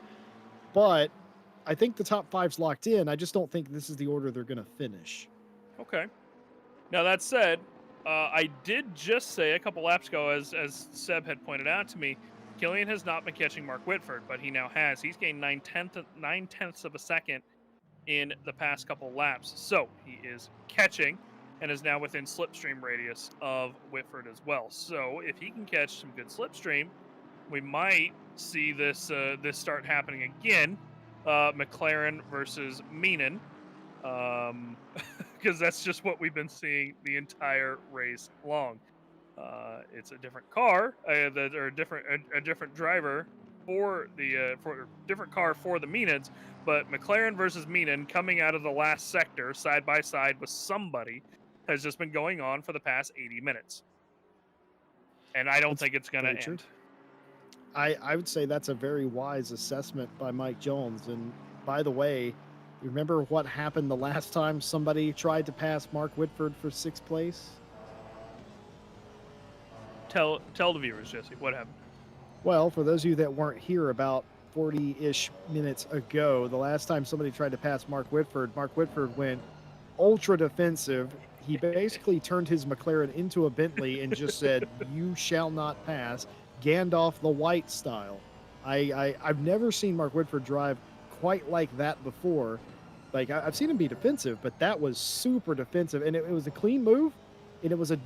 But I think the top five's locked in. I just don't think this is the order they're going to finish. Okay. Now that said, I did just say a couple laps ago, as Seb had pointed out to me, Killian has not been catching Mark Whitford, but he now has. He's gained 9/10 of a second in the past couple laps. So he is catching and is now within slipstream radius of Whitford as well. So if he can catch some good slipstream, we might see this start happening again. McLaren versus Meenan. Because that's just what we've been seeing the entire race long. It's a different car, or a different driver for the for different car for the Meenans, but McLaren versus Meenan coming out of the last sector side by side with somebody has just been going on for the past 80 minutes, and I don't That's think it's going very to true. end. I would say that's a very wise assessment by Mike Jones. And by the way, remember what happened the last time somebody tried to pass Mark Whitford for sixth place? Tell the viewers, Jesse, what happened. Well, for those of you that weren't here about 40-ish minutes ago, the last time somebody tried to pass Mark Whitford went ultra defensive. He basically turned his McLaren into a Bentley and just said, "You shall not pass." Gandalf the White style. I've never seen Mark Whitford drive quite like that before. Like I've seen him be defensive, but that was super defensive, and it was a clean move, and it was a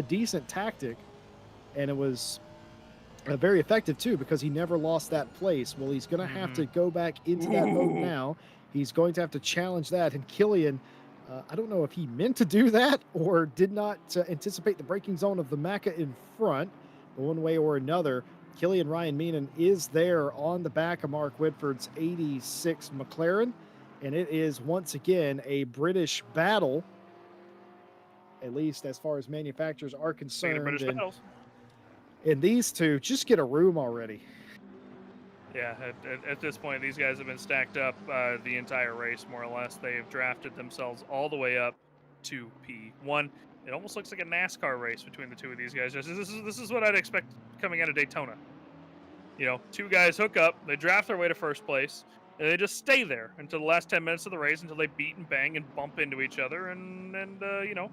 decent tactic, and it was very effective too because he never lost that place. Well, he's going to have to go back into that mode now. He's going to have to challenge that, and Killian. I don't know if he meant to do that or did not anticipate the braking zone of the Macca in front, but one way or another, Killian Ryan Meenan is there on the back of Mark Whitford's 86 McLaren, and it is once again a British battle, at least as far as manufacturers are concerned. British battles. And these two just get a room already. Yeah, at this point, these guys have been stacked up the entire race, more or less. They have drafted themselves all the way up to P1. It almost looks like a NASCAR race between the two of these guys. This is what I'd expect coming out of Daytona. You know, two guys hook up, they draft their way to first place, and they just stay there until the last 10 minutes of the race until they beat and bang and bump into each other, and you know,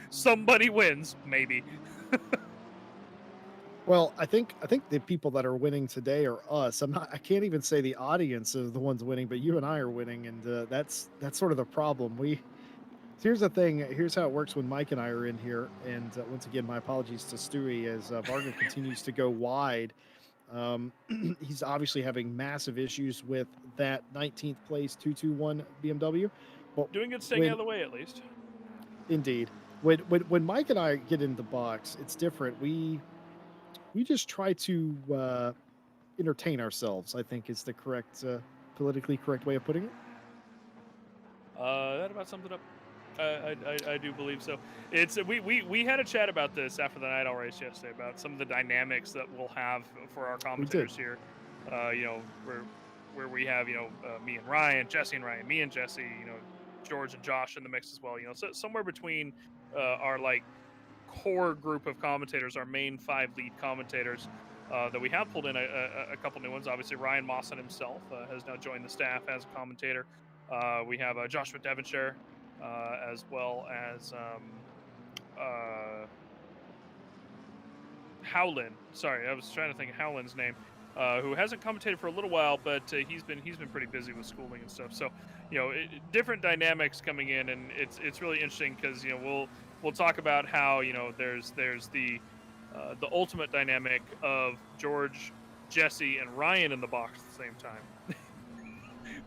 somebody wins, maybe. Well, I think the people that are winning today are us. I can't even say the audience is the ones winning, but you and I are winning, and that's sort of the problem. Here's the thing. Here's how it works when Mike and I are in here. And once again, my apologies to Stewie as Varga continues to go wide. He's obviously having massive issues with that 19th place 221 BMW. But doing good, staying out of the way at least. Indeed, when Mike and I get in the box, it's different. We just try to entertain ourselves, I think is the correct, politically correct way of putting it. That about sums it up. I do believe so. It's we had a chat about this after the night owl race yesterday about some of the dynamics that we'll have for our commentators here. You know, where we have me and Ryan, Jesse and Ryan, me and Jesse, George and Josh in the mix as well. So somewhere between our like core group of commentators, our main 5 lead commentators, that we have pulled in a couple new ones. Obviously, Ryan Mawson himself has now joined the staff as a commentator. We have Joshua Devonshire, as well as Howland. Sorry, I was trying to think of Howland's name. Who hasn't commentated for a little while, but he's been pretty busy with schooling and stuff. So, different dynamics coming in, and it's really interesting because we'll talk about how there's the ultimate dynamic of George Jesse, and Ryan in the box at the same time,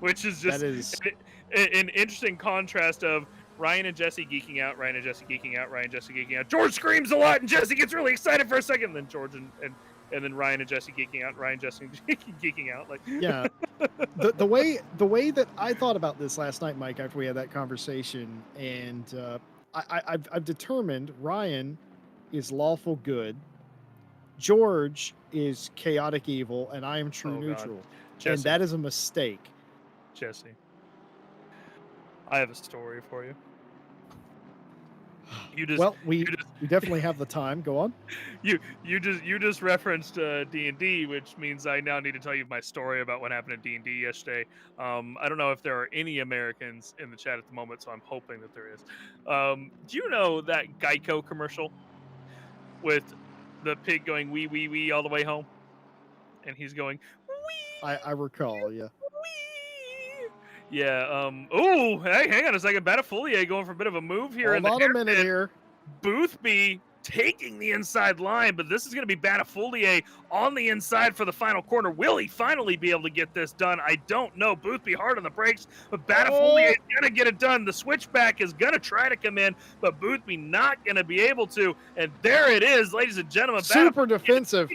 which is That just is an interesting contrast of Ryan and Jesse geeking out, Ryan and Jesse geeking out, Ryan and Jesse geeking out. George screams a lot, and Jesse gets really excited for a second. And then George and then Ryan and Jesse geeking out, Ryan Jesse geeking out. Like, yeah. The way that I thought about this last night, Mike, after we had that conversation, and I've determined Ryan is lawful good, George is chaotic evil, and I am true oh God, neutral, and Jesse, that is a mistake. Jesse, I have a story for you. You just Well, you we just we definitely have the time. Go on. you just referenced D&D, which means I now need to tell you my story about what happened at D&D yesterday. I don't know if there are any Americans in the chat at the moment, so I'm hoping that there is. Do you know that Geico commercial with the pig going wee wee wee all the way home, and he's going I recall. Yeah. wee? Yeah. Oh, hey, hang on a second. Batafulier going for a bit of a move here in Hold the on a minute hairpin. here. Boothby taking the inside line, but this is going to be Batafulier on the inside for the final corner. Will he finally be able to get this done? I don't know. Boothby hard on the brakes, but Batafulier is going to get it done. The switchback is going to try to come in, but Boothby not going to be able to. And there it is, ladies and gentlemen. Super defensive.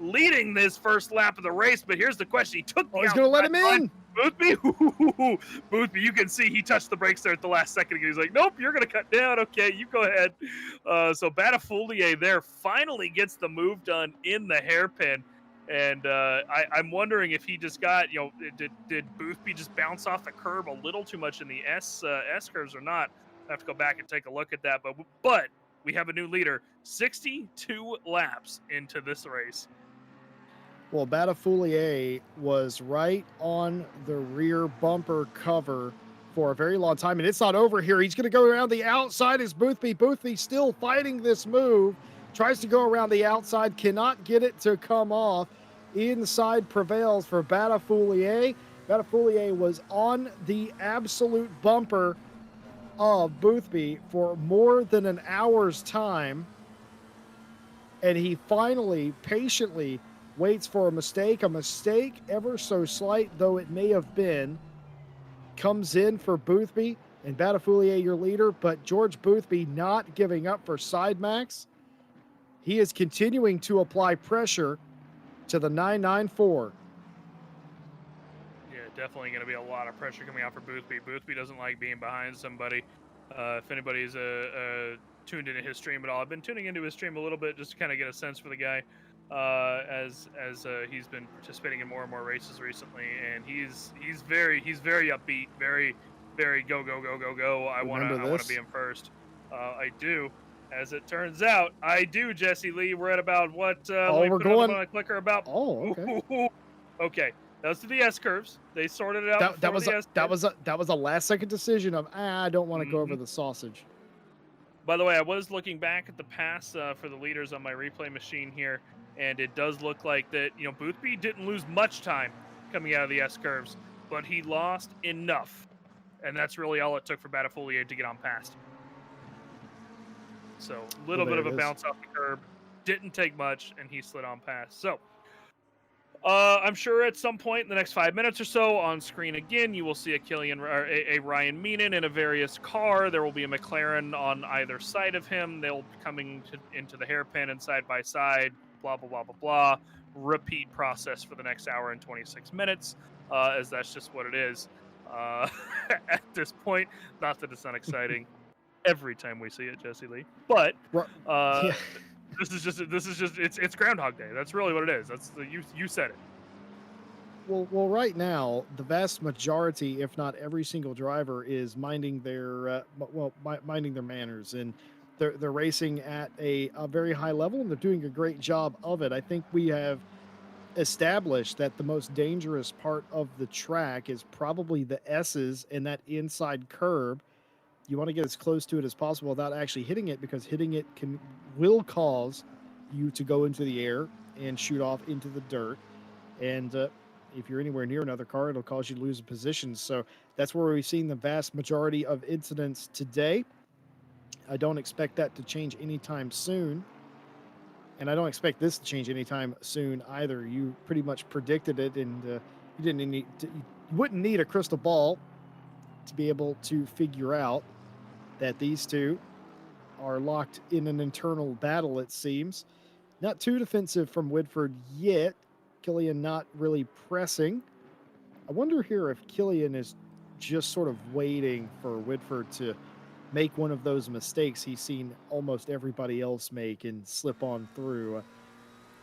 Leading this first lap of the race, but here's the question. He took the Oh, he's going to let outside him line. in. Boothby, Boothby, you can see he touched the brakes there at the last second. He's like, nope, you're going to cut down. Okay, you go ahead. So Batafulier there finally gets the move done in the hairpin. And I'm wondering if he just got, did Boothby just bounce off the curb a little too much in the S curves or not? I have to go back and take a look at that. But we have a new leader, 62 laps into this race. Well, Batafulier was right on the rear bumper cover for a very long time, and it's not over here. He's going to go around the outside as Boothby. Boothby still fighting this move. Tries to go around the outside, cannot get it to come off. Inside prevails for Batafulier. Batafulier was on the absolute bumper of Boothby for more than an hour's time, and he finally, patiently waits for a mistake ever so slight though it may have been, comes in for Boothby, and Batafulier your leader, but George Boothby not giving up for side max. He is continuing to apply pressure to the 994. Yeah, definitely going to be a lot of pressure coming out for Boothby. Boothby doesn't like being behind somebody. If anybody's tuned into his stream at all, I've been tuning into his stream a little bit just to kind of get a sense for the guy. As he's been participating in more and more races recently, and he's very upbeat, very go. I want to be him first. I do. As it turns out, I do, Jesse Lee. We're at about what? We're going on the clicker about. Oh, okay. Okay. Those are the S curves. They sorted it out. That was a last second decision of I don't want to go over the sausage. By the way, I was looking back at the pass for the leaders on my replay machine here, and it does look like that, Boothby didn't lose much time coming out of the S curves, but he lost enough. And that's really all it took for Batafulier to get on past. So a little bit of a bounce off the curb. Didn't take much, and he slid on past. So I'm sure at some point in the next 5 minutes or so on screen again, you will see a Ryan Meenan in a various car. There will be a McLaren on either side of him. They'll be coming into the hairpin and side by side, blah, blah, blah, blah, blah. Repeat process for the next hour and 26 minutes, as that's just what it is. At this point, not that it's not exciting every time we see it, Jesse Lee, but Yeah. This is just it's Groundhog Day. That's really what it is. That's you said it. Well, right now the vast majority, if not every single driver, is minding their minding their manners, and they're racing at a very high level, and they're doing a great job of it. I think we have established that the most dangerous part of the track is probably the S's and that inside curb. You want to get as close to it as possible without actually hitting it, because hitting it will cause you to go into the air and shoot off into the dirt. And if you're anywhere near another car, it'll cause you to lose a position. So that's where we've seen the vast majority of incidents today. I don't expect that to change anytime soon. and I don't expect this to change anytime soon either. You pretty much predicted it, and you wouldn't need a crystal ball to be able to figure out that these two are locked in an internal battle. It seems not too defensive from Woodford yet. Killian not really pressing. I wonder here if Killian is just sort of waiting for Woodford to make one of those mistakes he's seen almost everybody else make and slip on through.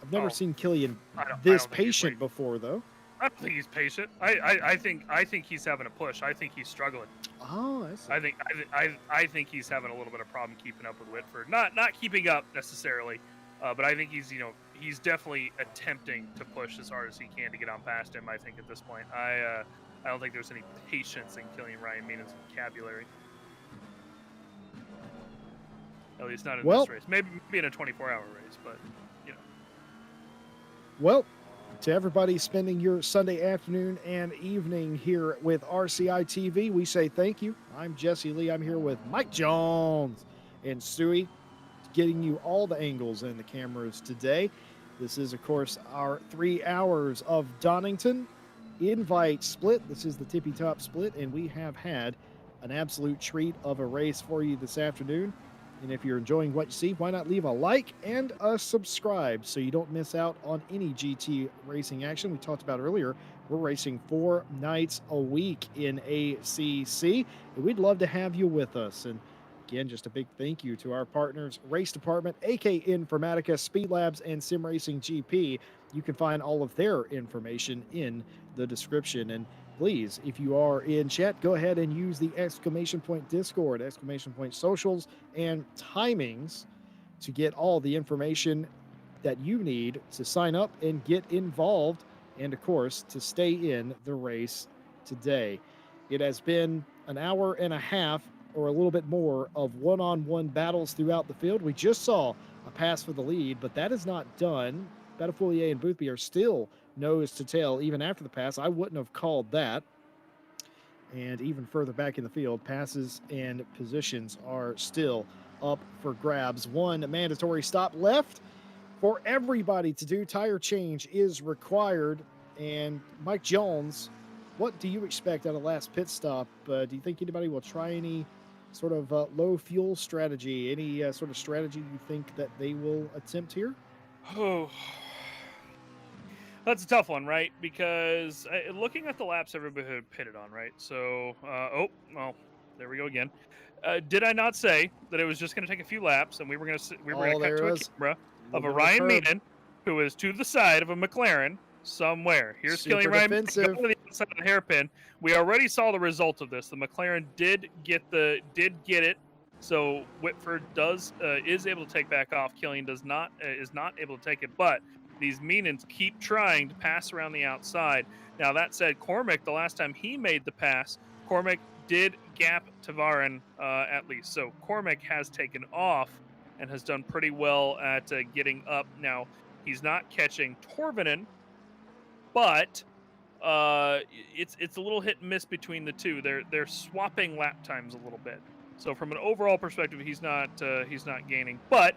I've never Oh, seen Killian I this don't think he's patient waiting. before, though. I don't think he's patient. I think he's having a push. I think he's struggling. Oh, I see. I think he's having a little bit of problem keeping up with Whitford. Not keeping up necessarily, but I think he's definitely attempting to push as hard as he can to get on past him. I think at this point, I don't think there's any patience in killing Ryan Meenan's vocabulary. At least not in this race. Maybe in a 24-hour race, but you know. Well, to everybody spending your Sunday afternoon and evening here with RCI TV, we say thank you. I'm Jesse Lee. I'm here with Mike Jones and Stewie, getting you all the angles and the cameras today. This is, of course, our 3 hours of Donington invite split. This is the tippy top split, and we have had an absolute treat of a race for you this afternoon. And if you're enjoying what you see, why not leave a like and a subscribe so you don't miss out on any GT racing action. We talked about earlier, we're racing 4 nights a week in ACC, and we'd love to have you with us. And again, just a big thank you to our partners, Race Department, AK Informatica, Speed Labs, and Sim Racing GP. You can find all of their information in the description. And please, if you are in chat, go ahead and use the exclamation point Discord, exclamation point socials, and timings to get all the information that you need to sign up and get involved, and of course, to stay in the race today. It has been an hour and a half or a little bit more of one-on-one battles throughout the field. We just saw a pass for the lead, but that is not done. Batafulier and Boothby are still nose to tail even after the pass. I wouldn't have called that. And even further back in the field, passes and positions are still up for grabs. One mandatory stop left for everybody to do. Tire change is required. And Mike Jones, what do you expect out of last pit stop? Do you think anybody will try any sort of low fuel strategy? Any sort of strategy you think that they will attempt here? Oh, that's a tough one, right? Because looking at the laps everybody had pitted on, right? So, well, there we go again. Did I not say that it was just going to take a few laps, and we were going to cut to a camera of a Ryan Meenan who is to the side of a McLaren somewhere. Here's killing Ryan going to the outside of the hairpin. We already saw the result of this. The McLaren did get it. So Whitford is able to take back off. Killian is not able to take it, but these Meenans keep trying to pass around the outside. Now, that said, Cormac, the last time he made the pass, Cormac did gap Tavarin at least. So Cormac has taken off and has done pretty well at getting up. Now, he's not catching Torvinen, but it's a little hit and miss between the two. They're swapping lap times a little bit. So from an overall perspective, he's not gaining, but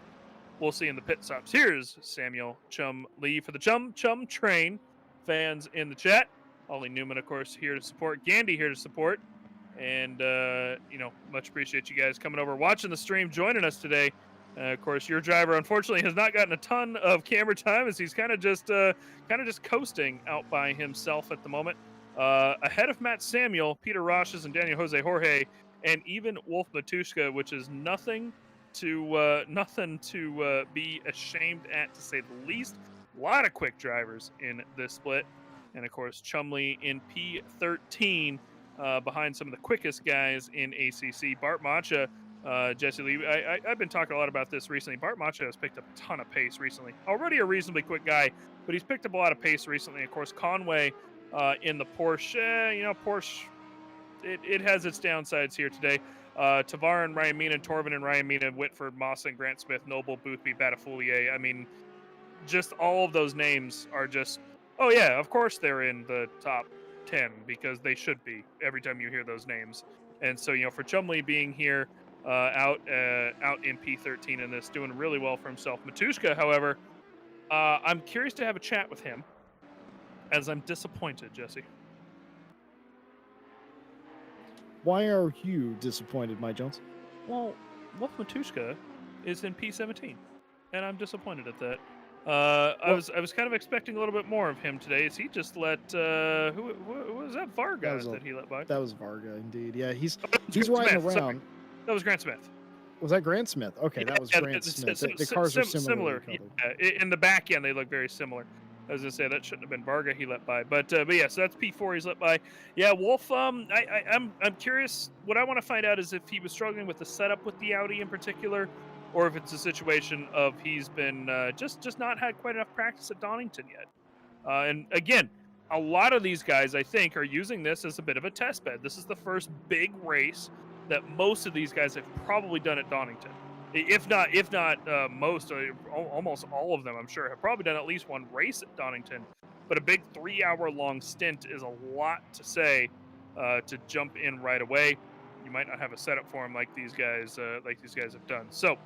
we'll see in the pit stops. Here's Samuel Chum Lee for the Chum Train fans in the chat. Ollie Newman, of course, here to support. Gandhi here to support. And, much appreciate you guys coming over, watching the stream, joining us today. Of course, your driver, unfortunately, has not gotten a ton of camera time as he's kind of just coasting out by himself at the moment. Ahead of Matt Samuel, Peter Roches, and Daniel Jose Jorge, and even Wolf Matushka, which is nothing to be ashamed at, to say the least. A lot of quick drivers in this split, and of course Chumley in P13 behind some of the quickest guys in ACC. Bart Macha, Jesse Lee. I've been talking a lot about this recently. Bart Macha has picked up a ton of pace recently. Already a reasonably quick guy, but he's picked up a lot of pace recently. Of course, Conway in the Porsche. Porsche. It has its downsides here today. Tavarin, Ryan Meenan, Torvin, and Ryan Meenan, Whitford, Mawson, Grant Smith, Noble, Boothby, Batafulier. I mean, just all of those names are just, oh yeah, of course they're in the top 10 because they should be every time you hear those names. And so, for Chumley being here out in P13 in this, doing really well for himself. Matushka, however, I'm curious to have a chat with him, as I'm disappointed, Jesse. Why are you disappointed, Mike Jones? Well, Wolf Matushka is in P17, and I'm disappointed at that. I Well, was kind of expecting a little bit more of him today. Is he just let who was that Varga that he let by? that was Varga indeed. Yeah, he's Grant riding Smith. Sorry. around. That was Grant Smith. Was that Grant Smith? Okay, that was Grant Smith. The cars are similarly similar. colored. Yeah, in the back end, they look very similar. I was gonna say that shouldn't have been Varga he let by, but yeah, so that's P4 he's let by. Yeah, Wolf. I'm curious. What I want to find out is if he was struggling with the setup with the Audi in particular, or if it's a situation of he's been just not had quite enough practice at Donington yet. And again, a lot of these guys I think are using this as a bit of a test bed. This is the first big race that most of these guys have probably done at Donington. If not most, almost all of them, I'm sure, have probably done at least one race at Donington. But a big 3-hour-long stint is a lot to say to jump in right away. You might not have a setup for them like these guys have done. So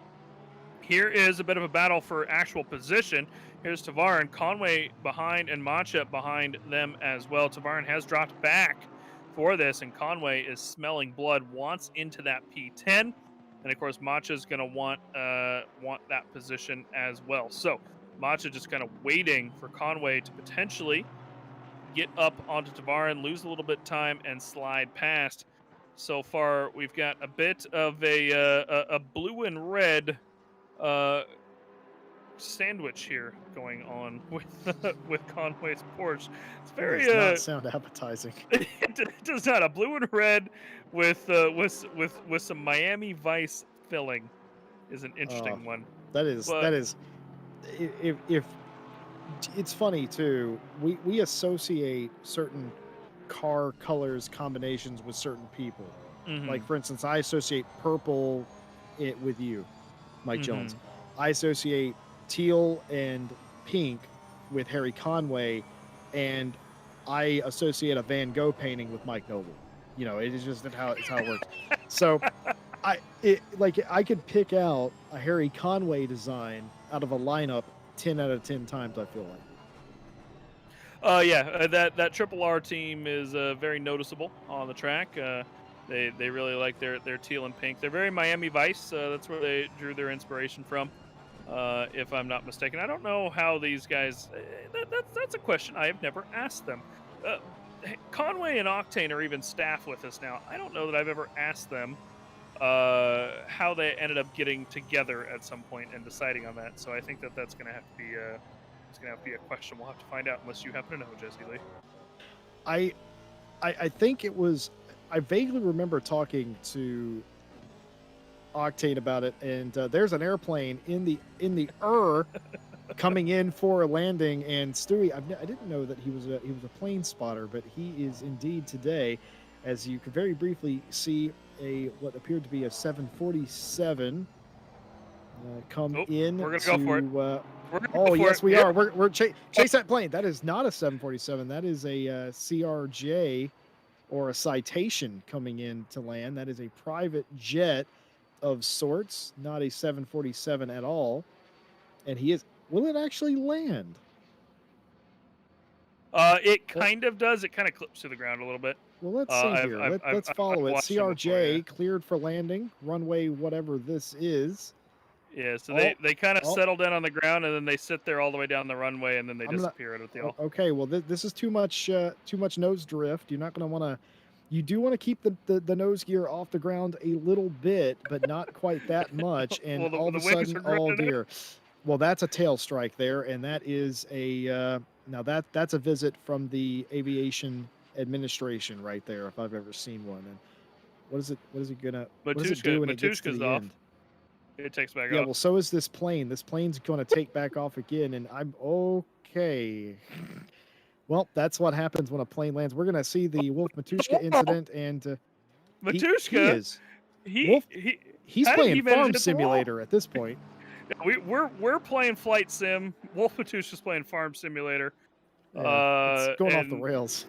here is a bit of a battle for actual position. Here's Tavarin, Conway behind, and Macha behind them as well. Tavarin has dropped back for this, and Conway is smelling blood, wants into that P10, and of course Macha's going to want that position as well. So Macha just kind of waiting for Conway to potentially get up onto Tavarin, lose a little bit of time, and slide past. So far, we've got a bit of a blue and red sandwich here going on with Conway's Porsche. It's very does not sound appetizing. It does not. A blue and red with some Miami Vice filling is an interesting one. That is if it's funny too. We associate certain car colors combinations with certain people. Mm-hmm. Like for instance, I associate purple with you, Mike Jones. I associate teal and pink with Harry Conway, and I associate a Van Gogh painting with Mike Noble. You know, it is just how it works. So I could pick out a Harry Conway design out of a lineup 10 out of 10 times, I feel like. That Triple R team is very noticeable on the track. They really like their teal and pink. They're very Miami Vice. That's where they drew their inspiration from, if I'm not mistaken. I don't know how these guys. That's a question I have never asked them. Conway and Octane are even staff with us now. I don't know that I've ever asked them how they ended up getting together at some point and deciding on that. So I think that's going to have to be a question we'll have to find out, unless you happen to know, Jesse Lee. I think it was. I vaguely remember talking to Octane about it, and there's an airplane in the coming in for a landing. And Stewie, I didn't know that he was a plane spotter, but he is indeed today, as you can very briefly see what appeared to be a 747 come in. We're gonna go for it. Yes, we are. We're chase that plane. That is not a 747. That is a CRJ or a Citation coming in to land. That is a private jet of sorts, not a 747 at all. And will it actually land? It kind of does. It kind of clips to the ground a little bit. Well, let's see here. Let's follow it. CRJ cleared for landing. Runway, whatever this is. Yeah, so they kind of settled in on the ground, and then they sit there all the way down the runway, and then they disappear out of the all. Okay, well, this is too much nose drift. You're not going to want to. You do want to keep the nose gear off the ground a little bit, but not quite that much. And well, all of a sudden, oh dear. Well, that's a tail strike there, and that is that's a visit from the Aviation Administration right there, if I've ever seen one. And what is it do when it gets to the off. end? It takes back off. Yeah, well, so is this plane. This plane's going to take back off again, and I'm okay. Well, that's what happens when a plane lands. We're going to see the Wolf Matushka incident, and Matushka, he's playing Farm Simulator at this point. We're playing Flight Sim. Wolf Matushka's playing Farm Simulator. It's going off the rails.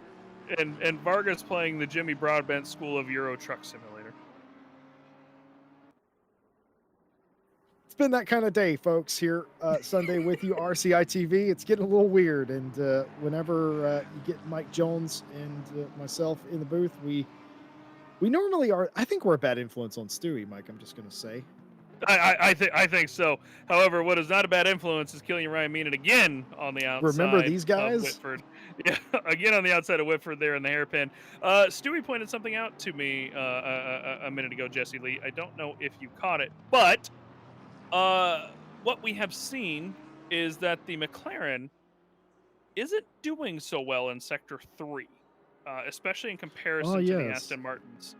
And Varga's playing the Jimmy Broadbent School of Euro Truck Simulator. been that kind of day, folks. Here Sunday with you, RCI TV. It's getting a little weird, and whenever you get Mike Jones and myself in the booth, we normally are. I think we're a bad influence on Stewie, Mike. I'm just gonna say. I think so. However, what is not a bad influence is Killian Ryan Meenan again on the Remember outside these of guys? Whitford. Yeah, again on the outside of Whitford there in the hairpin. Stewie pointed something out to me a minute ago, Jesse Lee. I don't know if you caught it, but what we have seen is that the McLaren isn't doing so well in Sector 3, especially in Oh comparison to the yes, Aston Martins.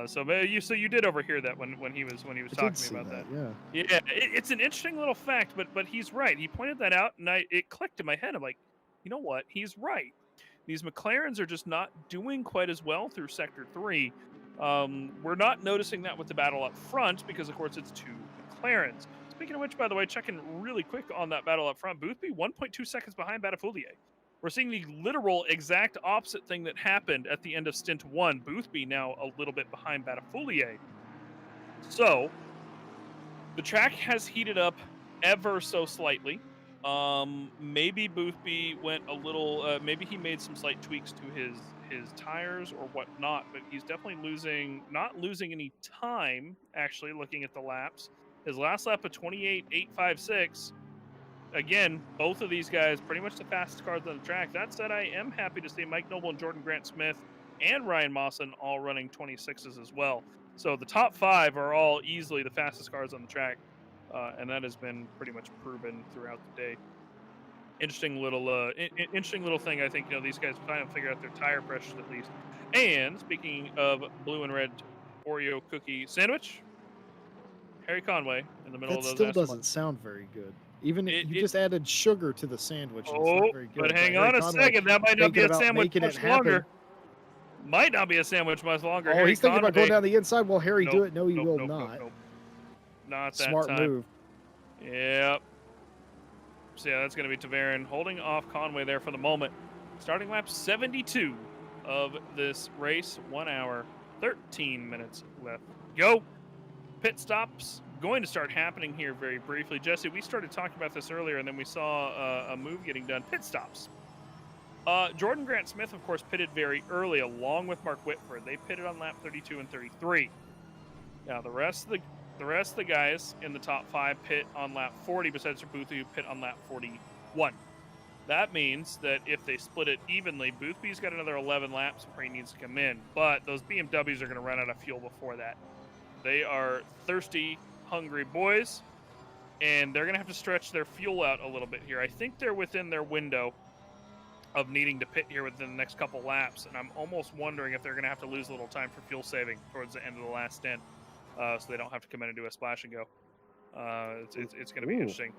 So you did overhear that when he was I talking did to me see about that. that. Yeah. Yeah, it's an interesting little fact, but he's right. He pointed that out, and it clicked in my head. I'm like, you know what? He's right. These McLarens are just not doing quite as well through Sector 3. We're not noticing that with the battle up front because, of course, it's two McLarens. Speaking of which, by the way, checking really quick on that battle up front, Boothby 1.2 seconds behind Batafoulier. We're seeing the literal exact opposite thing that happened at the end of stint 1. Boothby now a little bit behind Batafoulier. So the track has heated up ever so slightly. Maybe Boothby went a little. Maybe he made some slight tweaks to his tires or whatnot, but he's definitely not losing any time. Actually, looking at the laps, his last lap of 28.856. Again, both of these guys pretty much the fastest cars on the track. That said, I am happy to see Mike Noble and Jordan Grant Smith and Ryan Mawson all running 26s as well. So the top 5 are all easily the fastest cars on the track, and that has been pretty much proven throughout the day. Interesting little thing. I think these guys trying to figure out their tire pressures at least. And speaking of blue and red Oreo cookie sandwich, Harry Conway in the middle That of those still Aston doesn't Martins. sound very good. Even It, you it just added sugar to the sandwich, and it's Oh, not very but good. hang Harry on a Conway second. That might not be thinking a about sandwich making it much happen. longer. Might not be a sandwich much longer. Oh, Harry he's thinking about going Conway. down the inside. Will Harry do Nope, it? No, he nope, will nope, nope, not. nope. Not that Smart time. move. Yep. So yeah, that's going to be Tavarin holding off Conway there for the moment. Starting lap 72 of this race. 1 hour, 13 minutes left. Go. Pit stops going to start happening here very briefly. Jesse, we started talking about this earlier, and then we saw a move getting done. Pit stops. Jordan Grant Smith, of course, pitted very early, along with Mark Whitford. They pitted on lap 32 and 33. Now the rest of the guys in the top 5 pit on lap 40, besides Boothby, who pit on lap 41. That means that if they split it evenly, Boothby's got another 11 laps before he needs to come in. But those BMWs are going to run out of fuel before that. They are thirsty, hungry boys, and they're going to have to stretch their fuel out a little bit here. I think they're within their window of needing to pit here within the next couple laps, and I'm almost wondering if they're going to have to lose a little time for fuel saving towards the end of the last stint, so they don't have to come in and do a splash and go. It's going to be interesting.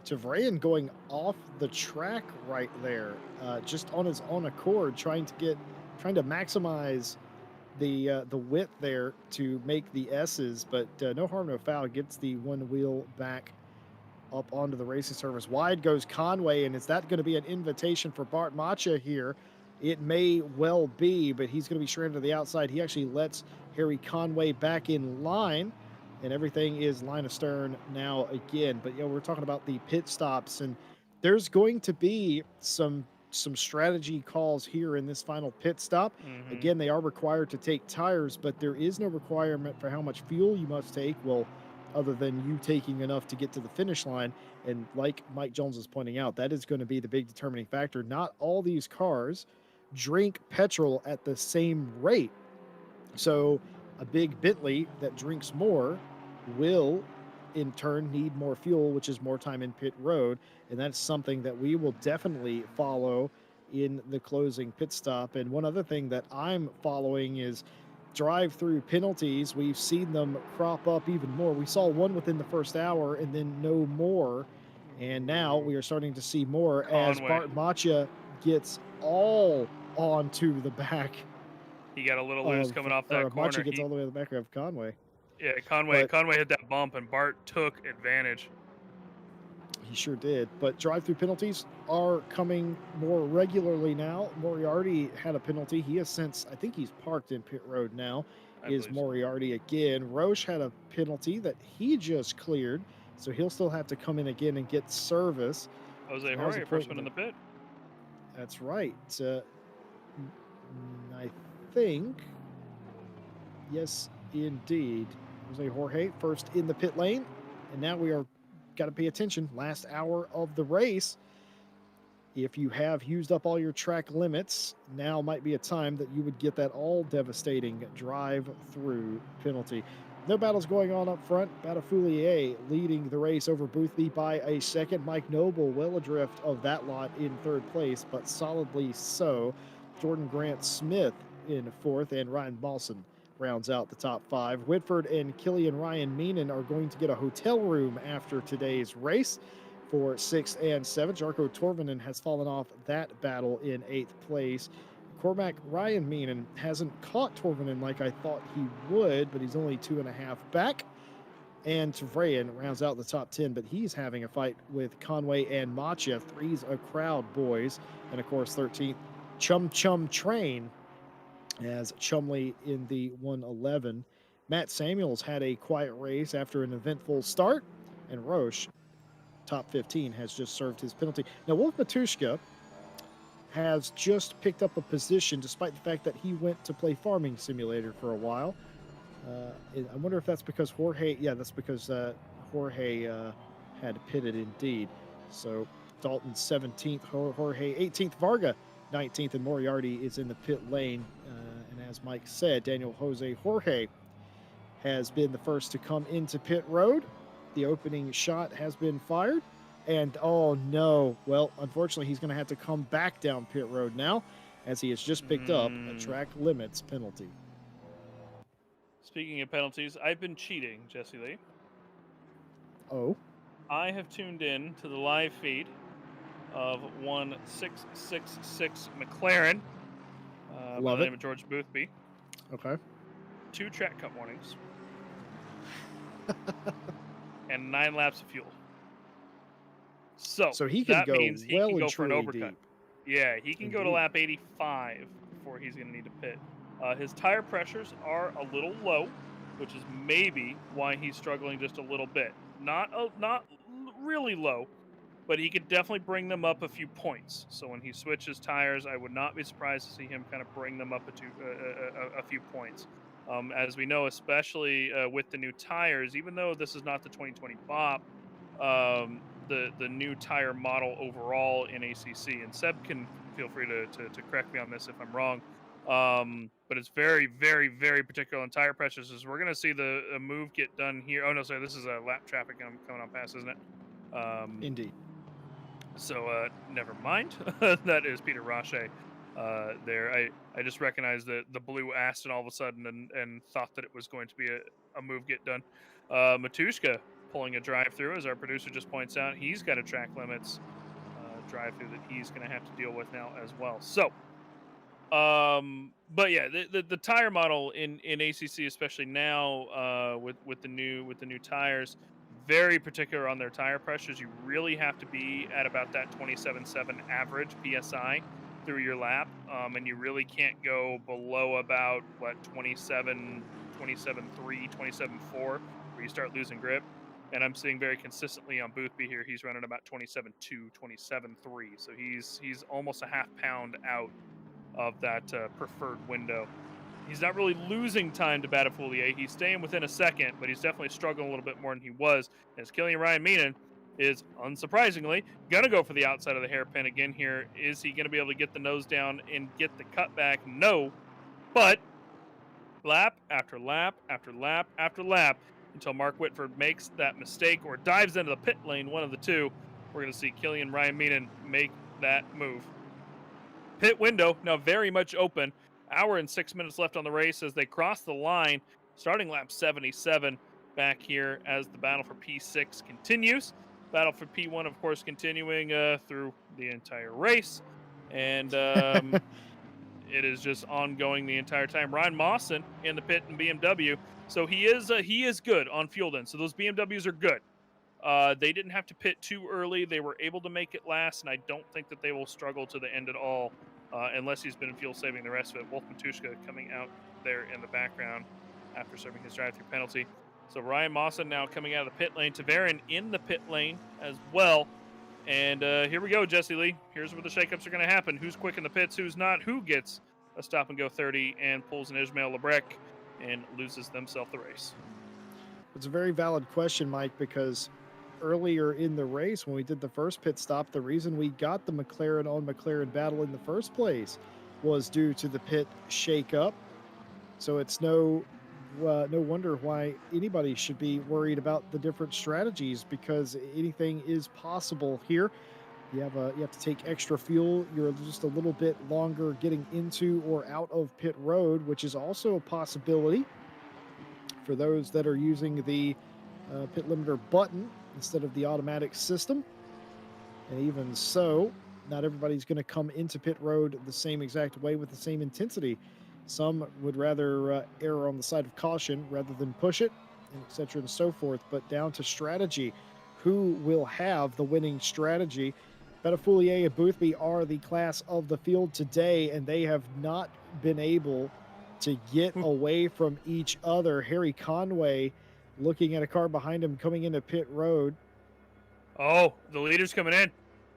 Tavarin going off the track right there, just on his own accord, trying to maximize the width there to make the S's, but no harm, no foul. Gets the one wheel back up onto the racing surface. Wide goes Conway, and is that going to be an invitation for Bart Macha here? It may well be, but he's going to be stranded to the outside. He actually lets Harry Conway back in line, and everything is line astern now again. But we're talking about the pit stops, and there's going to be some strategy calls here in this final pit stop. Mm-hmm. Again, they are required to take tires, but there is no requirement for how much fuel you must take. Well, other than you taking enough to get to the finish line. And like Mike Jones is pointing out, that is going to be the big determining factor. Not all these cars drink petrol at the same rate. So a big Bentley that drinks more will in turn need more fuel, which is more time in pit road. And that's something that we will definitely follow in the closing pit stop. And one other thing that I'm following is drive-through penalties. We've seen them crop up even more. We saw one within the first hour and then no more. And now we are starting to see more as Bart Macha gets all onto the back. He got a little loose coming off that corner. Macha gets all the way to the back of Conway. Yeah, Conway hit that bump, and Bart took advantage. He sure did. But drive-through penalties are coming more regularly now. Moriarty had a penalty. He has since, I think he's parked in pit road now, is Moriarty again. Roche had a penalty that he just cleared. So he'll still have to come in again and get service. Jose So now's the Jorge, first point one in where the pit. that's right. I think, yes, indeed. Jose Jorge first in the pit lane. And now we are got to pay attention. Last hour of the race. If you have used up all your track limits, now might be a time that you would get that all devastating drive through penalty. No battles going on up front. Batafoulier leading the race over Boothby by a second. Mike Noble well adrift of that lot in third place, but solidly so. Jordan Grant Smith in fourth, and Ryan Balson rounds out the top five. Whitford and Killian Ryan Meenan are going to get a hotel room after today's race for sixth and seventh. Jarko Torvinen has fallen off that battle in eighth place. Cormac Ryan Meenan hasn't caught Torvinen like I thought he would, but he's only 2.5 back. And Tavrayan rounds out the top 10, but he's having a fight with Conway and Macha. Three's a crowd, boys. And of course, 13th, Chum Chum Train as Chumley in the 111. Matt Samuels had a quiet race after an eventful start, and Roche, top 15, has just served his penalty. Now, Wolf Matushka has just picked up a position despite the fact that he went to play Farming Simulator for a while. I wonder if that's because Jorge, yeah, that's because Jorge had pitted indeed. So Dalton 17th, Jorge 18th, Varga 19th, and Moriarty is in the pit lane. And as Mike said, Daniel Jose Jorge has been the first to come into pit road. The opening shot has been fired. And oh no, well, unfortunately, he's going to have to come back down pit road now as he has just picked up a track limits penalty. Speaking of penalties, I've been cheating, Jesse Lee. Oh. I have tuned in to the live feed of 1666 McLaren by the name of George Boothby. Okay. 2 track cut warnings. And 9 laps of fuel. So he can that go means he well can go and for an truly overcut. deep. Yeah, he can go to lap 85 before he's going to need to pit. His tire pressures are a little low, which is maybe why he's struggling just a little bit. Not really low, but he could definitely bring them up a few points. So when he switches tires, I would not be surprised to see him kind of bring them up a few points. As we know, especially with the new tires, even though this is not the 2020 BOP, the new tire model overall in ACC, and Seb can feel free to correct me on this if I'm wrong, but it's very, very, very particular on tire pressures. As we're going to see the move get done here. Oh, no, sorry, this is a lap traffic coming on past, isn't it? Indeed. So never mind. That is Peter Roche there. I just recognized the blue Aston all of a sudden and thought that it was going to be a move get done. Matushka pulling a drive through, as our producer just points out. He's got a track limits drive through that he's going to have to deal with now as well. So, but yeah, the tire model in ACC, especially now with the new tires, very particular on their tire pressures. You really have to be at about that 27.7 average PSI through your lap, and you really can't go below about 27.3, 27.4, where you start losing grip. And I'm seeing very consistently on Boothby here, he's running about 27.2, 27.3. So he's almost a half pound out of that preferred window. He's not really losing time to Batafoulier. He's staying within a second, but he's definitely struggling a little bit more than he was. As Killian Ryan Meenan is, unsurprisingly, going to go for the outside of the hairpin again here. Is he going to be able to get the nose down and get the cutback? No. But lap after lap after lap after lap until Mark Whitford makes that mistake or dives into the pit lane, one of the two, we're going to see Killian Ryan Meenan make that move. Pit window now very much open. Hour and 6 minutes left on the race as they cross the line, starting lap 77 back here as the battle for P6 continues. Battle for P1, of course, continuing through the entire race. And it is just ongoing the entire time. Ryan Mawson in the pit in BMW. So he is good on fuel then. So those BMWs are good. They didn't have to pit too early. They were able to make it last, and I don't think that they will struggle to the end at all unless he's been fuel saving the rest of it. Wolf Matushka coming out there in the background after serving his drive-through penalty. So Ryan Mawson now coming out of the pit lane. Tavarin in the pit lane as well. And here we go, Jesse Lee. Here's where the shakeups are going to happen. Who's quick in the pits, who's not, who gets a stop and go 30 and pulls an Ismail Lebrec and loses themselves the race. It's a very valid question, Mike, because earlier in the race, when we did the first pit stop, the reason we got the McLaren on McLaren battle in the first place was due to the pit shakeup. So it's no wonder why anybody should be worried about the different strategies, because anything is possible here. You have to take extra fuel. You're just a little bit longer getting into or out of pit road, which is also a possibility for those that are using the pit limiter button instead of the automatic system. And even so, not everybody's going to come into pit road the same exact way with the same intensity. Some would rather err on the side of caution rather than push it, and et cetera and so forth. But down to strategy, who will have the winning strategy? Betafoulier and Boothby are the class of the field today, and they have not been able to get away from each other. Harry Conway looking at a car behind him coming into pit road. Oh, the leader's coming in.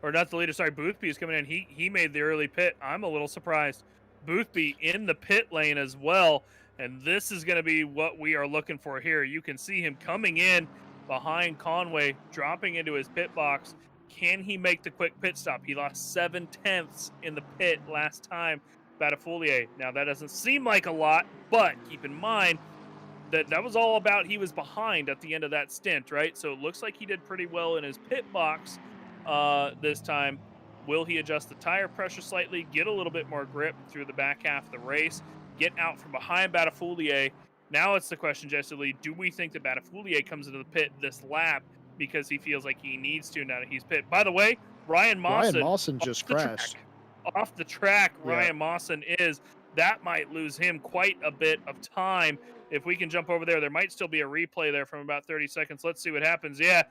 Or not the leader, sorry, Boothby is coming in. He made the early pit. I'm a little surprised. Boothby in the pit lane as well. And this is going to be what we are looking for here. You can see him coming in behind Conway, dropping into his pit box. Can he make the quick pit stop? He lost 7/10 in the pit last time, Batafoulier. Now, that doesn't seem like a lot, but keep in mind that was all about he was behind at the end of that stint, right? So it looks like he did pretty well in his pit box this time. Will he adjust the tire pressure slightly, get a little bit more grip through the back half of the race, get out from behind Batafoulier? Now it's the question, Jesse Lee, do we think that Batafoulier comes into the pit this lap because he feels like he needs to now that he's pit? By the way, Ryan Mawson just crashed. Off the track, Yeah. Ryan Mawson is. That might lose him quite a bit of time. If we can jump over there, there might still be a replay there from about 30 seconds. Let's see what happens. Yeah,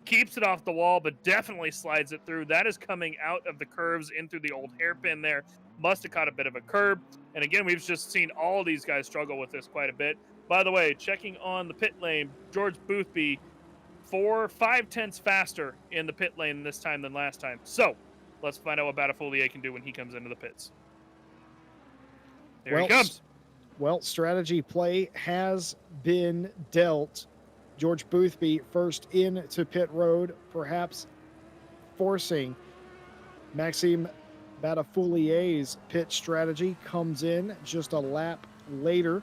keeps it off the wall, but definitely slides it through. That is coming out of the curves in through the old hairpin there. Must have caught a bit of a curb. And again, we've just seen all these guys struggle with this quite a bit. By the way, checking on the pit lane, George Boothby, 5/10 faster in the pit lane this time than last time. So let's find out what Batafoulier can do when he comes into the pits. There he comes. Well, strategy play has been dealt. George Boothby first into pit road, perhaps forcing Maxime Batafoulier's pit strategy. Comes in just a lap later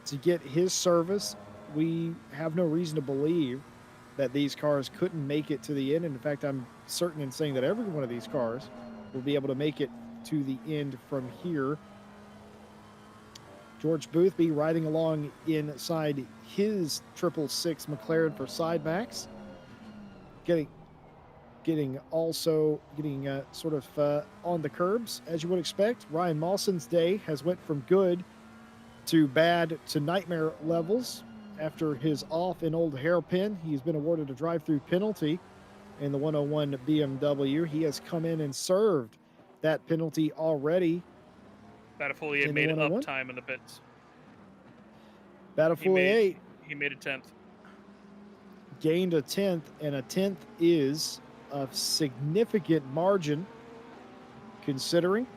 to get his service. We have no reason to believe that these cars couldn't make it to the end. And in fact, I'm certain in saying that every one of these cars will be able to make it to the end from here. George Boothby riding along inside his 666 McLaren for side max. Getting sort of on the curbs, as you would expect. Ryan Mawson's day has went from good to bad to nightmare levels. After his off in old hairpin, he's been awarded a drive-through penalty in the 101 BMW. He has come in and served that penalty already. Batafoulier made it up time in the pits. Batafoulier he made a 10th. Gained a 10th, and a 10th is a significant margin considering.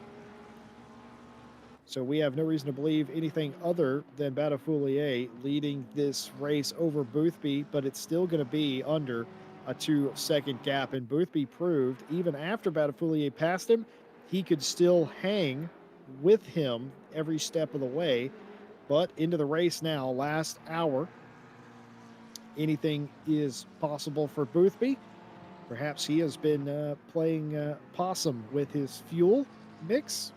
So we have no reason to believe anything other than Batafoulier leading this race over Boothby, but it's still going to be under a 2-second gap. And Boothby proved, even after Batafoulier passed him, he could still hang with him every step of the way. But into the race now, last hour, anything is possible for Boothby. Perhaps he has been playing possum with his fuel mix.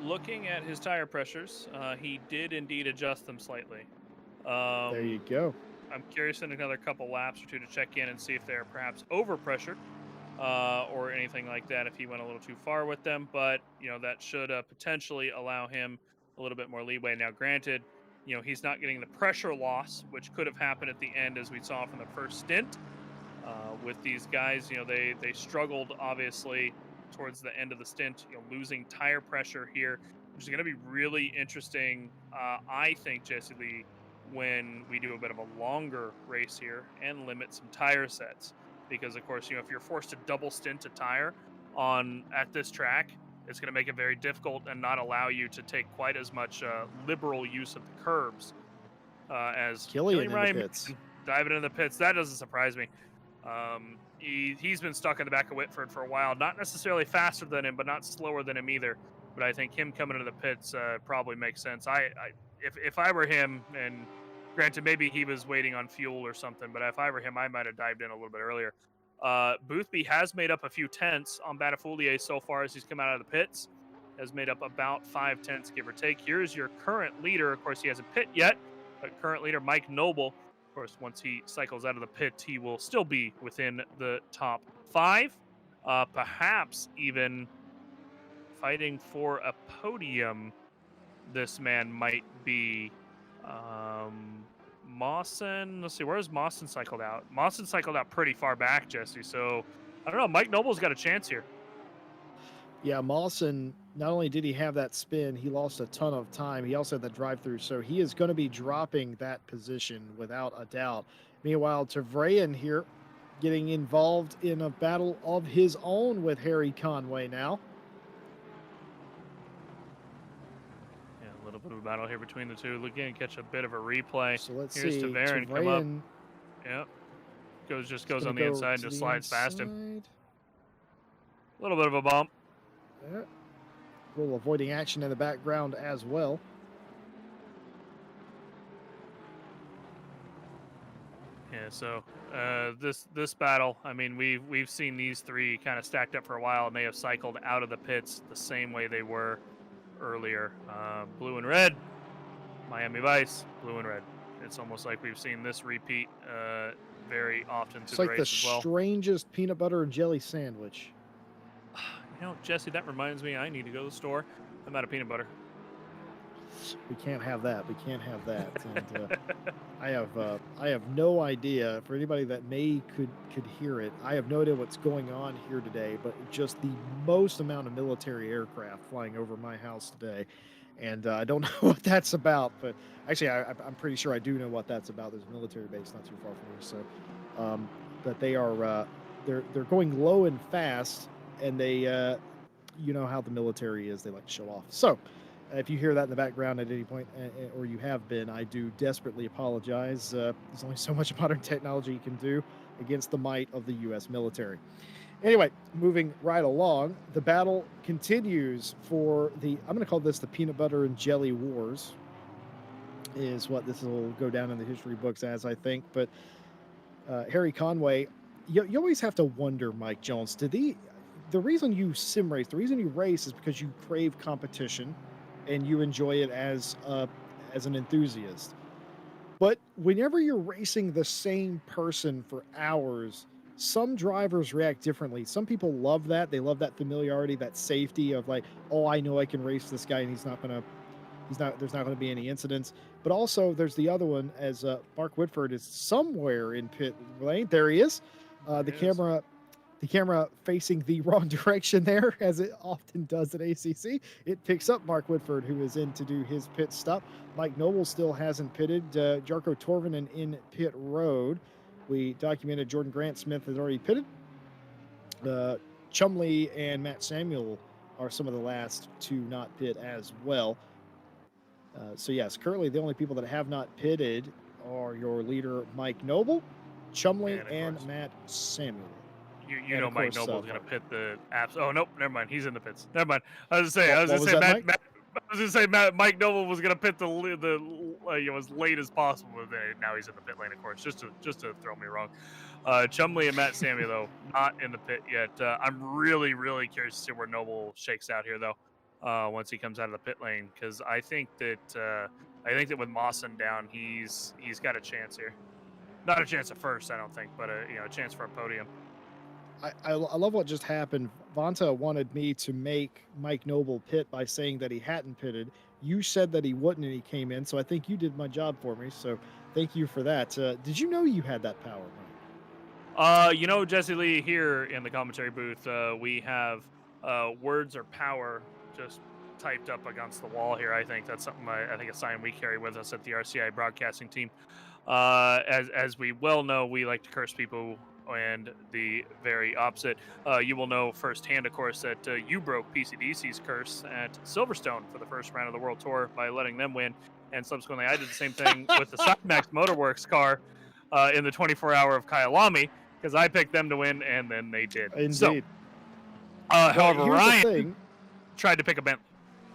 Looking at his tire pressures, he did indeed adjust them slightly. There you go. I'm curious in another couple laps or two to check in and see if they're perhaps overpressured or anything like that, if he went a little too far with them. But, that should potentially allow him a little bit more leeway. Now, granted, he's not getting the pressure loss, which could have happened at the end, as we saw from the first stint. With these guys, they struggled, obviously, towards the end of the stint, losing tire pressure here which is going to be really interesting. I think, Jesse Lee, when we do a bit of a longer race here and limit some tire sets, because of course, if you're forced to double stint a tire at this track, it's going to make it very difficult and not allow you to take quite as much liberal use of the curbs as Killian Killian in the Ryan pits. Mason diving into the pits. That doesn't surprise me. He's been stuck in the back of Whitford for a while. Not necessarily faster than him, but not slower than him either. But I think him coming into the pits probably makes sense. If I were him, and granted maybe he was waiting on fuel or something, but if I were him, I might have dived in a little bit earlier. Boothby has made up a few tenths on Batafoulier so far as he's come out of the pits. Has made up about 5 tenths, give or take. Here's your current leader. Of course, he hasn't pit yet, but current leader Mike Noble. Of course, once he cycles out of the pit, he will still be within the top 5, perhaps even fighting for a podium. This man might be Mawson. Let's see, where's Mawson cycled out? Mawson cycled out pretty far back, Jesse. So I don't know. Mike Noble's got a chance here. Yeah, Mawson, not only did he have that spin, he lost a ton of time. He also had the drive-through, so he is going to be dropping that position without a doubt. Meanwhile, Tavrayan here getting involved in a battle of his own with Harry Conway now. Yeah, a little bit of a battle here between the two. Looking to catch a bit of a replay. So let's Here's see. Tavrayan come up. Yep. Goes on the inside and just slides past him. A little bit of a bump. Yeah. A little avoiding action in the background as well. Yeah, so this battle, I mean, we've seen these three kind of stacked up for a while, and they have cycled out of the pits the same way they were earlier. Blue and red, Miami Vice, blue and red. It's almost like we've seen this repeat very often It's through like the race as well. The strangest peanut butter and jelly sandwich. Jesse, that reminds me, I need to go to the store. I'm out of peanut butter. We can't have that. We can't have that. And I have no idea. For anybody that could hear it, I have no idea what's going on here today. But just the most amount of military aircraft flying over my house today, and I don't know what that's about. But actually, I'm pretty sure I do know what that's about. There's a military base not too far from here. So, but they are they're going low and fast, and they you know how the military is. They like to show off. So. If you hear that in the background at any point, or you have been, I do desperately apologize. There's only so much modern technology you can do against the might of the U.S. military. Anyway, moving right along, the battle continues for I'm going to call this the peanut butter and jelly wars, is what this will go down in the history books as, I think. But Harry Conway, you always have to wonder, Mike Jones, the reason you sim race, the reason you race is because you crave competition and you enjoy it as an enthusiast. But whenever you're racing the same person for hours, some drivers react differently. Some people love that. They love that familiarity, that safety of like, oh, I know I can race this guy and there's not going to be any incidents. But also there's the other one, as Mark Whitford is somewhere in pit lane. There he is. The camera facing the wrong direction there, as it often does at ACC. It picks up Mark Whitford, who is in to do his pit stop. Mike Noble still hasn't pitted. Jarko Torvinen in pit road. We documented Jordan Grant Smith has already pitted. Chumley and Matt Samuel are some of the last to not pit as well. So yes, currently the only people that have not pitted are your leader, Mike Noble, Chumley, and Matt Samuel. You know Mike Noble's going to pit the apps. Oh, nope, never mind. He's in the pits. Never mind. I was going to say Mike Noble was going to pit as late as possible. Now he's in the pit lane, of course, just to throw me wrong. Chumley and Matt Samuel, though, not in the pit yet. I'm really, really curious to see where Noble shakes out here, though, once he comes out of the pit lane, because I think that with Mawson down, he's got a chance here. Not a chance at first, I don't think, but a chance for a podium. I love what just happened. Vanta wanted me to make Mike Noble pit by saying that he hadn't pitted. You said that he wouldn't, and he came in, so I think you did my job for me. So thank you for that. Did you know you had that power, Mike? Jesse Lee, here in the commentary booth, we have words are power. Just typed up against the wall here. I think that's something I think a sign we carry with us at the RCI broadcasting team. As we well know, we like to curse people, and the very opposite. You will know firsthand, of course, that you broke PCDC's curse at Silverstone for the first round of the World Tour by letting them win, and subsequently I did the same thing with the Sidemax Motorworks car in the 24-hour of Kyalami, because I picked them to win, and then they did. So, Indeed. however, Here's the Ryan thing. tried to pick a Bentley.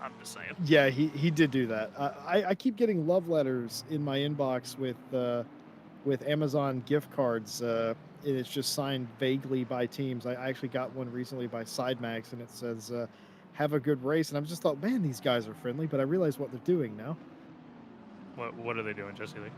I'm just saying. Yeah, he did do that. I keep getting love letters in my inbox with Amazon gift cards. And it's just signed vaguely by teams. I actually got one recently by Sidemax, and it says, "Have a good race." And I just thought, man, these guys are friendly. But I realize what they're doing now. What are they doing, Jesse Lee?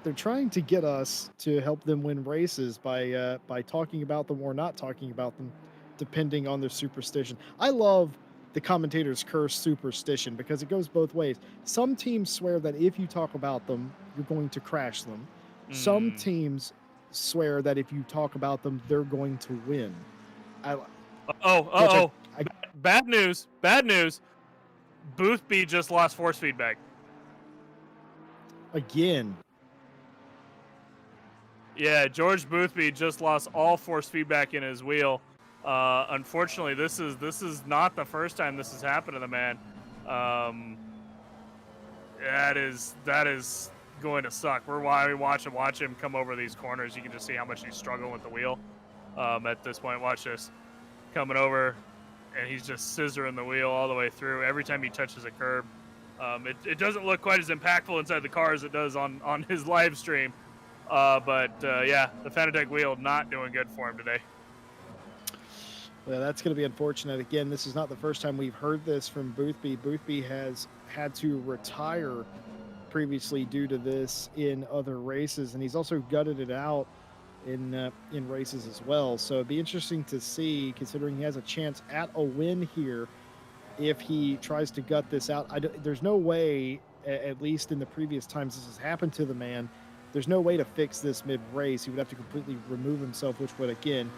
They're trying to get us to help them win races by talking about them or not talking about them, depending on their superstition. I love the commentators curse superstition because it goes both ways. Some teams swear that if you talk about them, you're going to crash them. Some teams swear that if you talk about them, they're going to win. Bad news. Boothby just lost force feedback. Again. Yeah, George Boothby just lost all force feedback in his wheel. Unfortunately, this is not the first time this has happened to the man. That is going to suck. We're watch him come over these corners. You can just see how much he's struggling with the wheel. At this point, watch this, coming over, and he's just scissoring the wheel all the way through. Every time he touches a curb, it doesn't look quite as impactful inside the car as it does on his live stream. But yeah, the Fanatec wheel not doing good for him today. Well, that's going to be unfortunate. Again, this is not the first time we've heard this from Boothby. Boothby has had to retire previously due to this in other races, and he's also gutted it out in races as well. So it'd be interesting to see, considering he has a chance at a win here, if he tries to gut this out. There's no way, at least in the previous times this has happened to the man, there's no way to fix this mid-race. He would have to completely remove himself, which would, again,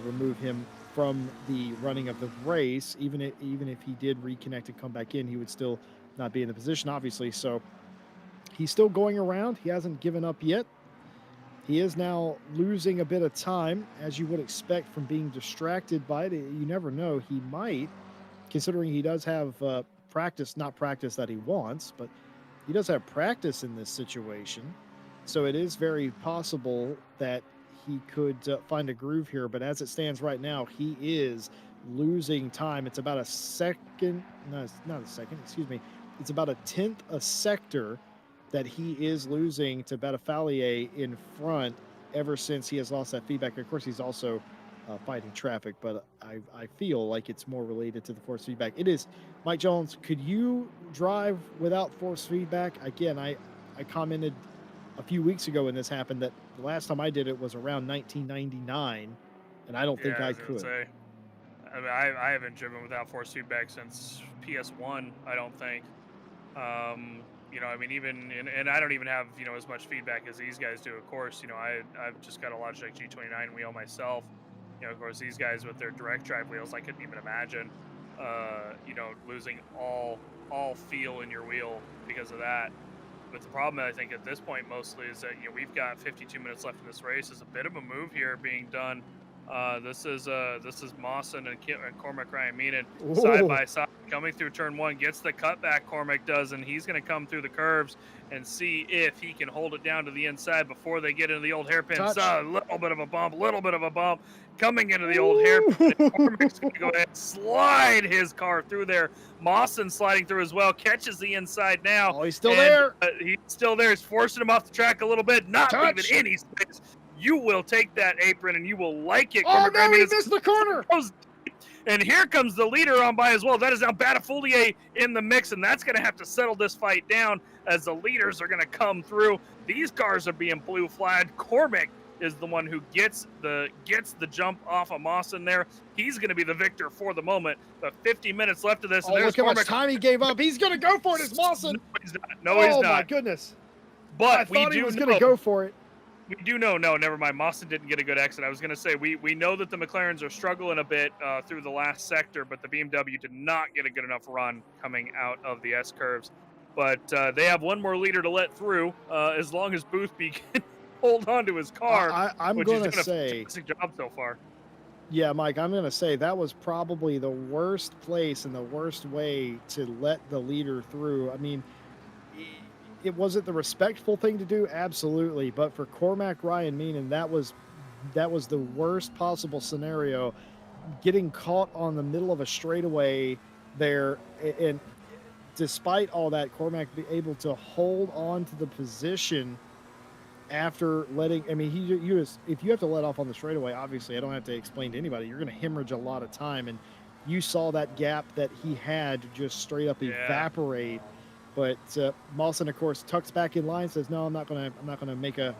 remove him from the running of the race. Even if he did reconnect and come back in, he would still not be in the position, obviously. So he's still going around. He hasn't given up yet. He is now losing a bit of time, as you would expect from being distracted by it. You never know. He might, considering he does have practice, not practice that he wants, but he does have practice in this situation. So it is very possible that he could find a groove here. But as it stands right now, he is losing time. It's about a second. No, it's not a second. Excuse me. It's about a tenth a sector that he is losing to Batafalier in front ever since he has lost that feedback. Of course, he's also fighting traffic, but I feel like it's more related to the force feedback. It is. Mike Jones, could you drive without force feedback? Again, I commented a few weeks ago when this happened that the last time I did it was around 1999, and I don't think I could. I mean, I haven't driven without force feedback since PS1, I don't think. You know, I mean, and I don't even have, you know, as much feedback as these guys do, of course. You know, I've just got a Logitech G29 wheel myself. You know, of course, these guys with their direct drive wheels, I couldn't even imagine, you know, losing all feel in your wheel because of that. But the problem, I think, at this point mostly is that, you know, we've got 52 minutes left in this race. There's a bit of a move here being done. This is Mawson and Cormac Ryan Meenan side by side coming through turn one. Gets the cutback, Cormac does, and he's going to come through the curves and see if he can hold it down to the inside before they get into the old hairpin. A little bit of a bump coming into the old hairpin. Cormac's going to go ahead and slide his car through there. Mawson sliding through as well, catches the inside now. Oh, he's still there. He's still there. He's forcing him off the track a little bit, not leaving any space. You will take that apron and you will like it. Oh, no, he missed the corner. And here comes the leader on by as well. That is now Batafoulier in the mix, and that's going to have to settle this fight down as the leaders are going to come through. These cars are being blue flagged. Cormac is the one who gets the jump off of Mawson there. He's going to be the victor for the moment. But 50 minutes left of this. Oh, look how much time he gave up. He's going to go for it. It's Mawson. No, he's not. Oh, my goodness. But I thought he was going to go for it. we do know. No, never mind. Mawson didn't get a good exit. I was going to say we know that the McLarens are struggling a bit through the last sector, but the BMW did not get a good enough run coming out of the S curves. But they have one more leader to let through. As long as Boothby can hold on to his car, I'm which he's gonna doing a say, fantastic job so far. yeah, Mike, I'm gonna say that was probably the worst place and the worst way to let the leader through. I mean, it wasn't the respectful thing to do, absolutely, but for Cormac Ryan Meenan, that was the worst possible scenario. Getting caught on the middle of a straightaway there, and despite all that, Cormac be able to hold on to the position after letting. I mean, he was, if you have to let off on the straightaway, obviously, I don't have to explain to anybody. You're going to hemorrhage a lot of time, and you saw that gap that he had just straight up Yeah. evaporate. But Mawson, of course, tucks back in line, says, "No, I'm not gonna make a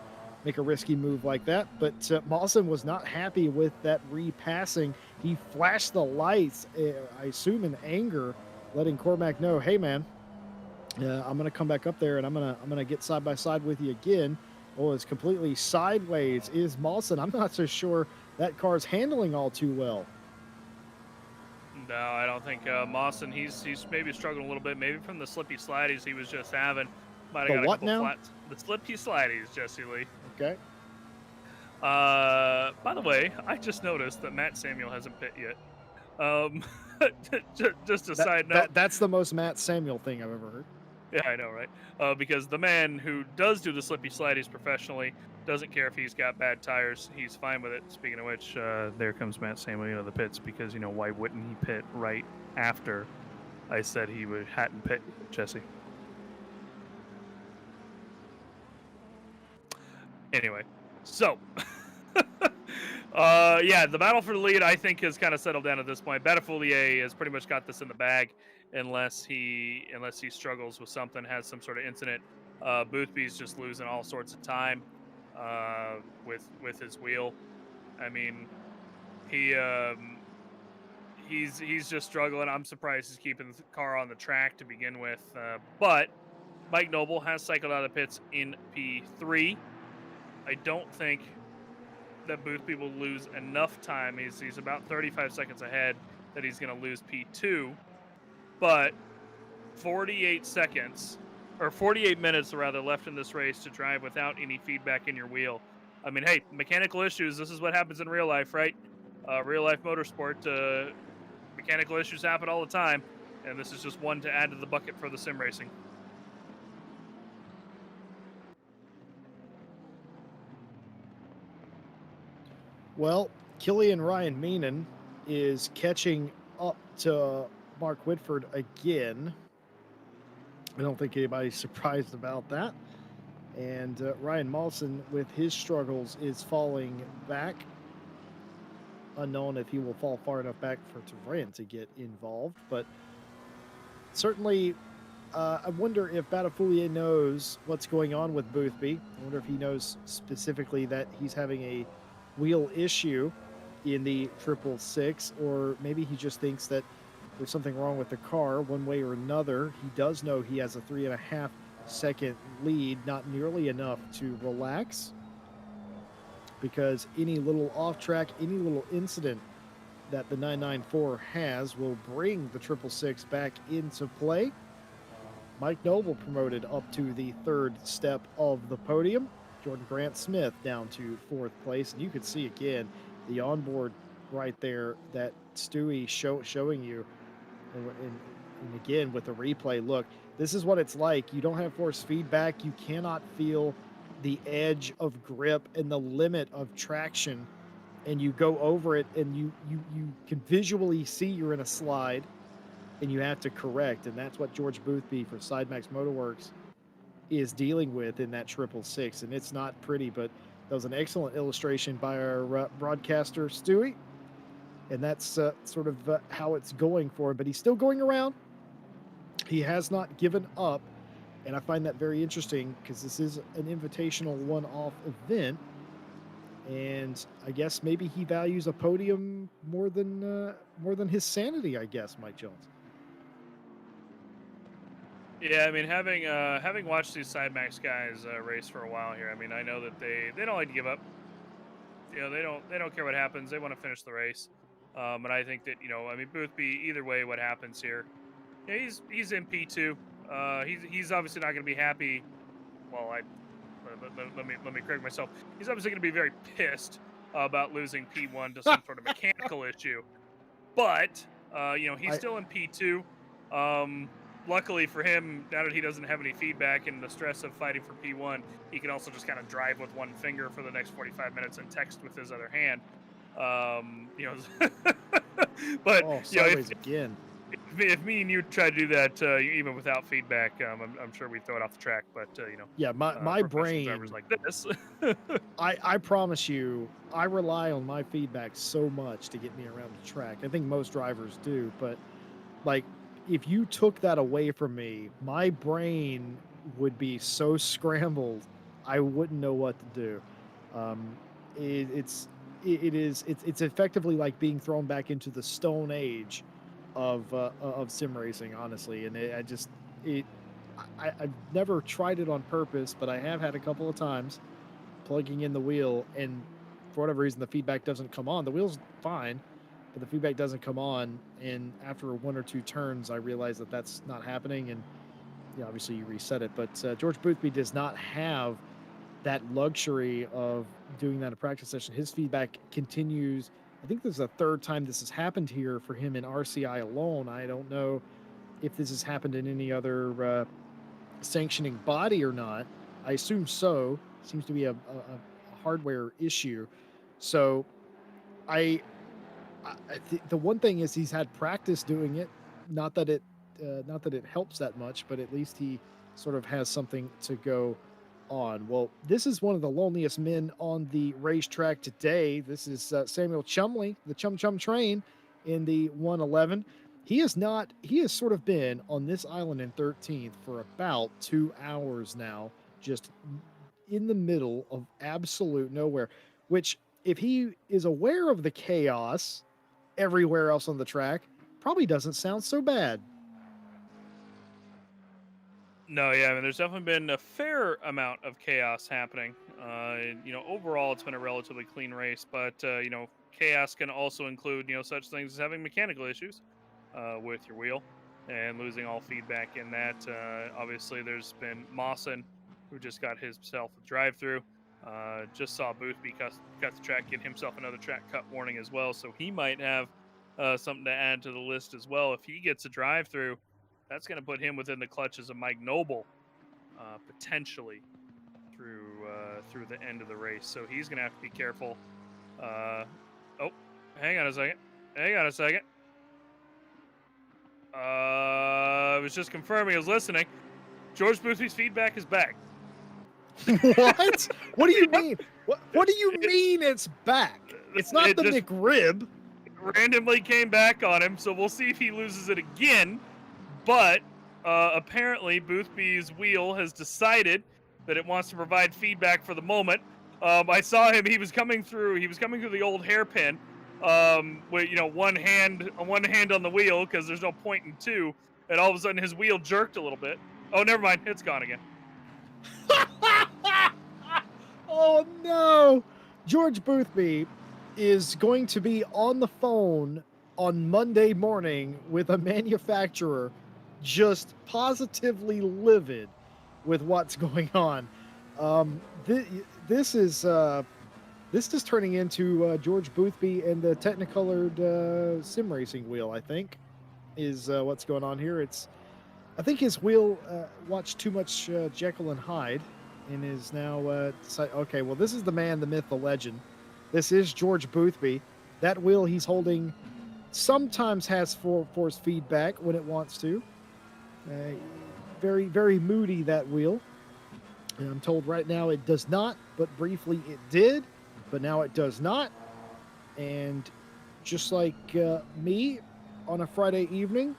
risky move like that." But Mawson was not happy with that repassing. He flashed the lights, I assume in anger, letting Cormac know, "Hey, man, I'm gonna come back up there and I'm gonna get side by side with you again." Well, it's completely sideways is Mawson. I'm not so sure that car's handling all too well. No, I don't think Mawson. He's maybe struggling a little bit, maybe from the slippy slideys he was just having. Might have The got a what couple now? flats. The slippy slideys, Jesse Lee. Okay. By the way, I just noticed that Matt Samuel hasn't pit yet. Um, just a side note. That's the most Matt Samuel thing I've ever heard. Yeah, I know, right? Because the man who does do the slippy slideys professionally doesn't care if he's got bad tires. He's fine with it. Speaking of which, there comes Matt Samuel into the pits because, why wouldn't he pit right after I said he hadn't pit, Jesse? Anyway, so yeah, the battle for the lead I think has kind of settled down at this point. Batafoulier has pretty much got this in the bag, unless he struggles with something, has some sort of incident. Boothby's just losing all sorts of time with his wheel. I mean, he's just struggling. I'm surprised he's keeping the car on the track to begin with. But Mike Noble has cycled out of the pits in P3. I don't think that Boothby will lose enough time. He's about 35 seconds ahead that he's going to lose P2. But 48 seconds, or 48 minutes rather, left in this race to drive without any feedback in your wheel. I mean, hey, mechanical issues, this is what happens in real life, right? Real life motorsport, mechanical issues happen all the time. And this is just one to add to the bucket for the sim racing. Well, Killian Ryan Meenan is catching up to Mark Whitford again. I don't think anybody's surprised about that. And Ryan Mawson, with his struggles, is falling back. Unknown if he will fall far enough back for Turan to get involved, but certainly I wonder if Batafoulier knows what's going on with Boothby. I wonder if he knows specifically that he's having a wheel issue in the 666, or maybe he just thinks that there's something wrong with the car one way or another. He does know he has a 3.5 second lead, not nearly enough to relax, because any little off track, any little incident that the 994 has will bring the 666 back into play. Mike Noble promoted up to the third step of the podium. Jordan Grant Smith down to fourth place. And you can see again the onboard right there that Stewie showing you. And again, with the replay, look, this is what it's like. You don't have force feedback. You cannot feel the edge of grip and the limit of traction. And you go over it and you can visually see you're in a slide and you have to correct. And that's what George Boothby for SideMax Motorworks is dealing with in that 666. And it's not pretty, but that was an excellent illustration by our broadcaster, Stewie. And that's sort of how it's going for him. But he's still going around. He has not given up. And I find that very interesting because this is an invitational one-off event. And I guess maybe he values a podium more than his sanity, I guess, Mike Jones. Yeah, I mean, having watched these side max guys race for a while here, I mean, I know that they don't like to give up. You know, they don't care what happens. They want to finish the race. And I think that, I mean, Boothby, either way, what happens here, yeah, he's in P2. He's obviously not going to be happy. Well, let me correct myself. He's obviously going to be very pissed about losing P1 to some sort of mechanical issue. But he's I still in P2. Um, Luckily for him, now that he doesn't have any feedback and the stress of fighting for P1, he can also just kind of drive with one finger for the next 45 minutes and text with his other hand. But oh, if sideways again. if me and you try to do that, even without feedback, I'm sure we'd throw it off the track. But Yeah, my professional drivers brain. like this. I promise you, I rely on my feedback so much to get me around the track. I think most drivers do, but like if you took that away from me, my brain would be so scrambled, I wouldn't know what to do. Um, it, it's it's effectively like being thrown back into the stone age of sim racing, honestly. And I just it I've never tried it on purpose, but I have had a couple of times plugging in the wheel, and for whatever reason the feedback doesn't come on. The wheel's fine, but the feedback doesn't come on, and after one or two turns I realize that that's not happening, and yeah, obviously you reset it. But George Boothby does not have that luxury of doing that in a practice session. His feedback continues. I think this is the third time this has happened here for him in RCI alone. I don't know if this has happened in any other sanctioning body or not. I assume so. Seems to be a hardware issue. So I, the one thing is he's had practice doing it. Not that it helps that much, but at least he sort of has something to go on. Well, this is one of the loneliest men on the racetrack today. This is Samuel Chumley, the Chum Chum Train, in the 111. He is not. He has sort of been on this island in 13th for about 2 hours now, just in the middle of absolute nowhere. Which, if he is aware of the chaos everywhere else on the track, probably doesn't sound so bad. No, yeah, I mean, there's definitely been a fair amount of chaos happening. Overall, it's been a relatively clean race, but chaos can also include such things as having mechanical issues with your wheel and losing all feedback in that. Obviously, there's been Mawson, who just got himself a drive-through. Just saw Boothby cut the track, get himself another track cut warning as well, so he might have something to add to the list as well. If he gets a drive-through, that's going to put him within the clutches of Mike Noble, potentially through the end of the race. So he's going to have to be careful. Oh, hang on a second. Hang on a second. I was just confirming I was listening. George Boothby's feedback is back. What? What do you mean? What do you mean it's back? It's not It the just McRib. randomly came back on him, so we'll see if he loses it again. But apparently, Boothby's wheel has decided that it wants to provide feedback for the moment. I saw him; he was coming through. He was coming through the old hairpin, with one hand on the wheel because there's no point in two. And all of a sudden, his wheel jerked a little bit. Oh, never mind, it's gone again. Oh no! George Boothby is going to be on the phone on Monday morning with a manufacturer, just positively livid with what's going on. Um, th- this is turning into George Boothby and the Technicolored sim racing wheel. I think is what's going on here. I think his wheel watched too much Jekyll and Hyde and is now okay. Well, this is the man, the myth, the legend. This is George Boothby. That wheel he's holding sometimes has force feedback when it wants to. Very, very moody, that wheel. And I'm told right now it does not, but briefly it did, but now it does not. And just like me on a Friday evening,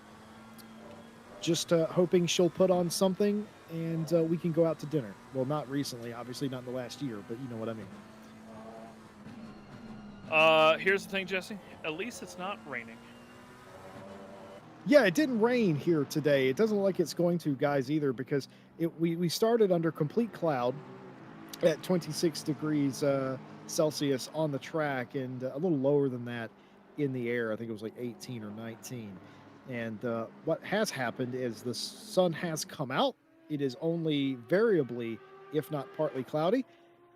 just hoping she'll put on something and we can go out to dinner. Well, not recently, obviously not in the last year, but you know what I mean. Here's the thing, Jesse. At least it's not raining. Yeah, it didn't rain here today. It doesn't look like it's going to, guys, either, because we started under complete cloud at 26 degrees Celsius on the track, and a little lower than that in the air. I think it was like 18 or 19. And what has happened is the sun has come out. It is only variably, if not partly cloudy.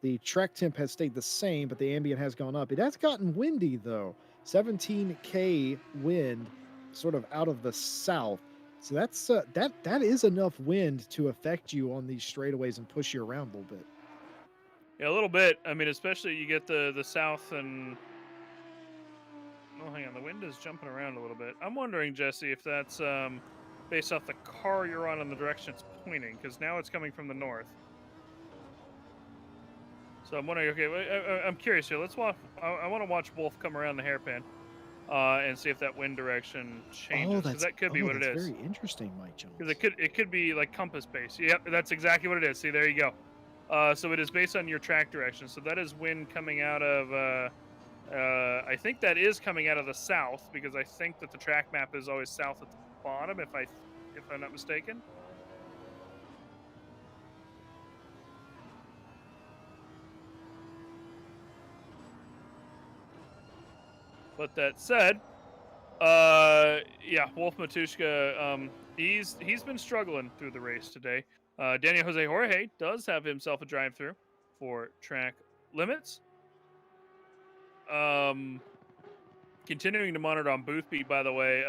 The track temp has stayed the same, but the ambient has gone up. It has gotten windy though, 17K wind, sort of out of the south. So that is enough wind to affect you on these straightaways and push you around a little bit. Yeah, a little bit. I mean, especially you get the south and oh, hang on, the wind is jumping around a little bit. I'm wondering, Jesse, if that's based off the car you're on and the direction it's pointing, because now it's coming from the north. So I'm wondering. Okay, I'm curious here. Let's watch. I want to watch Wolf come around the hairpin, and see if that wind direction changes, because that could be what it is. Very interesting, Mike Jones. Because it could be like compass based. Yep, that's exactly what it is. See, there you go. So it is based on your track direction. So that is wind coming out of. I think that is coming out of the south, because I think that the track map is always south at the bottom, if I'm not mistaken. But that said, yeah, Wolf Matushka, he's been struggling through the race today. Daniel Jose Jorge does have himself a drive-through for track limits. Continuing to monitor on Boothby, by the way,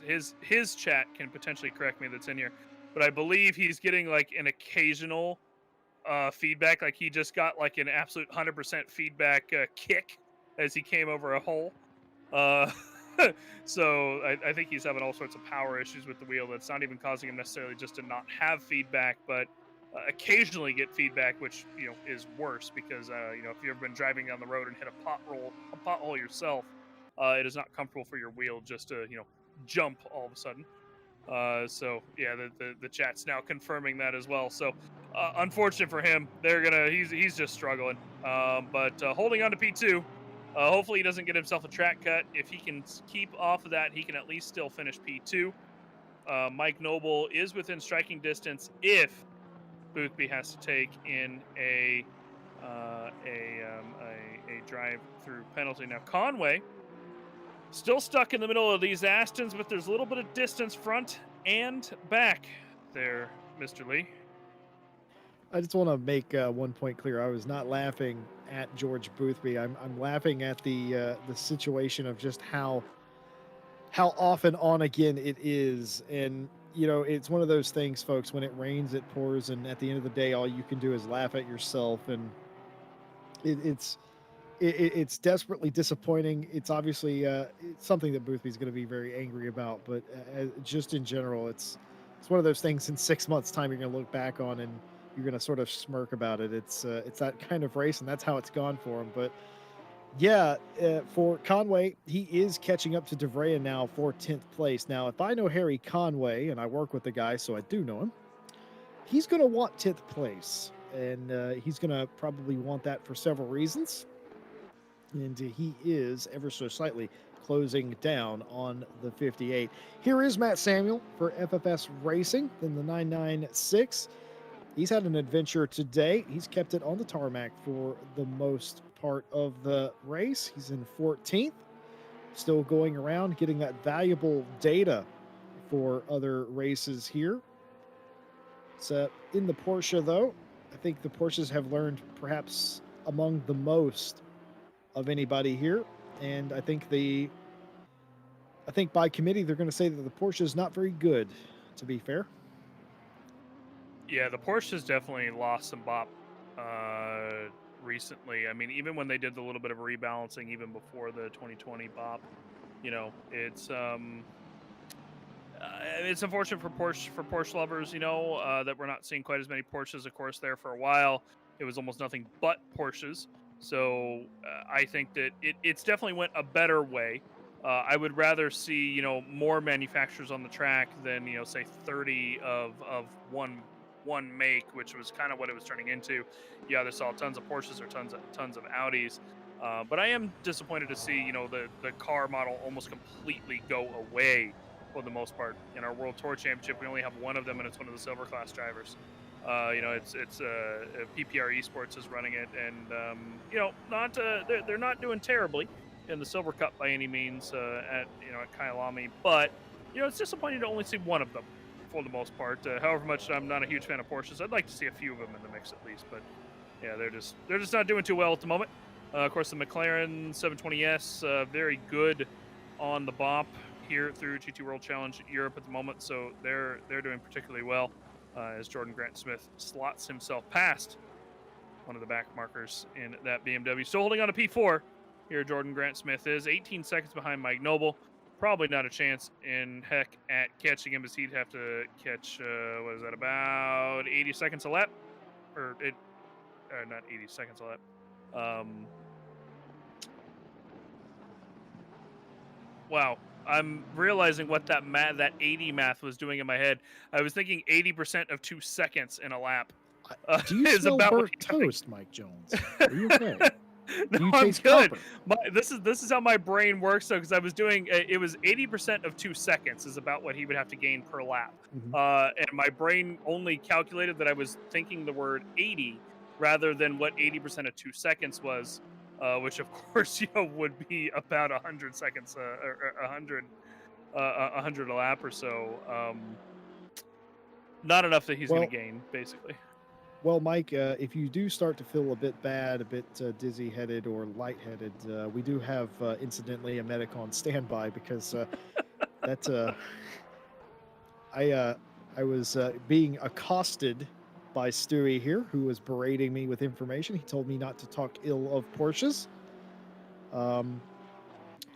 his chat can potentially correct me that's in here, but I believe he's getting like an occasional feedback. Like he just got like an absolute 100% feedback kick as he came over a hole. Uh, so I think he's having all sorts of power issues with the wheel that's not even causing him necessarily just to not have feedback, but occasionally get feedback, which is worse, because if you've ever been driving down the road and hit a pothole yourself, it is not comfortable for your wheel just to jump all of a sudden. So yeah, the chat's now confirming that as well. So unfortunate for him, he's just struggling, but holding on to P2. Hopefully he doesn't get himself a track cut. If he can keep off of that, he can at least still finish P2. Mike Noble is within striking distance if Boothby has to take in a drive-through penalty. Now Conway still stuck in the middle of these Astons, but there's a little bit of distance front and back there, Mr. Lee. I just want to make one point clear. I was not laughing at George Boothby. I'm laughing at the situation of just how off and on again it is. And it's one of those things, folks. When it rains, it pours, and at the end of the day, all you can do is laugh at yourself. And it's desperately disappointing. It's obviously it's something that Boothby's going to be very angry about. But just in general, it's one of those things. In 6 months' time, you're going to look back on and you're going to sort of smirk about it. It's that kind of race, and that's how it's gone for him. But yeah, for Conway, he is catching up to DeVrea now for 10th place. Now, if I know Harry Conway, and I work with the guy, so I do know him, he's going to want 10th place, and he's going to probably want that for several reasons. And he is ever so slightly closing down on the 58. Here is Matt Samuel for FFS Racing in the 996. He's had an adventure today. He's kept it on the tarmac for the most part of the race. He's in 14th, still going around, getting that valuable data for other races here. It's in the Porsche, though. I think the Porsches have learned perhaps among the most of anybody here. And I think by committee, they're going to say that the Porsche is not very good, to be fair. Yeah, the Porsche has definitely lost some bop recently. I mean, even when they did the little bit of rebalancing, even before the 2020 bop, it's unfortunate for Porsche lovers, that we're not seeing quite as many Porsches. Of course, there for a while, it was almost nothing but Porsches. So I think that it's definitely went a better way. I would rather see more manufacturers on the track than say 30 of one make, which was kind of what it was turning into. You either saw tons of Porsches or tons of Audis. But I am disappointed to see the car model almost completely go away for the most part. In our World Tour Championship, we only have one of them, and it's one of the silver class drivers. It's PPR Esports is running it, and not they're not doing terribly in the Silver Cup by any means at Kyalami, but it's disappointing to only see one of them for the most part. However much I'm not a huge fan of Porsches, I'd like to see a few of them in the mix at least, but yeah, they're just not doing too well at the moment. Of course, the McLaren 720S very good on the BOP here through GT World Challenge Europe at the moment, so they're doing particularly well as Jordan Grant Smith slots himself past one of the back markers in that BMW. Still holding on to P4 here. Jordan Grant Smith is 18 seconds behind Mike Noble. Probably not a chance in heck at catching him, as he'd have to catch what is that, about 80 seconds a lap, or not 80 seconds a lap. Wow. I'm realizing what that 80 math was doing in my head. I was thinking 80% of 2 seconds in a lap. Do you smell burnt toast, Mike Jones? Are you okay? No, Do you I'm taste good. copper? This is how my brain works, though, because I was doing it was 80% of 2 seconds is about what he would have to gain per lap, and my brain only calculated that I was thinking the word 80 rather than what 80% of 2 seconds was. Which of course would be about 100 seconds, or 100 a lap or so. Not enough that he's going to gain, basically. Well, Mike, if you do start to feel a bit bad, a bit dizzy-headed or lightheaded, we do have, incidentally, a medic on standby, because I was being accosted by Stewie here, who was berating me with information. He told me not to talk ill of Porsches.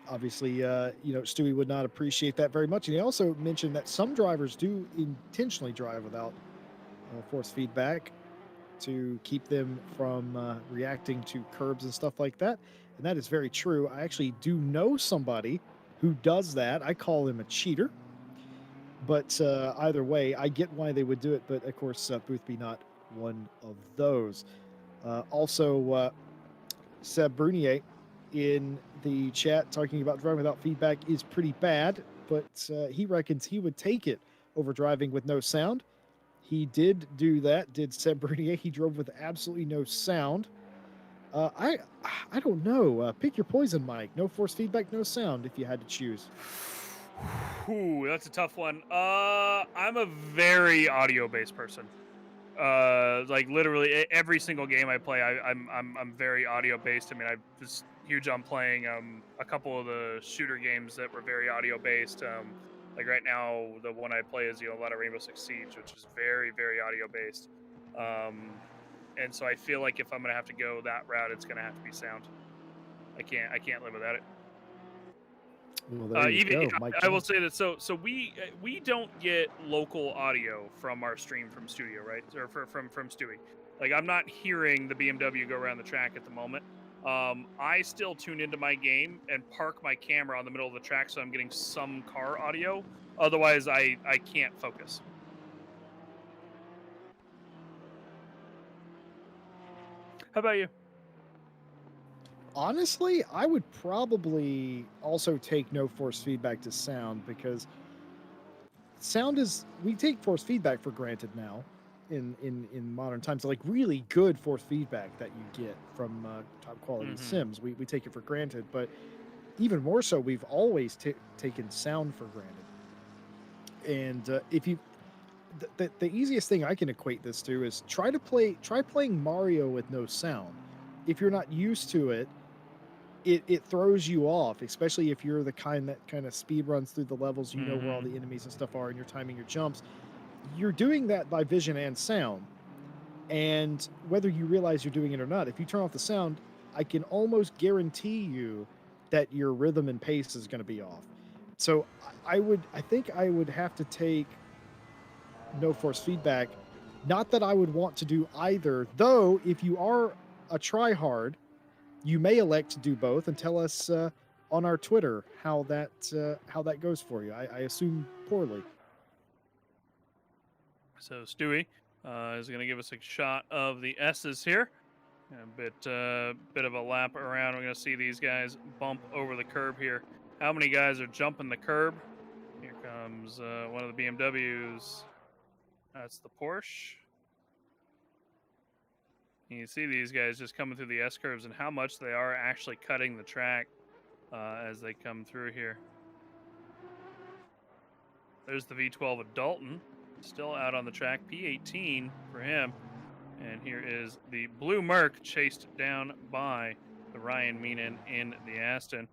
Obviously, Stewie would not appreciate that very much. And he also mentioned that some drivers do intentionally drive without force feedback to keep them from reacting to curbs and stuff like that. And that is very true. I actually do know somebody who does that. I call him a cheater. But either way, I get why they would do it. But of course, Boothby not one of those. Also, Seb Brunier in the chat talking about driving without feedback is pretty bad, but he reckons he would take it over driving with no sound. He did do that, did Seb Brunier. He drove with absolutely no sound. I don't know. Pick your poison, Mike. No force feedback, no sound if you had to choose. Ooh, that's a tough one. I'm a very audio-based person. Like literally every single game I play, I'm very audio-based. I mean, I'm just huge on playing a couple of the shooter games that were very audio-based. Like right now, the one I play is a lot of Rainbow Six Siege, which is very, very audio-based. And so I feel like if I'm gonna have to go that route, it's gonna have to be sound. I can't live without it. Well, there you go, Mike I will say that so we don't get local audio from our stream from studio, right? Or from Stewie. Like, I'm not hearing the BMW go around the track at the moment. I still tune into my game and park my camera on the middle of the track, so I'm getting some car audio. Otherwise, I can't focus. How about you? Honestly, I would probably also take no force feedback to sound, because sound is, we take force feedback for granted now in modern times. Like really good force feedback that you get from top quality sims, we take it for granted. But even more so, we've always taken sound for granted. And if you the easiest thing I can equate this to is try playing Mario with no sound. If you're not used to it, it throws you off, especially if you're the kind that kind of speed runs through the levels, you know where all the enemies and stuff are, and you're timing your jumps. You're doing that by vision and sound. And whether you realize you're doing it or not, if you turn off the sound, I can almost guarantee you that your rhythm and pace is going to be off. So I think I would have to take no force feedback. Not that I would want to do either, though. If you are a tryhard, you may elect to do both, and tell us on our Twitter how that goes for you. I assume poorly. So Stewie is going to give us a shot of the S's here. A bit of a lap around. We're going to see these guys bump over the curb here. How many guys are jumping the curb? Here comes one of the BMWs. That's the Porsche. And you see these guys just coming through the S-curves and how much they are actually cutting the track as they come through here. There's the V12 of Dalton, still out on the track, P18 for him. And here is the blue Merc chased down by the Ryan Meenan in the Aston.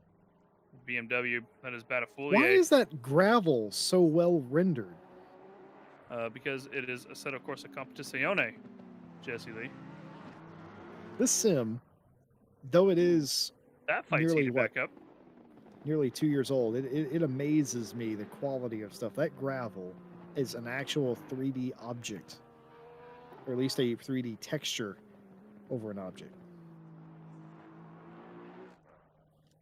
BMW, that is Batafoulier. Why is that gravel so well rendered? Because it is a set, of course, a competizione, Jesse Lee. This sim, though it is That fight's nearly heated back up. Nearly 2 years old, it amazes me the quality of stuff. That gravel is an actual 3D object, or at least a 3D texture over an object.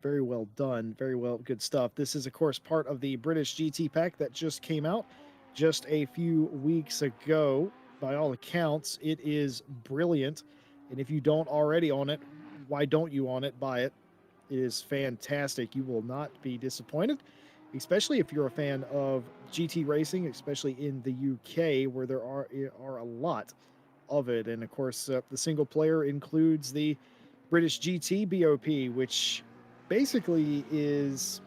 Very well done. Very well, good stuff. This is, of course, part of the British GT pack that just came out just a few weeks ago. By all accounts, it is brilliant. And if you don't already own it, why don't you own it? Buy it. It is fantastic. You will not be disappointed, especially if you're a fan of GT racing, especially in the UK, where there are a lot of it. And of course, the single player includes the British GT BOP, which basically is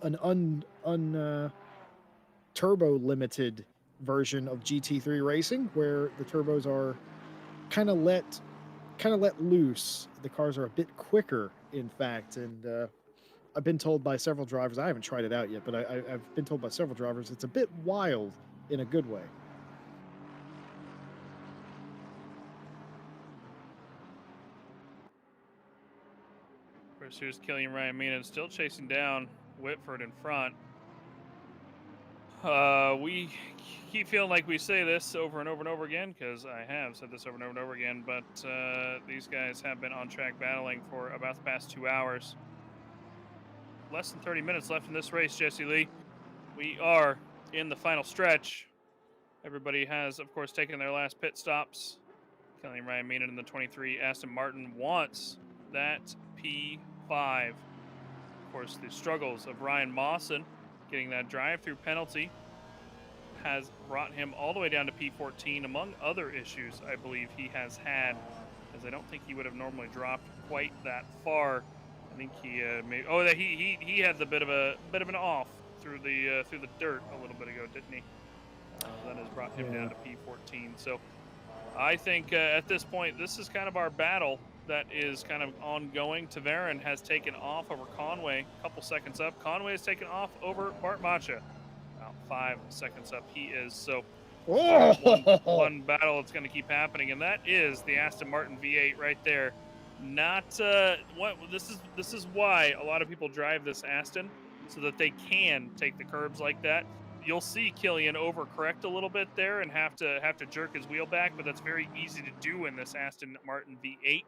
an turbo limited version of GT3 racing, where the turbos are kind of let loose. The cars are a bit quicker, in fact, and I've been told by several drivers, I haven't tried it out yet, but I've been told by several drivers it's a bit wild in a good way. Of course, here's Killian Ryan Meenan still chasing down Whitford in front. We keep feeling like we say this over and over and over again, because I have said this over and over and over again, but these guys have been on track battling for about the past 2 hours. Less than 30 minutes left in this race, Jesse Lee. We are in the final stretch. Everybody has, of course, taken their last pit stops. Killian Ryan Meenan in the 23 Aston Martin wants that P5. Of course, the struggles of Ryan Mawson getting that drive-through penalty has brought him all the way down to P14, among other issues I believe he has had, as I don't think he would have normally dropped quite that far. I think he he had the bit of an off through the dirt a little bit ago, didn't he? That has brought him down to P14. So I think at this point, this is kind of our battle that is kind of ongoing. Taverin has taken off over Conway, a couple seconds up. Conway has taken off over Bart Macha, about 5 seconds up he is. So one battle that's going to keep happening, and that is the Aston Martin V8 right there. Not this is why a lot of people drive this Aston, so that they can take the curbs like that. You'll see Killian overcorrect a little bit there and have to jerk his wheel back, but that's very easy to do in this Aston Martin V8.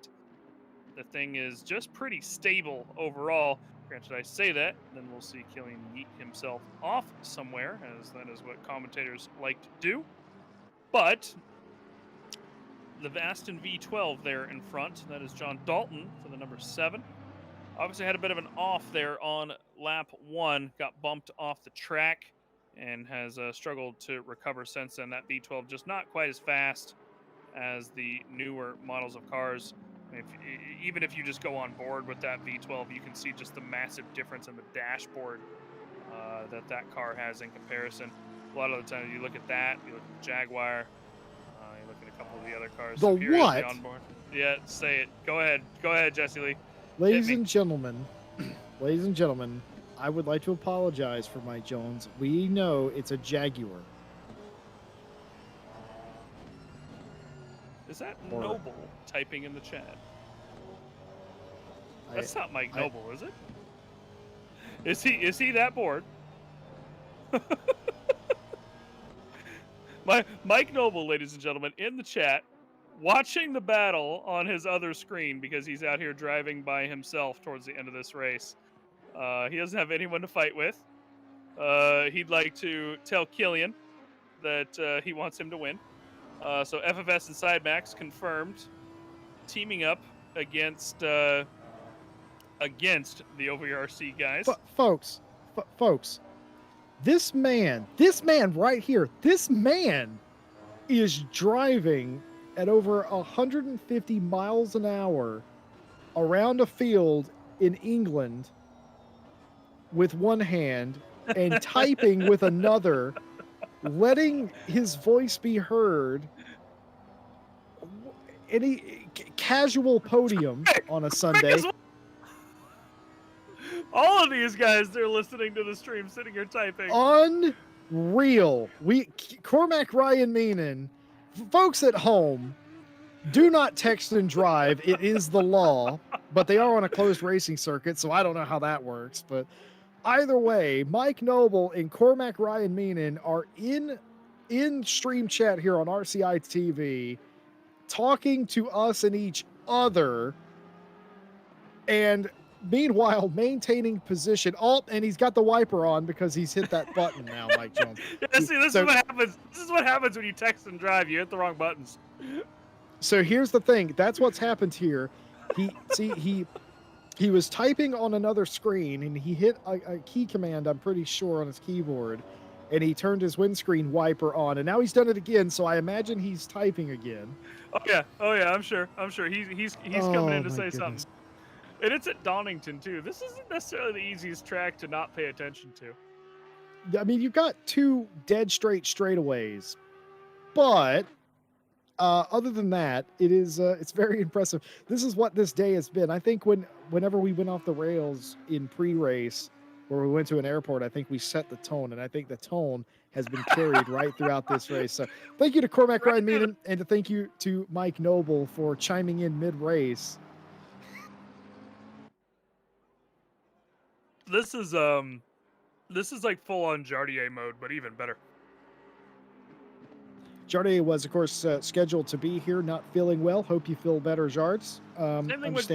The thing is just pretty stable overall. Granted, I say that, then we'll see Killian yeet himself off somewhere, as that is what commentators like to do. But the Aston V12 there in front, that is John Dalton for the number 7. Obviously had a bit of an off there on lap 1, got bumped off the track, and has struggled to recover since then. That V12 just not quite as fast as the newer models of cars. Even if you just go on board with that V12, you can see just the massive difference in the dashboard that car has in comparison. A lot of the time, you look at that, you look at the Jaguar, you look at a couple of the other cars. The what? On board. Yeah, say it. Go ahead, Jesse Lee. Ladies and gentlemen, I would like to apologize for Mike Jones. We know it's a Jaguar. Is that Noble typing in the chat? That's not Mike Noble, is it? Is he that bored? Mike Noble, ladies and gentlemen, in the chat, watching the battle on his other screen because he's out here driving by himself towards the end of this race. He doesn't have anyone to fight with. He'd like to tell Killian that he wants him to win. So FFS and Sidemax confirmed teaming up against the OVRC guys. Folks, This man right here, this man is driving at over 150 miles an hour around a field in England with one hand and typing with another, letting his voice be heard. Any casual podium on a Sunday. All of these guys, they're listening to the stream, sitting here typing. Unreal. Cormac Ryan Meenan, folks at home, do not text and drive. It is the law, but they are on a closed racing circuit, so I don't know how that works. But either way, Mike Noble and Cormac Ryan Meenan are in stream chat here on RCI TV, talking to us and each other, and meanwhile maintaining position. Oh, and he's got the wiper on because he's hit that button now, Mike Jones. Yeah, see, this is what happens. This is what happens when you text and drive. You hit the wrong buttons. So here's the thing. That's what's happened here. He was typing on another screen and he hit a key command, I'm pretty sure, on his keyboard, and he turned his windscreen wiper on, and now he's done it again. So I imagine he's typing again. Oh yeah. I'm sure. He's coming in to say something. And it's at Donington too. This isn't necessarily the easiest track to not pay attention to. I mean, you've got two dead straight straightaways, but other than that, it's very impressive. This is what this day has been. I think whenever we went off the rails in pre-race, where we went to an airport, I think we set the tone, and I think the tone has been carried right throughout this race. So thank you to Cormac Ryan Meenan, and thank you to Mike Noble for chiming in mid-race. This is like full-on Jardier mode, but even better. Jardier was, of course, scheduled to be here, not feeling well. Hope you feel better, Jards. Same thing with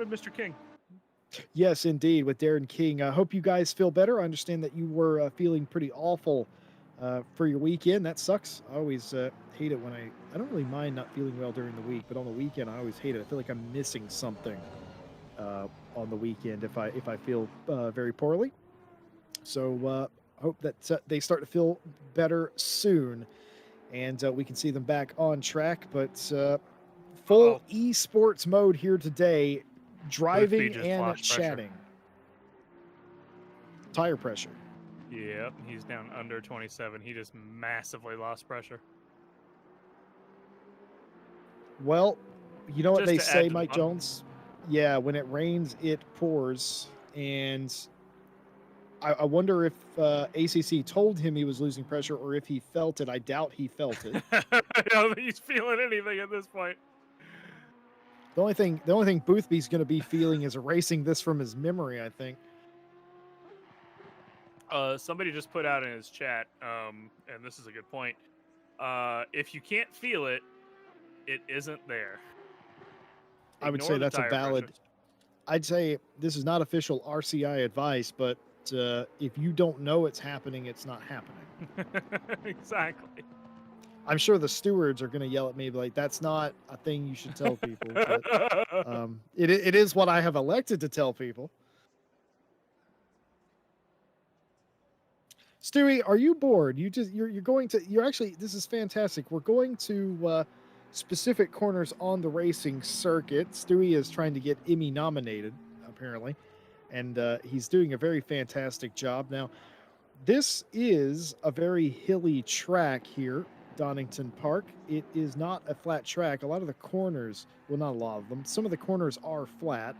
Mr. King. Yes, indeed, with Darren King. I hope you guys feel better. I understand that you were feeling pretty awful for your weekend. That sucks. I always hate it when I don't really mind not feeling well during the week, but on the weekend I always hate it. I feel like I'm missing something on the weekend if I feel very poorly. So hope that they start to feel better soon, and we can see them back on track. But full esports mode here today, driving and chatting. Tire pressure. Yep, he's down under 27. He just massively lost pressure. Well, you know what they say, Mike Jones? Yeah, when it rains, it pours. And I wonder if ACC told him he was losing pressure or if he felt it. I doubt he felt it. I don't think he's feeling anything at this point. The only thing Boothby's going to be feeling is erasing this from his memory, I think. Somebody just put out in his chat, and this is a good point. If you can't feel it, it isn't there. I would say that's a valid. Pressures. I'd say this is not official RCI advice, but if you don't know it's happening, it's not happening. Exactly. I'm sure the stewards are going to yell at me like, that's not a thing you should tell people. But, it is what I have elected to tell people. Stewie, are you bored? You're actually, this is fantastic. We're going to specific corners on the racing circuit. Stewie is trying to get Emmy nominated, apparently, and he's doing a very fantastic job. Now, this is a very hilly track here, Donington Park. It is not a flat track. A lot of the corners, well, not a lot of them, some of the corners are flat,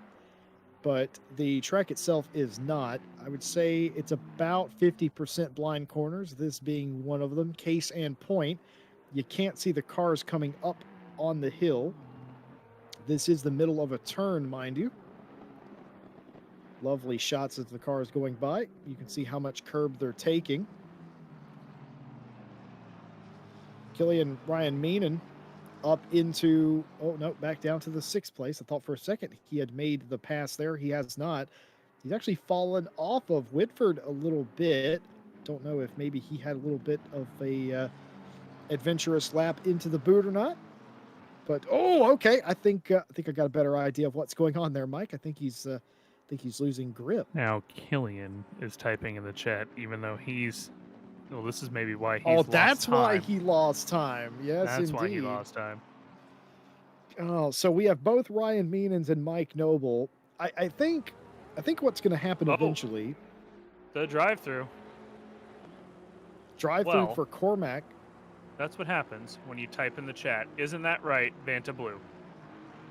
but the track itself is not. I would say it's about 50% blind corners, this being one of them. Case and point, you can't see the cars coming up on the hill. This is the middle of a turn, mind you. Lovely shots as the car is going by. You can see how much curb they're taking. Killian Ryan Meenan up into, back down to the 6th place. I thought for a second he had made the pass there. He has not. He's actually fallen off of Whitford a little bit. Don't know if maybe he had a little bit of a adventurous lap into the boot or not. But okay. I think I got a better idea of what's going on there, Mike. I think he's think he's losing grip. Now Killian is typing in the chat, even though he's. Well, this is maybe why he's Oh, lost that's why time. he lost time. Yes, That's why he indeed. lost time. Oh, so we have both Ryan Meenans and Mike Noble. I think what's going to happen eventually. The drive-through. Drive-through Well, for Cormac. That's what happens when you type in the chat. Isn't that right, Vanta Blue?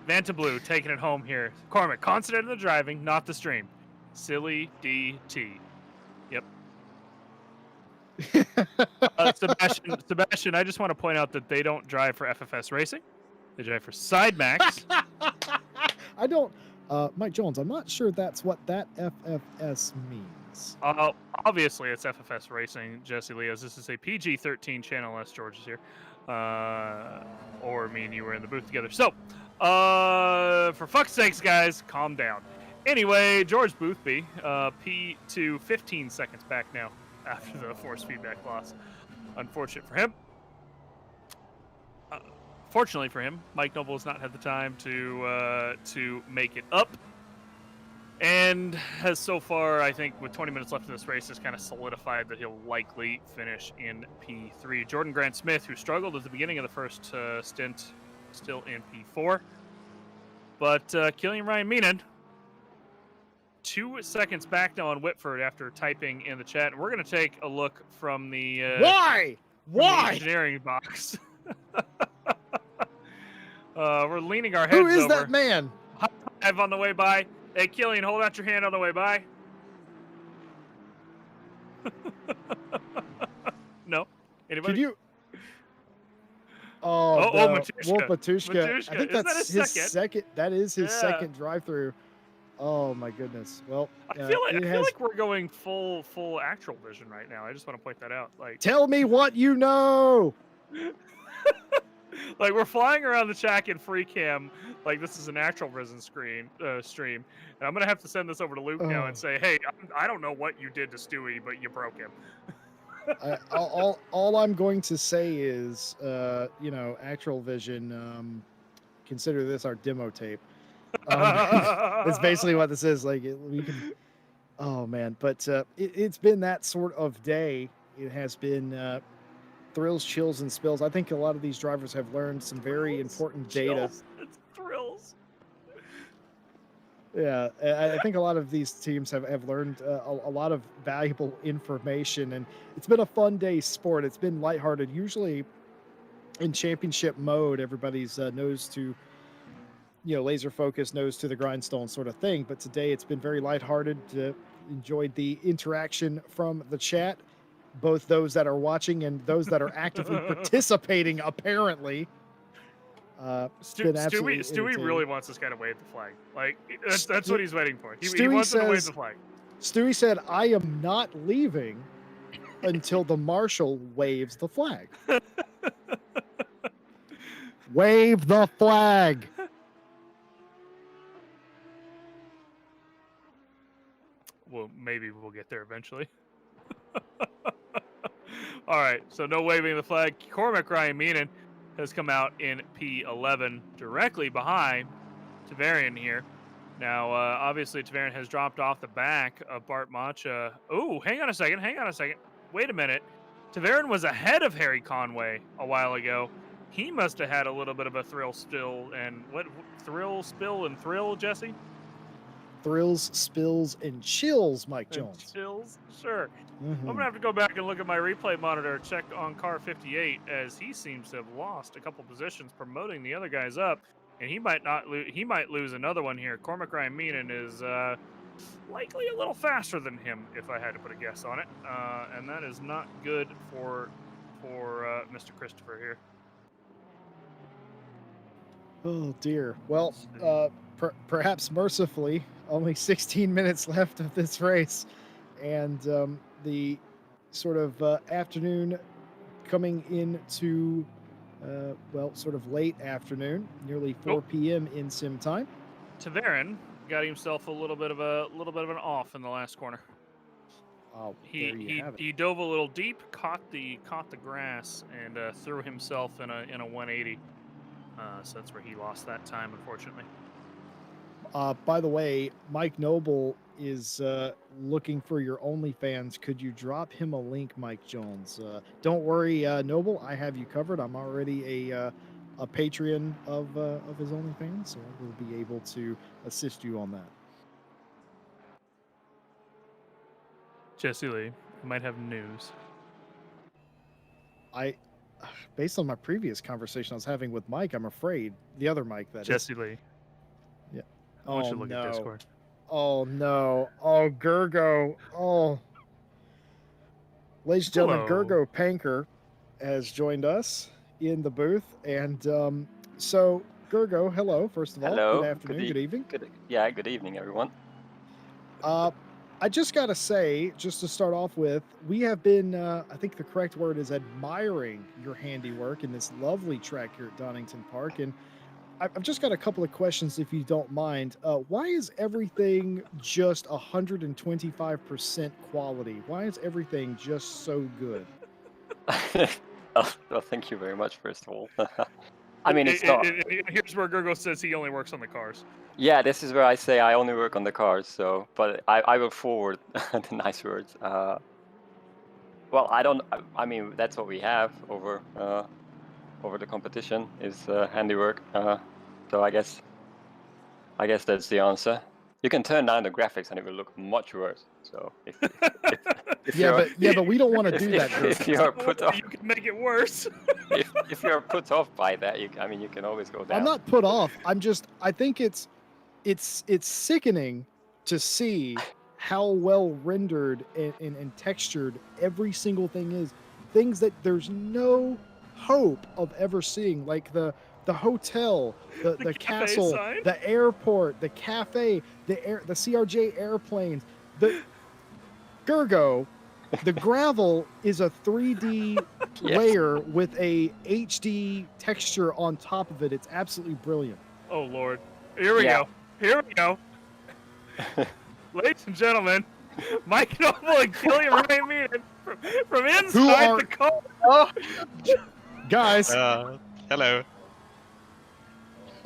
Vanta Blue taking it home here. Cormac, concentrate on the driving, not the stream. Silly DT. Yep. Sebastian, I just want to point out that they don't drive for FFS Racing. They drive for Sidemax. I don't, Mike Jones, I'm not sure that's what that FFS means. Obviously, it's FFS Racing, Jesse Leos. This is a PG-13 channel, unless George is here. Or me and you were in the booth together. So, for fuck's sakes, guys, calm down. Anyway, George Boothby, P2 15 seconds back now after the force feedback loss. Unfortunate for him. Fortunately for him, Mike Noble has not had the time to make it up. And has so far, I think, with 20 minutes left in this race, has kind of solidified that he'll likely finish in P3. Jordan Grant Smith, who struggled at the beginning of the first stint, still in P4. But Killian Ryan Meenan, 2 seconds back now on Whitford after typing in the chat. We're going to take a look from the Why? The engineering box. We're leaning our heads over. Who is that man? High five on the way by. Hey, Killian, hold out your hand on the way by. No? Anybody? Could you? Oh, Matushka. Wolf Matushka. I think Isn't that's that his his second. That is his second drive-through. Oh my goodness. Well, I feel like we're going full actual vision right now. I just want to point that out. Like, tell me what you know. Like, we're flying around the track in free cam, like this is an actual Risen stream, and I'm gonna have to send this over to Luke now and say, hey, I don't know what you did to Stewie, but you broke him. All I'm going to say is, actual vision. Consider this our demo tape. That's basically what this is. Like, we can. Oh man, but it's been that sort of day. It has been. Thrills, chills, and spills. I think a lot of these drivers have learned some very important data. It's thrills. Yeah, I think a lot of these teams have learned a lot of valuable information, and it's been a fun day sport. It's been lighthearted. Usually in championship mode, everybody's nose to, laser focus, nose to the grindstone sort of thing. But today it's been very lighthearted. Enjoyed the interaction from the chat. Both those that are watching and those that are actively participating, apparently. Stewie really wants this guy to wave the flag. Like, that's what he's waiting for. He wants him to wave the flag. Stewie said, I am not leaving until the marshal waves the flag. Wave the flag. Well, maybe we'll get there eventually. All right, so no waving the flag. Cormac Ryan Meenan has come out in P11, directly behind Tavarian here. Now, obviously, Tavarian has dropped off the back of Bart Macha. Oh, hang on a second. Wait a minute. Tavarian was ahead of Harry Conway a while ago. He must have had a little bit of a thrill spill and thrill, Jesse? Thrills, spills, and chills, Mike Jones. Chills? Sure. Mm-hmm. I'm going to have to go back and look at my replay monitor, check on car 58, as he seems to have lost a couple positions promoting the other guys up, and he might lose another one here. Cormac Ryan Meenan is likely a little faster than him, if I had to put a guess on it, and that is not good for Mr. Christopher here. Oh, dear. Well, perhaps mercifully, only 16 minutes left of this race, and the sort of afternoon coming into, sort of late afternoon, nearly 4 p.m. in sim time. Tavarin got himself a little bit of an off in the last corner. Oh, he dove a little deep, caught the grass, and threw himself in a 180. So that's where he lost that time, unfortunately. By the way, Mike Noble is looking for your OnlyFans. Could you drop him a link, Mike Jones? Don't worry, Noble. I have you covered. I'm already a Patreon of his OnlyFans, so I will be able to assist you on that. Jesse Lee, I might have news. Based on my previous conversation I was having with Mike, I'm afraid the other Mike that Jesse Lee. Yeah. I want you to look at Discord. Oh no. Oh, Gergo. Oh. Ladies and gentlemen, Hello. Gergo Panker has joined us in the booth. And so, Gergo, hello, first of all. Hello. Good afternoon, good evening. Good evening, everyone. I just got to say, just to start off with, we have been, I think the correct word is admiring your handiwork in this lovely track here at Donington Park. And I've just got a couple of questions, if you don't mind. Why is everything just 125% quality? Why is everything just so good? Well, thank you very much, first of all. I mean, it's not. Here's where Gergo says he only works on the cars. Yeah, this is where I say I only work on the cars. So, but I will forward the nice words. Well, I mean, that's what we have over the competition is handiwork. So I guess that's the answer. You can turn down the graphics and it will look much worse. So if but we don't want to do that. If you're put off, you can make it worse. if you're put off by that, you can always go down. I'm not put off. I think it's sickening to see how well rendered and textured every single thing is. Things that there's no hope of ever seeing, like the hotel, the castle, sign? the airport, the cafe, the CRJ airplanes, the Gergo. The gravel is a 3D Yes. layer with a HD texture on top of it. It's absolutely brilliant. Oh Lord, here we go. Here we go. Ladies and gentlemen, Mike Noble and Killian Ray Meehan from inside the car. Oh. Guys, Hello.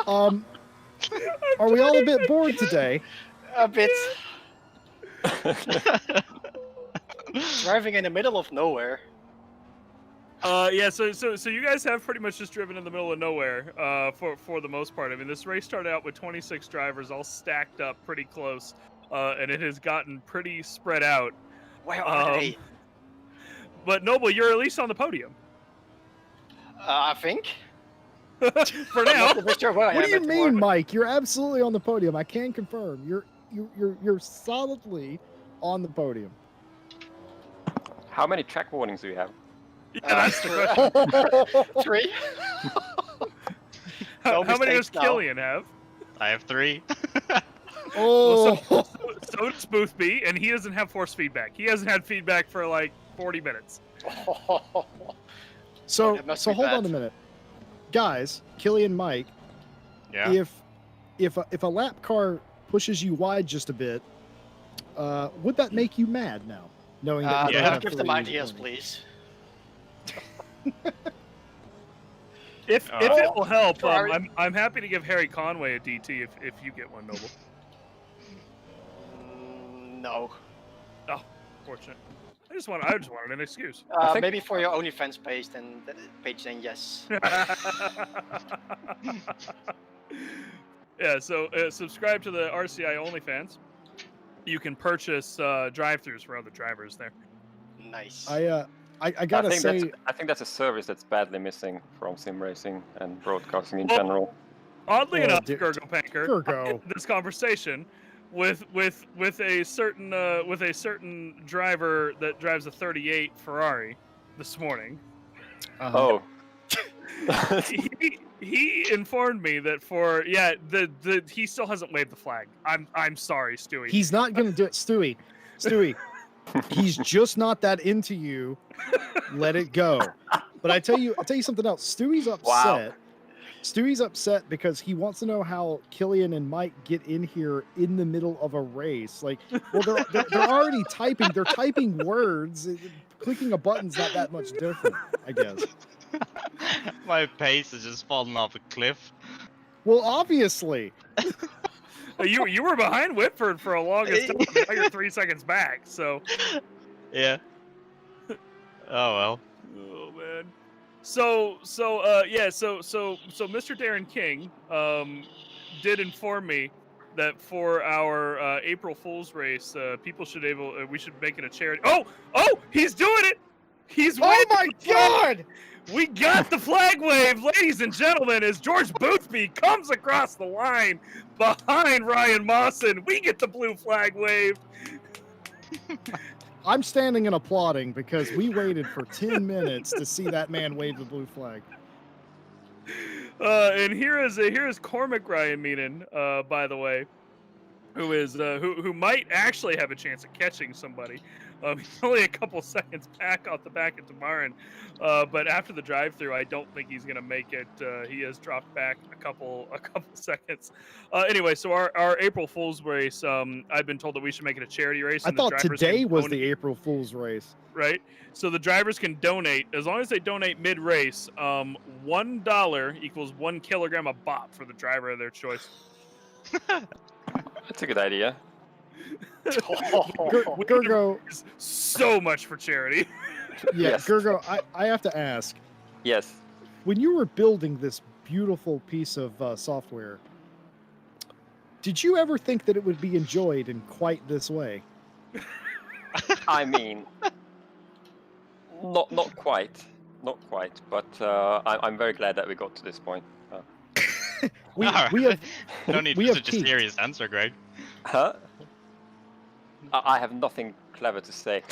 are we all a bit bored today? A bit. Driving in the middle of nowhere. Yeah, so you guys have pretty much just driven in the middle of nowhere, for the most part. I mean, this race started out with 26 drivers all stacked up pretty close, and it has gotten pretty spread out. Where are they? But Noble, you're at least on the podium. I think. For now. I'm not sure where I What am do you anymore. mean, Mike? You're absolutely on the podium. I can confirm. You're solidly on the podium. How many track warnings do we have? Yeah, that's the question. 3. How many does mistakes now. Killian have? I have 3. Oh, Well, so does Boothby, and he doesn't have force feedback. He hasn't had feedback for like 40 minutes. so That must be hold bad. on a minute, guys. Killian, Mike. Yeah. If a lap car pushes you wide just a bit, would that make you mad now, knowing that you Yeah. don't have Give them fully ideas, used please. If Oh. it will help, Sorry. I'm happy to give Harry Conway a DT if you get one, Noble. No. Fortunate. I just wanted an excuse. think- Maybe for your OnlyFans page, then yes. Yeah, so subscribe to the RCI OnlyFans. You can purchase drive-throughs for other drivers there. Nice. I gotta say, I think that's a service that's badly missing from sim racing and broadcasting in Well, general. Oddly Oh, enough, dear- Gergo Panker, Gergo. this conversation with a certain driver that drives a 38 Ferrari this morning. Oh. He informed me that he still hasn't waved the flag. I'm sorry, Stewie. he's not gonna do it, Stewie. He's just not that into you. Let it go. But I'll tell you something else. Stewie's upset. Wow. Stewie's upset because he wants to know how Killian and Mike get in here in the middle of a race. Like, well, they're already typing. They're typing words. Clicking a button's not that much different, I guess. My pace has just fallen off a cliff. Well, obviously. You were behind Whitford for a longest time. Now you're 3 seconds back. So. Yeah. Oh well. Oh man. So Mr. Darren King did inform me that for our April Fool's race, people should we should make it a charity. Oh, he's doing it. He's Oh waving my the flag. God! We got the flag wave, ladies and gentlemen, as George Boothby comes across the line behind Ryan Mawson. We get the blue flag wave. I'm standing and applauding because we waited for 10 minutes to see that man wave the blue flag. And here is Cormac Ryan Meenan, by the way, who might actually have a chance at catching somebody. He's only a couple seconds back off the back of Tamarin, but after the drive-through, I don't think he's gonna make it. He has dropped back a couple seconds. Anyway, so our April Fool's race, I've been told that we should make it a charity race. I and the thought drivers today can was donate, the April Fool's race. right? So the drivers can donate as long as they donate mid-race. $1 equals 1 kilogram of bop for the driver of their choice. That's a good idea. Gergo, So much for charity. yeah, Yes. Gergo, I have to ask, Yes. when you were building this beautiful piece of software, did you ever think that it would be enjoyed in quite this way? I mean, not quite, but I'm very glad that we got to this point. We Alright. have No need we for have such a peaked. serious answer, Greg. Huh? I have nothing clever to say.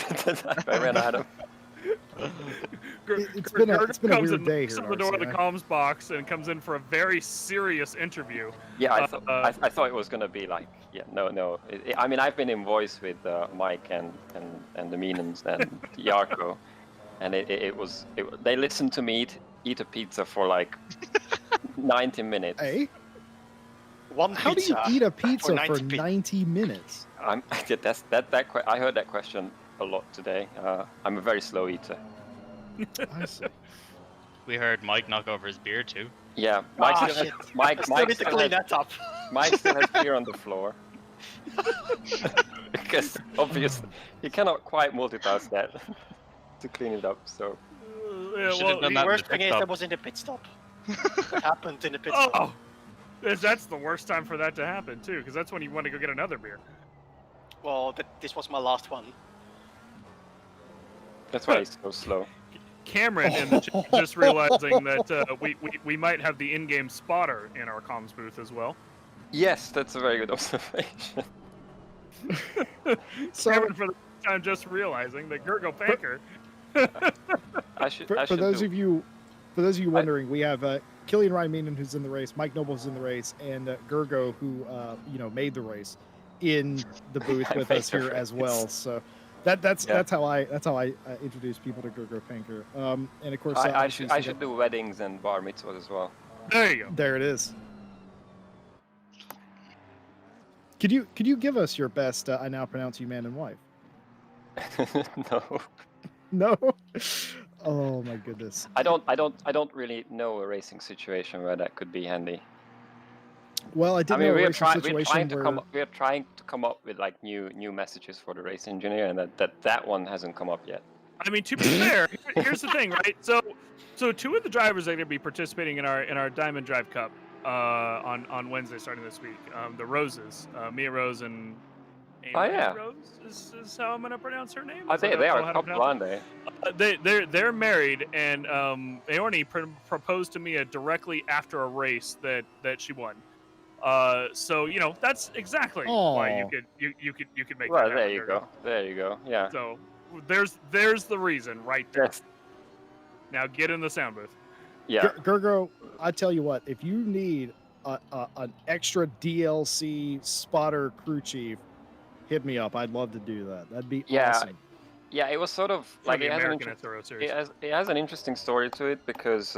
I ran out of. It's been a Comes weird and day knocks here. on the door of the RCI. comms box and comes in for a very serious interview. Yeah, I thought it was gonna be like, no. I mean, I've been in voice with Mike and the Meenans and Yarko, and they listened to me eat a pizza for like 90 minutes. Hey, One how do you pizza eat a pizza for 90 90 minutes? I heard that question a lot today. I'm a very slow eater. I see. We heard Mike knock over his beer too. Yeah, Mike Ah, still has, shit. Mike Still need to still clean has, that up. Mike still has beer on the floor. Because obviously you cannot quite multitask that to clean it up. So Yeah, Should've well, done The that in worst the thing pit is stop. that was in the pit stop. What happened in the pit stop? oh, that's the worst time for that to happen too, because that's when you want to go get another beer. Well, this was my last one. that's why it's so slow. Cameron in the chat just realizing that we might have the in-game spotter in our comms booth as well. Yes, that's a very good observation. So, Cameron for the first time just realizing that Gergo Panker. I should. for those of you wondering, we have Killian Ryan Meenan, who's in the race, Mike Noble's in the race, and Gergo, who made the race, in the booth I with made us the here as race. well. So that's Yeah. how I introduce people to Gergo Panker. And of course, I obviously, should do weddings and bar mitzvahs as well. There you go. There it is. Could you give us your best? I now pronounce you man and wife. No, No. Oh my goodness. I don't really know a racing situation where that could be handy. Well, I did I mean, know a we're racing trying situation to where come up with like new messages for the race engineer, and that one hasn't come up yet. I mean, to be fair, here's the thing, right? So two of the drivers are going to be participating in our Diamond Drive Cup on Wednesday, starting this week. The Roses, Mia Rose and Amy Oh, yeah. Rose is how I'm going to pronounce her name. I Is that think they how are to a couple, pronounce aren't they? it? They're married, and Aorni proposed to Mia directly after a race that she won. So that's exactly why you Aw. could make. Well, that there happen, you Gergo. go. There you go. Yeah. So there's the reason right there. Yes. Now get in the sound booth. Yeah. Gergo, I tell you what, if you need an extra DLC spotter crew chief, hit me up. I'd love to do that. That'd be Yeah, awesome. Yeah. It was sort of Like like the it has, an American inter- SRO series. it has an interesting story to it because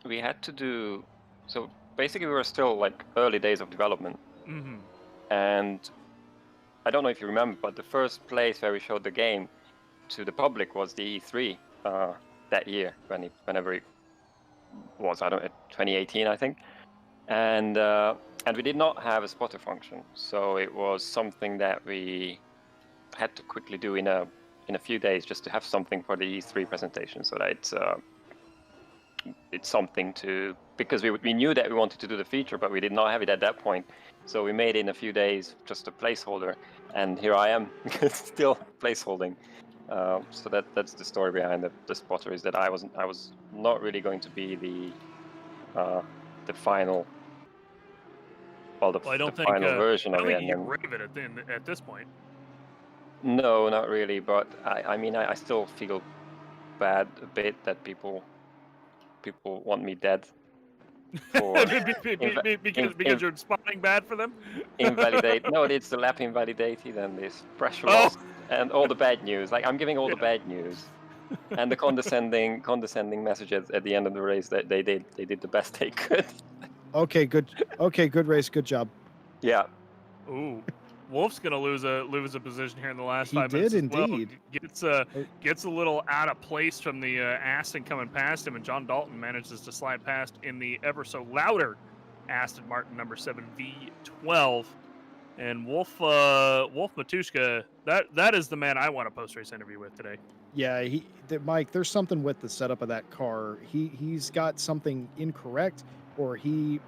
we had to do so. Basically, we were still like early days of development, Mm-hmm. and I don't know if you remember, but the first place where we showed the game to the public was the E3 that year, whenever it was. I don't know, 2018, I think. and we did not have a spotter function, so it was something that we had to quickly do in a few days just to have something for the E3 presentation, so that it's something to, because we knew that we wanted to do the feature, but we did not have it at that point. So we made it in a few days, just a placeholder, and here I am, still placeholding. So that's the story behind the spotter, is that I was not really going to be the final. Well, I don't the think final version I of don't it. think you get rid of it at this point. No, not really. But I mean, I still feel bad a bit that people want me dead for because you're spawning bad for them. invalidate. No, it's the lap invalidated and this pressure Oh. loss and all the bad news. Like, I'm giving all the bad news and the condescending messages at the end of the race that they did the best they could. Okay, good. Okay, good race. Good job. Yeah. Ooh. Wolf's gonna lose a position here in the last He 5 minutes did as well. indeed. Gets a little out of place from the Aston coming past him, and John Dalton manages to slide past in the ever so louder Aston Martin number 7 V12. And Wolf Matushka, that is the man I want a post race interview with today. Yeah, Mike, there's something with the setup of that car. He's got something incorrect, or he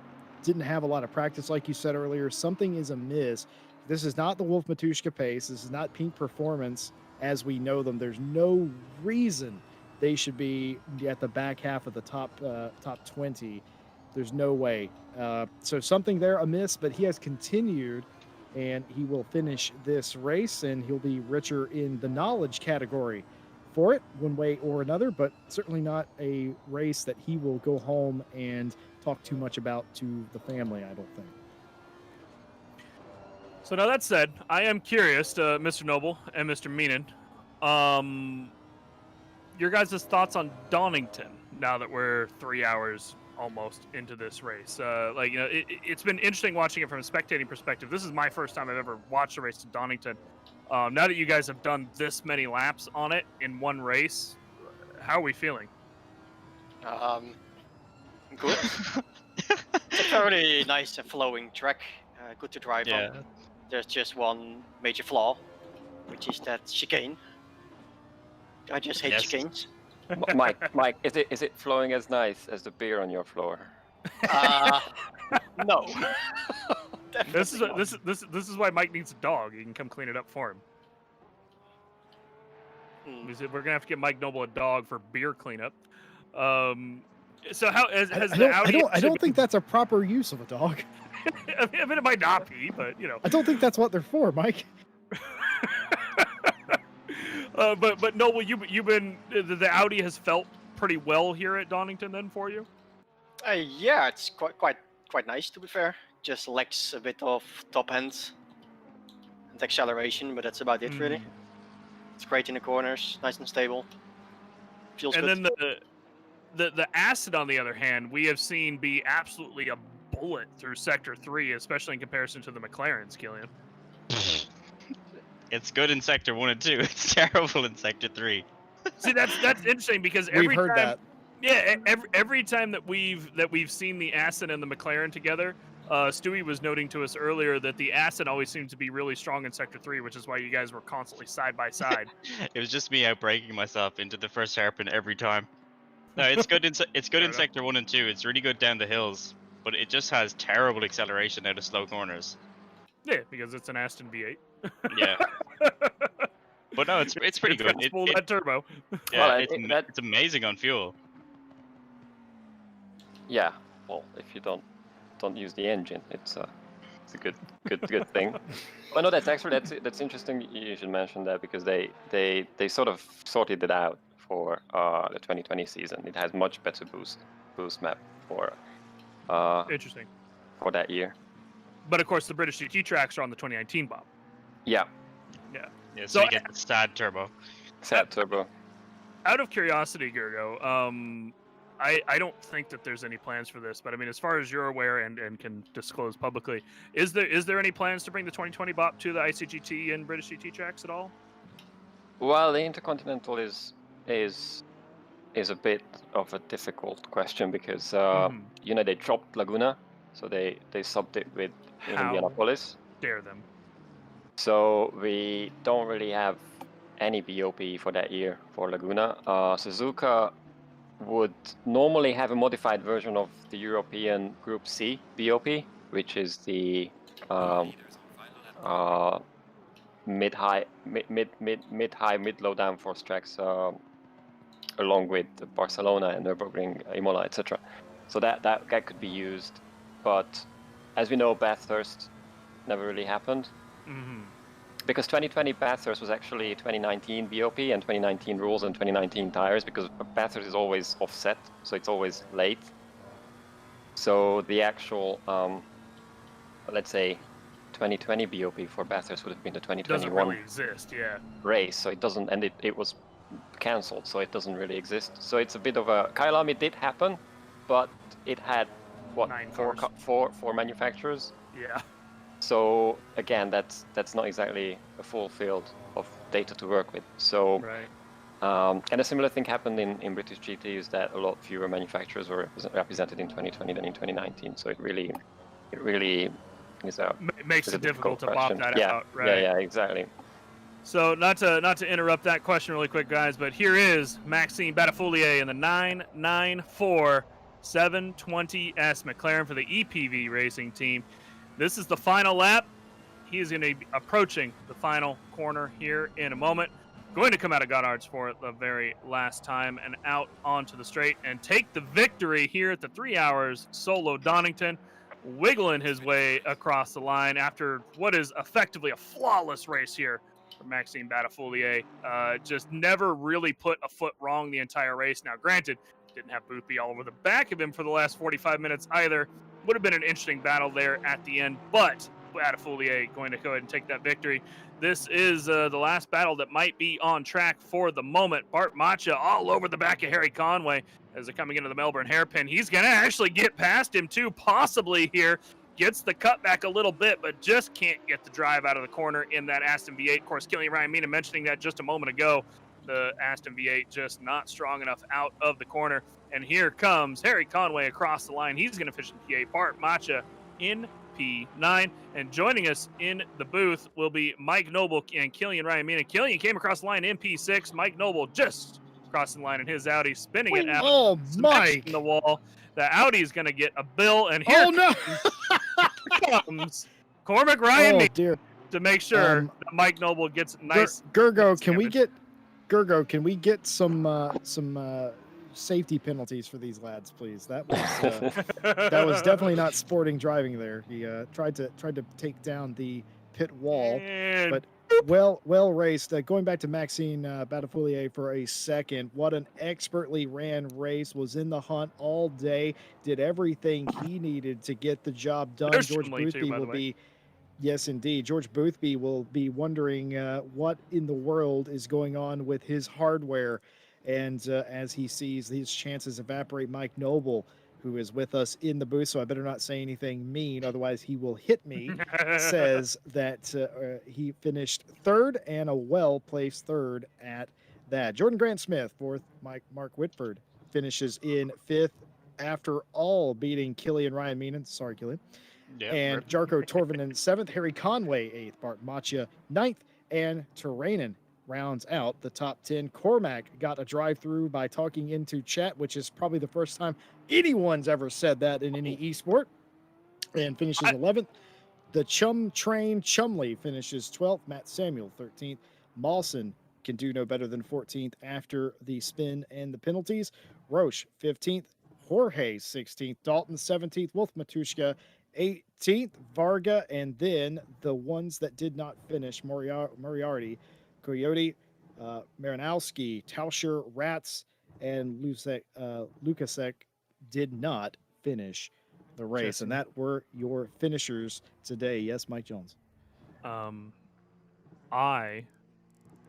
didn't have a lot of practice, like you said earlier. Something is amiss. This is not the Wolf Matushka pace. This is not Pink Performance as we know them. There's no reason they should be at the back half of the top 20. There's no way. So something there amiss, but he has continued, and he will finish this race, and he'll be richer in the knowledge category for it one way or another, but certainly not a race that he will go home and talk too much about to the family, I don't think. So now that said, I am curious, Mr. Noble and Mr. Meenan, your guys' thoughts on Donington now that we're 3 hours almost into this race. It's been interesting watching it from a spectating perspective. This is my first time I've ever watched a race to Donington. Now that you guys have done this many laps on it in one race, how are we feeling? Good. It's a very nice and flowing track. Good to drive on. There's just one major flaw, which is that chicane. I just hate chicanes. Mike, is it flowing as nice as the beer on your floor? No. This is why Mike needs a dog. You can come clean it up for him. We're gonna have to get Mike Noble a dog for beer cleanup. So how has the Audi? I don't think that's a proper use of a dog. I mean, it might not be, but you know. I don't think that's what they're for, Mike. But Noble, you've been the Audi has felt pretty well here at Donington then for you. Yeah, it's quite nice to be fair. Just lacks a bit of top end and acceleration, but that's about it really. It's great in the corners, nice and stable. Feels good. And then the Acid, on the other hand, we have seen be absolutely a bullet through Sector 3, especially in comparison to the McLarens, Killian. It's good in Sector 1 and 2. It's terrible in Sector 3. See, that's interesting because we've heard that. Yeah, every time that we've seen the Acid and the McLaren together, Stewie was noting to us earlier that the Acid always seemed to be really strong in Sector 3, which is why you guys were constantly side by side. It was just me outbreaking myself into the first hairpin every time. No, it's good in Sector 1 and 2. It's really good down the hills, but it just has terrible acceleration out of slow corners. Yeah, because it's an Aston V8. Yeah. But no, it's pretty good. It's full that turbo. Yeah, Well, it's amazing on fuel. Yeah. Well, if you don't use the engine, it's a good thing. Well, no, that's interesting. You should mention that because they sort of sorted it out for the 2020 season. It has much better boost map for interesting for that year. But of course, the British GT tracks are on the 2019 Bob. Yeah. Yeah, so you get the sad turbo. Sad turbo. Out of curiosity, Gergo, I don't think that there's any plans for this, but I mean, as far as you're aware and can disclose publicly, is there any plans to bring the 2020 BOP to the ICGT and British GT tracks at all? Well, the Intercontinental is a bit of a difficult question because they dropped Laguna, So they subbed it with in How Indianapolis. dare them? So we don't really have any BOP for that year for Laguna. Suzuka would normally have a modified version of the European Group C BOP, which is the mid-high, mid-high, mid-low downforce tracks, along with Barcelona and Nürburgring, Imola, etc. So that could be used, but as we know, Bathurst never really happened. Mm-hmm. Because 2020 Bathurst was actually 2019 BOP and 2019 rules and 2019 tires, because Bathurst is always offset, so it's always late. So the actual, let's say, 2020 BOP for Bathurst would have been the 2021 Doesn't really exist, yeah. race, so it doesn't, and it was cancelled, so it doesn't really exist. So it's a bit of a Kyalami did happen, but it had what 9 four cars. four manufacturers. Yeah. So again, that's not exactly a full field of data to work with. So Right. and a similar thing happened in British GTs, that a lot fewer manufacturers were represented in 2020 than in 2019. So it really is a Makes is a it difficult to question. bop that Yeah, out, right? yeah, exactly. So not to interrupt that question really quick, guys, but here is Maxime Batafoulier in the 994 720S McLaren for the EPV racing team. This is the final lap. He is going to be approaching the final corner here in a moment. Going to come out of Goddard's for the very last time and out onto the straight and take the victory here at the 3 hours solo Donington, wiggling his way across the line after what is effectively a flawless race here for Maxime Batafoulier. Just never really put a foot wrong the entire race. Now, granted, didn't have Boopy all over the back of him for the last 45 minutes either. Would have been an interesting battle there at the end, but Batafoulier going to go ahead and take that victory. This is the last battle that might be on track for the moment. Bart Macha all over the back of Harry Conway as they're coming into the Melbourne hairpin. He's going to actually get past him too, possibly here. Gets the cutback a little bit, but just can't get the drive out of the corner in that Aston V8. Of course, Killian Ryan Mina mentioning that just a moment ago. The Aston V8 just not strong enough out of the corner. And here comes Harry Conway across the line. He's going to finish in P8. Bart Macha in P9. And joining us in the booth will be Mike Noble and Killian Ryan Mina. Killian came across the line in P6. Mike Noble just crossing the line in his Audi, spinning it out. Oh, Mike! The wall. The Audi is going to get a bill. And here comes Cormac Ryan Mina dear. to make sure that Mike Noble gets nice. Gergo, can we get some safety penalties for these lads, please? That was definitely not sporting driving there. He tried to take down the pit wall, but well raced. Going back to Maxime Batafoulier for a second, what an expertly ran race. Was in the hunt all day, did everything he needed to get the job done. George Boothby will be. Yes, indeed. George Boothby will be wondering what in the world is going on with his hardware. And as he sees these chances evaporate, Mike Noble, who is with us in the booth, so I better not say anything mean, otherwise he will hit me, says that he finished third and a well-placed third at that. Jordan Grant Smith, fourth. Mark Whitford finishes in fifth after all beating Killian Ryan Meenan. Sorry, Killian. Yeah, and Jarko Torvinen 7th, Harry Conway 8th, Bart Macha 9th, and Terrainen rounds out the top 10. Cormac got a drive-through by talking into chat, which is probably the first time anyone's ever said that in any esport, and finishes 11th. The Chum Train Chumley finishes 12th, Matt Samuel 13th. Mawson can do no better than 14th after the spin and the penalties. Roche 15th, Jorge 16th, Dalton 17th, Wolf Matushka 18th, Varga, and then the ones that did not finish: Moriarty, Coyote, Marinowski, Tauscher, Rats, and Lukasek did not finish the race. And that were your finishers today. Yes, Mike Jones. I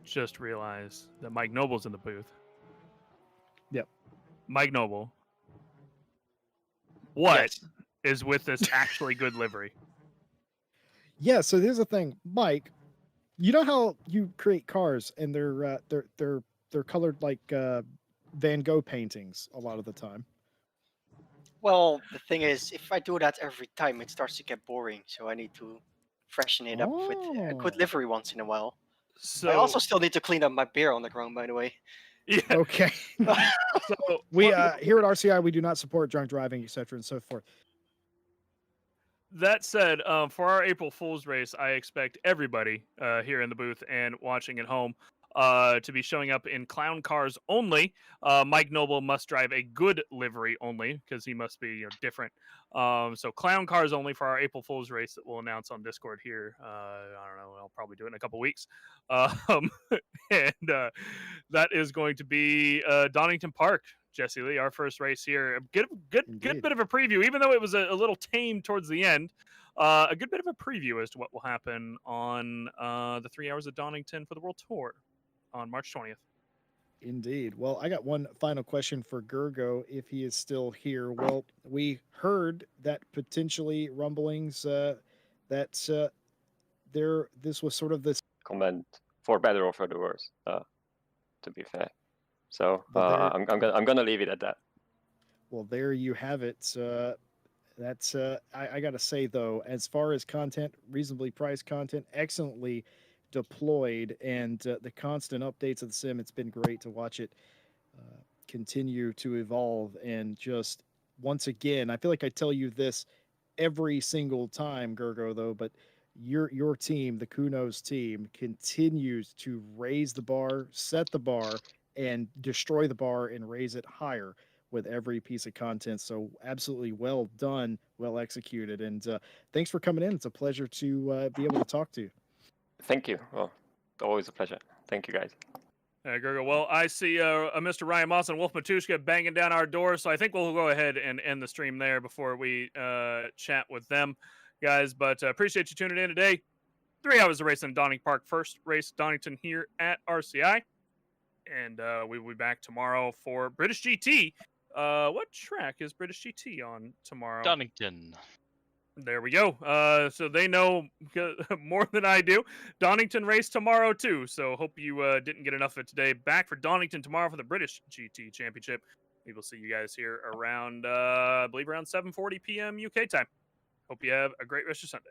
just realized that Mike Noble's in the booth. Yep. Mike Noble. What? Yes. Is with this actually good livery? Yeah, so here's the thing, Mike. You know how you create cars and they're colored like Van Gogh paintings a lot of the time. Well, the thing is, if I do that every time, it starts to get boring. So I need to freshen it up with a good Oh, livery once in a while. I So also still need to clean up my beer on the ground, by the way. yeah. okay. So We what- here at RCI we do not support drunk driving, etc. and so forth. That said, for our April Fool's race, I expect everybody here in the booth and watching at home to be showing up in clown cars only. Mike Noble must drive a good livery only because he must be different. So clown cars only for our April Fool's race that we'll announce on Discord here. I don't know. I'll probably do it in a couple weeks. And that is going to be Donington Park. Jesse Lee, our first race here. A good Indeed. bit of a preview, even though it was a little tame towards the end. A good bit of a preview as to what will happen on the 3 hours of Donington for the World Tour on March 20th. Indeed. Well, I got one final question for Gergo if he is still here. Well, we heard that potentially rumblings that this was sort of this. Comment for better or for the worse. To be fair, so Well, there- I'm gonna leave it at that. Well, there you have it. That's I gotta say though, as far as content, reasonably priced content, excellently deployed, and the constant updates of the sim, it's been great to watch it continue to evolve. And just once again, I feel like I tell you this every single time, Gergo, though, but your team, the Kunos team, continues to raise the bar, set the bar, and destroy the bar and raise it higher with every piece of content. So absolutely well done, well executed, and thanks for coming in. It's a pleasure to be able to talk to you. Thank you. Well, always a pleasure. Thank you, guys. Gergo. Well, I see Mr. Ryan Moss and Wolf Matushka banging down our door, so I think we'll go ahead and end the stream there before we chat with them, guys. But appreciate you tuning in today. 3 hours of racing in Donington Park. First race Donington here at RCI. And we will be back tomorrow for British GT. What track is British GT on tomorrow? Donington. There we go. So they know more than I do. Donington race tomorrow too. So hope you didn't get enough of it today. Back for Donington tomorrow for the British GT Championship. We will see you guys here around, I believe around 7:40 p.m. UK time. Hope you have a great rest of your Sunday.